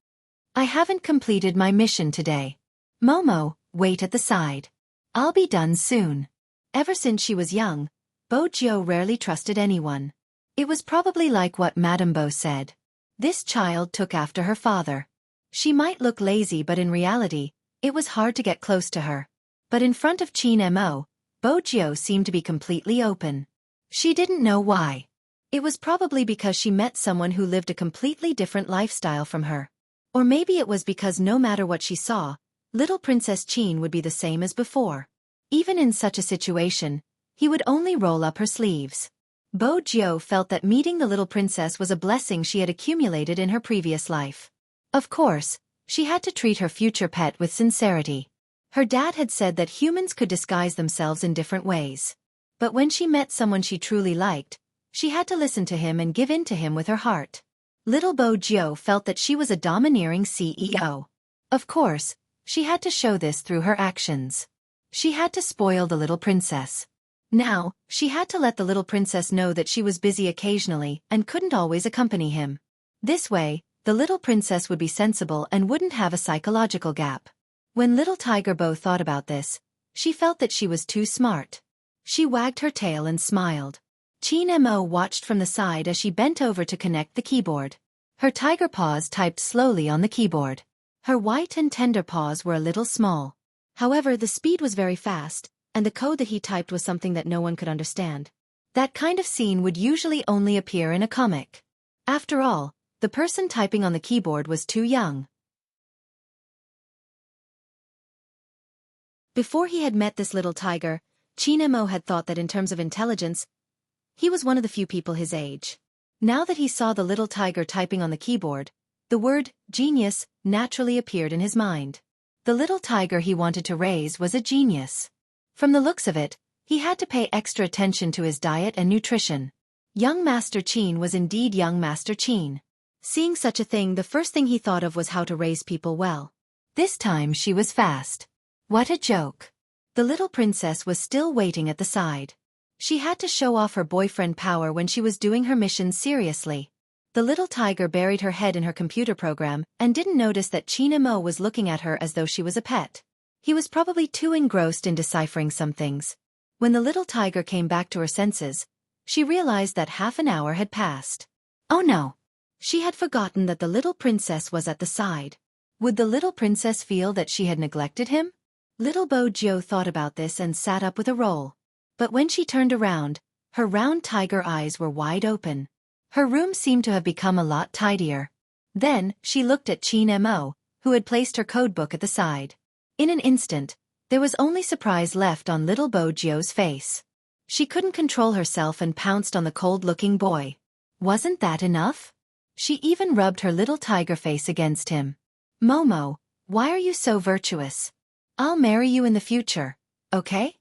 I haven't completed my mission today. Momo, wait at the side. I'll be done soon. Ever since she was young, Bo Jiu rarely trusted anyone. It was probably like what Madame Bo said. This child took after her father. She might look lazy, but in reality, it was hard to get close to her. But in front of Qin Mo, Bo Jiu seemed to be completely open. She didn't know why. It was probably because she met someone who lived a completely different lifestyle from her. Or maybe it was because no matter what she saw, little Princess Qin would be the same as before. Even in such a situation, he would only roll up her sleeves. Bo Jiu felt that meeting the little princess was a blessing she had accumulated in her previous life. Of course, she had to treat her future pet with sincerity. Her dad had said that humans could disguise themselves in different ways. But when she met someone she truly liked, she had to listen to him and give in to him with her heart. Little Bo Jiu felt that she was a domineering CEO. Of course, she had to show this through her actions. She had to spoil the little princess. Now, she had to let the little princess know that she was busy occasionally and couldn't always accompany him. This way, the little princess would be sensible and wouldn't have a psychological gap. When little Tiger Bo thought about this, she felt that she was too smart. She wagged her tail and smiled. Qin Mo watched from the side as she bent over to connect the keyboard. Her tiger paws typed slowly on the keyboard. Her white and tender paws were a little small. However, the speed was very fast, and the code that he typed was something that no one could understand. That kind of scene would usually only appear in a comic. After all, the person typing on the keyboard was too young. Before he had met this little tiger, Qin Mo had thought that in terms of intelligence, he was one of the few people his age. Now that he saw the little tiger typing on the keyboard, the word genius naturally appeared in his mind. The little tiger he wanted to raise was a genius. From the looks of it, he had to pay extra attention to his diet and nutrition. Young Master Qin was indeed young Master Qin. Seeing such a thing, the first thing he thought of was how to raise people well. This time she was fast. What a joke. The little princess was still waiting at the side. She had to show off her boyfriend power when she was doing her mission seriously. The little tiger buried her head in her computer program and didn't notice that Qin Mo was looking at her as though she was a pet. He was probably too engrossed in deciphering some things. When the little tiger came back to her senses, she realized that half an hour had passed. Oh no! She had forgotten that the little princess was at the side. Would the little princess feel that she had neglected him? Little Bo Jiu thought about this and sat up with a roll. But when she turned around, her round tiger eyes were wide open. Her room seemed to have become a lot tidier. Then, she looked at Qin Mo, who had placed her codebook at the side. In an instant, there was only surprise left on little Bo Jiu's face. She couldn't control herself and pounced on the cold-looking boy. Wasn't that enough? She even rubbed her little tiger face against him. Momo, why are you so virtuous? I'll marry you in the future, okay?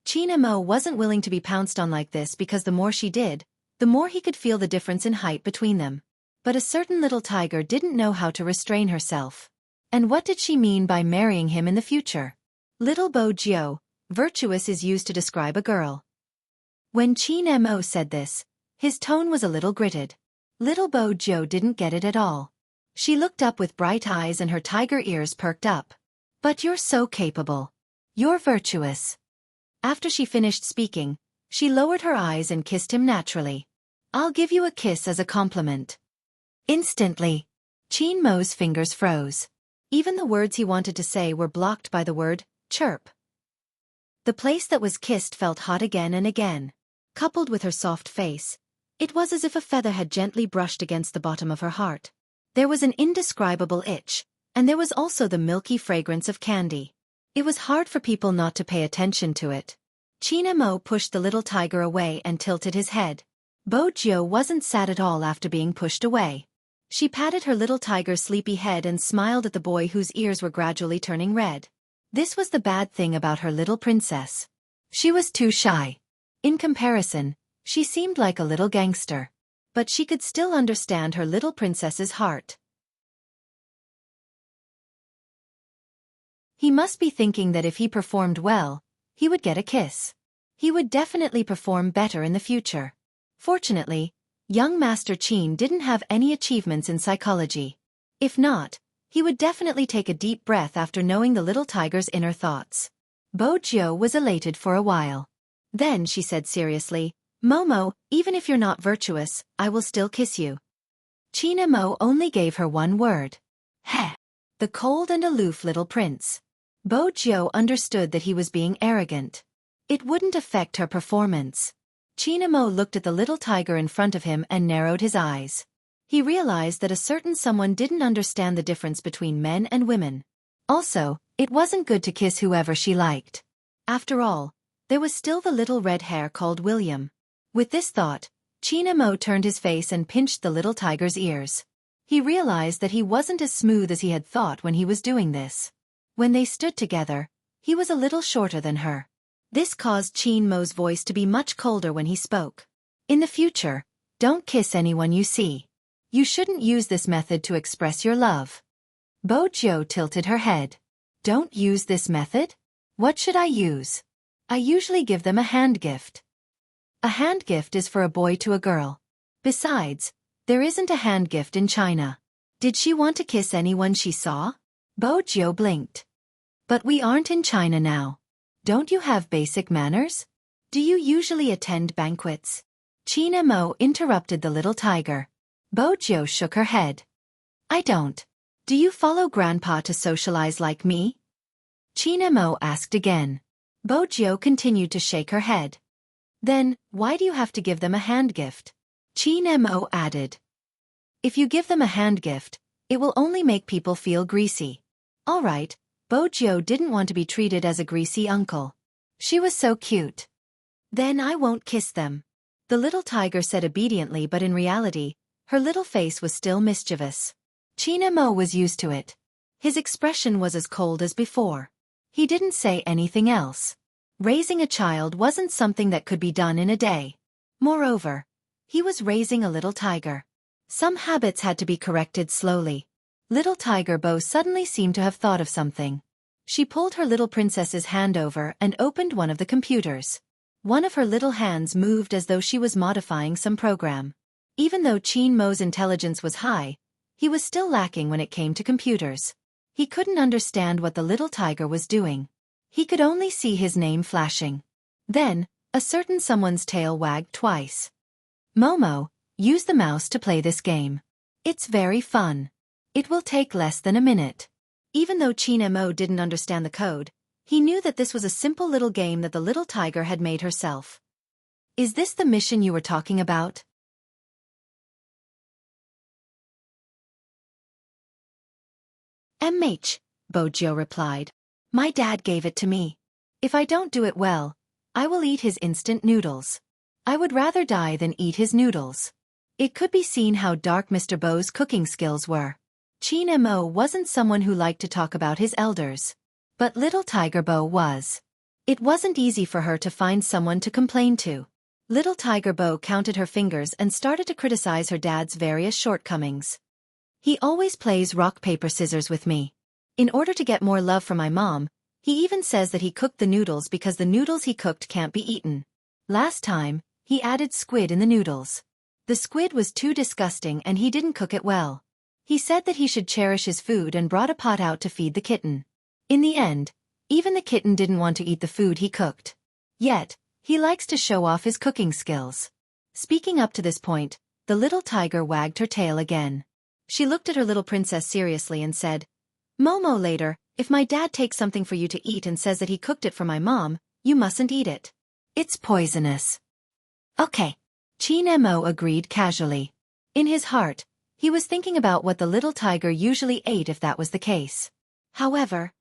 Qin Mo wasn't willing to be pounced on like this because the more she did, the more he could feel the difference in height between them. But a certain little tiger didn't know how to restrain herself. And what did she mean by marrying him in the future? Little Bo Jiu, virtuous is used to describe a girl. When Qin Mo said this, his tone was a little gritted. Little Bo Jiu didn't get it at all. She looked up with bright eyes and her tiger ears perked up. But you're so capable. You're virtuous. After she finished speaking, she lowered her eyes and kissed him naturally. I'll give you a kiss as a compliment. Instantly, Qin Mo's fingers froze. Even the words he wanted to say were blocked by the word, chirp. The place that was kissed felt hot again and again. Coupled with her soft face, it was as if a feather had gently brushed against the bottom of her heart. There was an indescribable itch, and there was also the milky fragrance of candy. It was hard for people not to pay attention to it. Qin Mo pushed the little tiger away and tilted his head. Bo Jiu wasn't sad at all after being pushed away. She patted her little tiger's sleepy head and smiled at the boy whose ears were gradually turning red. This was the bad thing about her little princess. She was too shy. In comparison, she seemed like a little gangster. but she could still understand her little princess's heart. He must be thinking that if he performed well, he would get a kiss. He would definitely perform better in the future. Fortunately, young Master Qin didn't have any achievements in psychology. If not, he would definitely take a deep breath after knowing the little tiger's inner thoughts. Bo Jiu was elated for a while. Then she said seriously, "Momo, even if you're not virtuous, I will still kiss you." China Mo only gave her one word. Heh. The cold and aloof little prince. Bo Jiu understood that he was being arrogant. It wouldn't affect her performance. China Mo looked at the little tiger in front of him and narrowed his eyes. He realized that a certain someone didn't understand the difference between men and women. Also, it wasn't good to kiss whoever she liked. After all, there was still the little red hare called William. With this thought, China Mo turned his face and pinched the little tiger's ears. He realized that he wasn't as smooth as he had thought when he was doing this. When they stood together, he was a little shorter than her. This caused China Mo's voice to be much colder when he spoke. In the future, don't kiss anyone you see. You shouldn't use this method to express your love. Bo Jiu tilted her head. Don't use this method? What should I use? I usually give them a hand gift. A hand gift is for a boy to a girl. Besides, there isn't a hand gift in China. Did she want to kiss anyone she saw? Bo Jiu blinked. But we aren't in China now. Don't you have basic manners? Do you usually attend banquets? China Mo interrupted the little tiger. Bo Jiu shook her head. I don't. Do you follow Grandpa to socialize like me? China Mo asked again. Bo Jiu continued to shake her head. Then, why do you have to give them a hand gift? China Mo added. If you give them a hand gift, it will only make people feel greasy. All right, Bo Jiu didn't want to be treated as a greasy uncle. She was so cute. Then I won't kiss them. The little tiger said obediently, but in reality, her little face was still mischievous. China Mo was used to it. His expression was as cold as before. He didn't say anything else. Raising a child wasn't something that could be done in a day. Moreover, he was raising a little tiger. Some habits had to be corrected slowly. Little Tiger Bo suddenly seemed to have thought of something. She pulled her little princess's hand over and opened one of the computers. One of her little hands moved as though she was modifying some program. Even though China Mo's intelligence was high, he was still lacking when it came to computers. He couldn't understand what the little tiger was doing. He could only see his name flashing. Then, a certain someone's tail wagged twice. Momo, use the mouse to play this game. It's very fun. It will take less than a minute. Even though China Mo didn't understand the code, he knew that this was a simple little game that the little tiger had made herself. Is this the mission you were talking about? Bo Jiu replied. My dad gave it to me. If I don't do it well, I will eat his instant noodles. I would rather die than eat his noodles. It could be seen how dark Mr. Bo's cooking skills were. China Mo wasn't someone who liked to talk about his elders. But little Tiger Bo was. It wasn't easy for her to find someone to complain to. Little Tiger Bo counted her fingers and started to criticize her dad's various shortcomings. He always plays rock paper scissors with me. In order to get more love from my mom, he even says that he cooked the noodles because the noodles he cooked can't be eaten. Last time, he added squid in the noodles. The squid was too disgusting and he didn't cook it well. He said that he should cherish his food and brought a pot out to feed the kitten. In the end, even the kitten didn't want to eat the food he cooked. Yet, he likes to show off his cooking skills. Speaking up to this point, the little tiger wagged her tail again. She looked at her little princess seriously and said, Momo, later, if my dad takes something for you to eat and says that he cooked it for my mom, you mustn't eat it. It's poisonous. Okay. China Mo agreed casually. In his heart, he was thinking about what the little tiger usually ate if that was the case. However,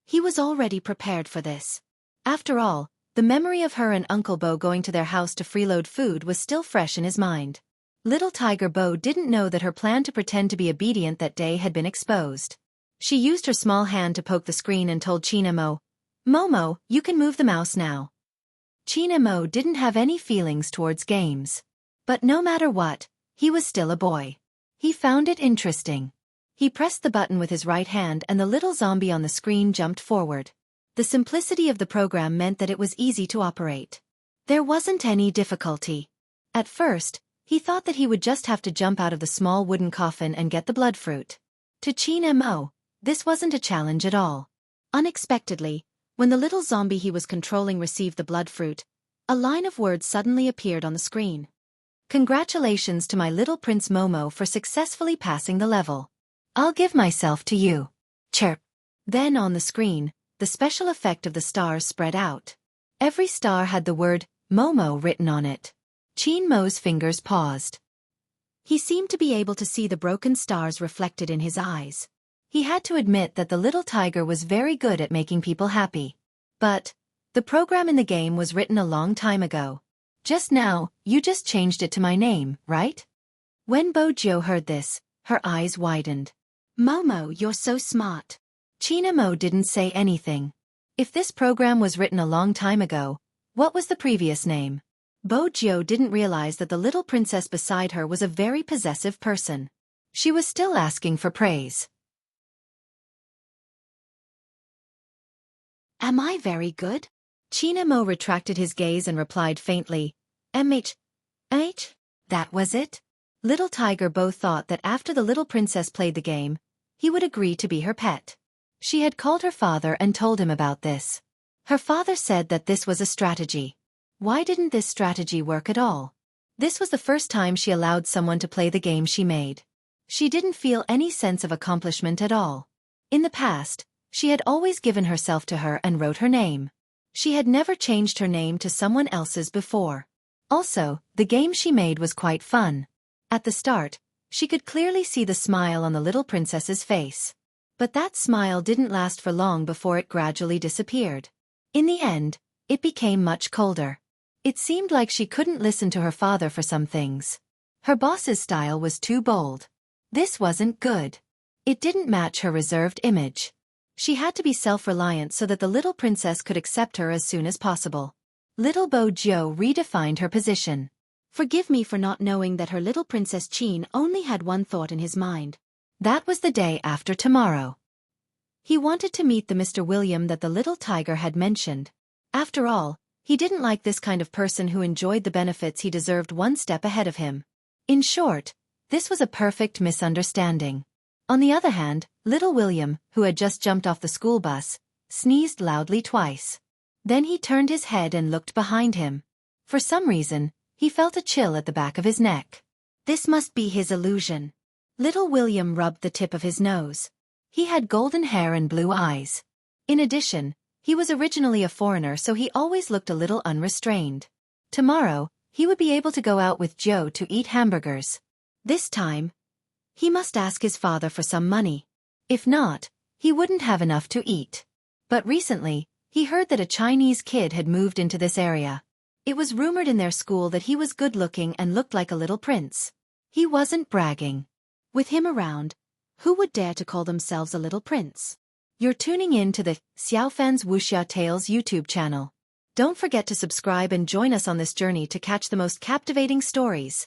he was already prepared for this. After all, the memory of her and Uncle Bo going to their house to freeload food was still fresh in his mind. Little Tiger Bo didn't know that her plan to pretend to be obedient that day had been exposed. She used her small hand to poke the screen and told China Mo, Momo, you can move the mouse now. China Mo didn't have any feelings towards games. But no matter what, He was still a boy. He found it interesting. He pressed the button with his right hand and the little zombie on the screen jumped forward. The simplicity of the program meant that it was easy to operate. There wasn't any difficulty. At first, he thought that he would just have to jump out of the small wooden coffin and get the blood fruit. To Qin Mo, this wasn't a challenge at all. Unexpectedly, when the little zombie he was controlling received the blood fruit, a line of words suddenly appeared on the screen. Congratulations to my little Prince Momo for successfully passing the level. I'll give myself to you. Chirp. Then on the screen, the special effect of the stars spread out. Every star had the word Momo written on it. Qin Mo's fingers paused. He seemed to be able to see the broken stars reflected in his eyes. He had to admit that the little tiger was very good at making people happy. But the program in the game was written a long time ago. Just now, you just changed it to my name, right? When Bojo heard this, her eyes widened. Momo, you're so smart. Qin Mo didn't say anything. If this program was written a long time ago, what was the previous name? Bojo didn't realize that the little princess beside her was a very possessive person. She was still asking for praise. Am I very good? Qin Mo retracted his gaze and replied faintly, "MH. That was it?" Little Tiger both thought that after the little princess played the game, he would agree to be her pet. She had called her father and told him about this. Her father said that this was a strategy. Why didn't this strategy work at all? This was the first time she allowed someone to play the game she made. She didn't feel any sense of accomplishment at all. In the past, she had always given herself to her and wrote her name. She had never changed her name to someone else's before. Also, the game she made was quite fun. At the start, she could clearly see the smile on the little princess's face. But that smile didn't last for long before it gradually disappeared. In the end, it became much colder. It seemed like she couldn't listen to her father for some things. Her boss's style was too bold. This wasn't good. It didn't match her reserved image. She had to be self-reliant so that the little princess could accept her as soon as possible. Little Bojo redefined her position. Forgive me for not knowing that her little Princess Qin only had one thought in his mind. That was the day after tomorrow. He wanted to meet the Mr. William that the little tiger had mentioned. After all, he didn't like this kind of person who enjoyed the benefits he deserved one step ahead of him. In short, this was a perfect misunderstanding. On the other hand, little William, who had just jumped off the school bus, sneezed loudly twice. Then he turned his head and looked behind him. For some reason, he felt a chill at the back of his neck. This must be his illusion. Little William rubbed the tip of his nose. He had golden hair and blue eyes. In addition, he was originally a foreigner, so he always looked a little unrestrained. Tomorrow, he would be able to go out with Joe to eat hamburgers. This time, he must ask his father for some money. If not, he wouldn't have enough to eat. But recently, he heard that a Chinese kid had moved into this area. It was rumored in their school that he was good-looking and looked like a little prince. He wasn't bragging. With him around, who would dare to call themselves a little prince? You're tuning in to the Xiaofan's Wuxia Tales YouTube channel. Don't forget to subscribe and join us on this journey to catch the most captivating stories.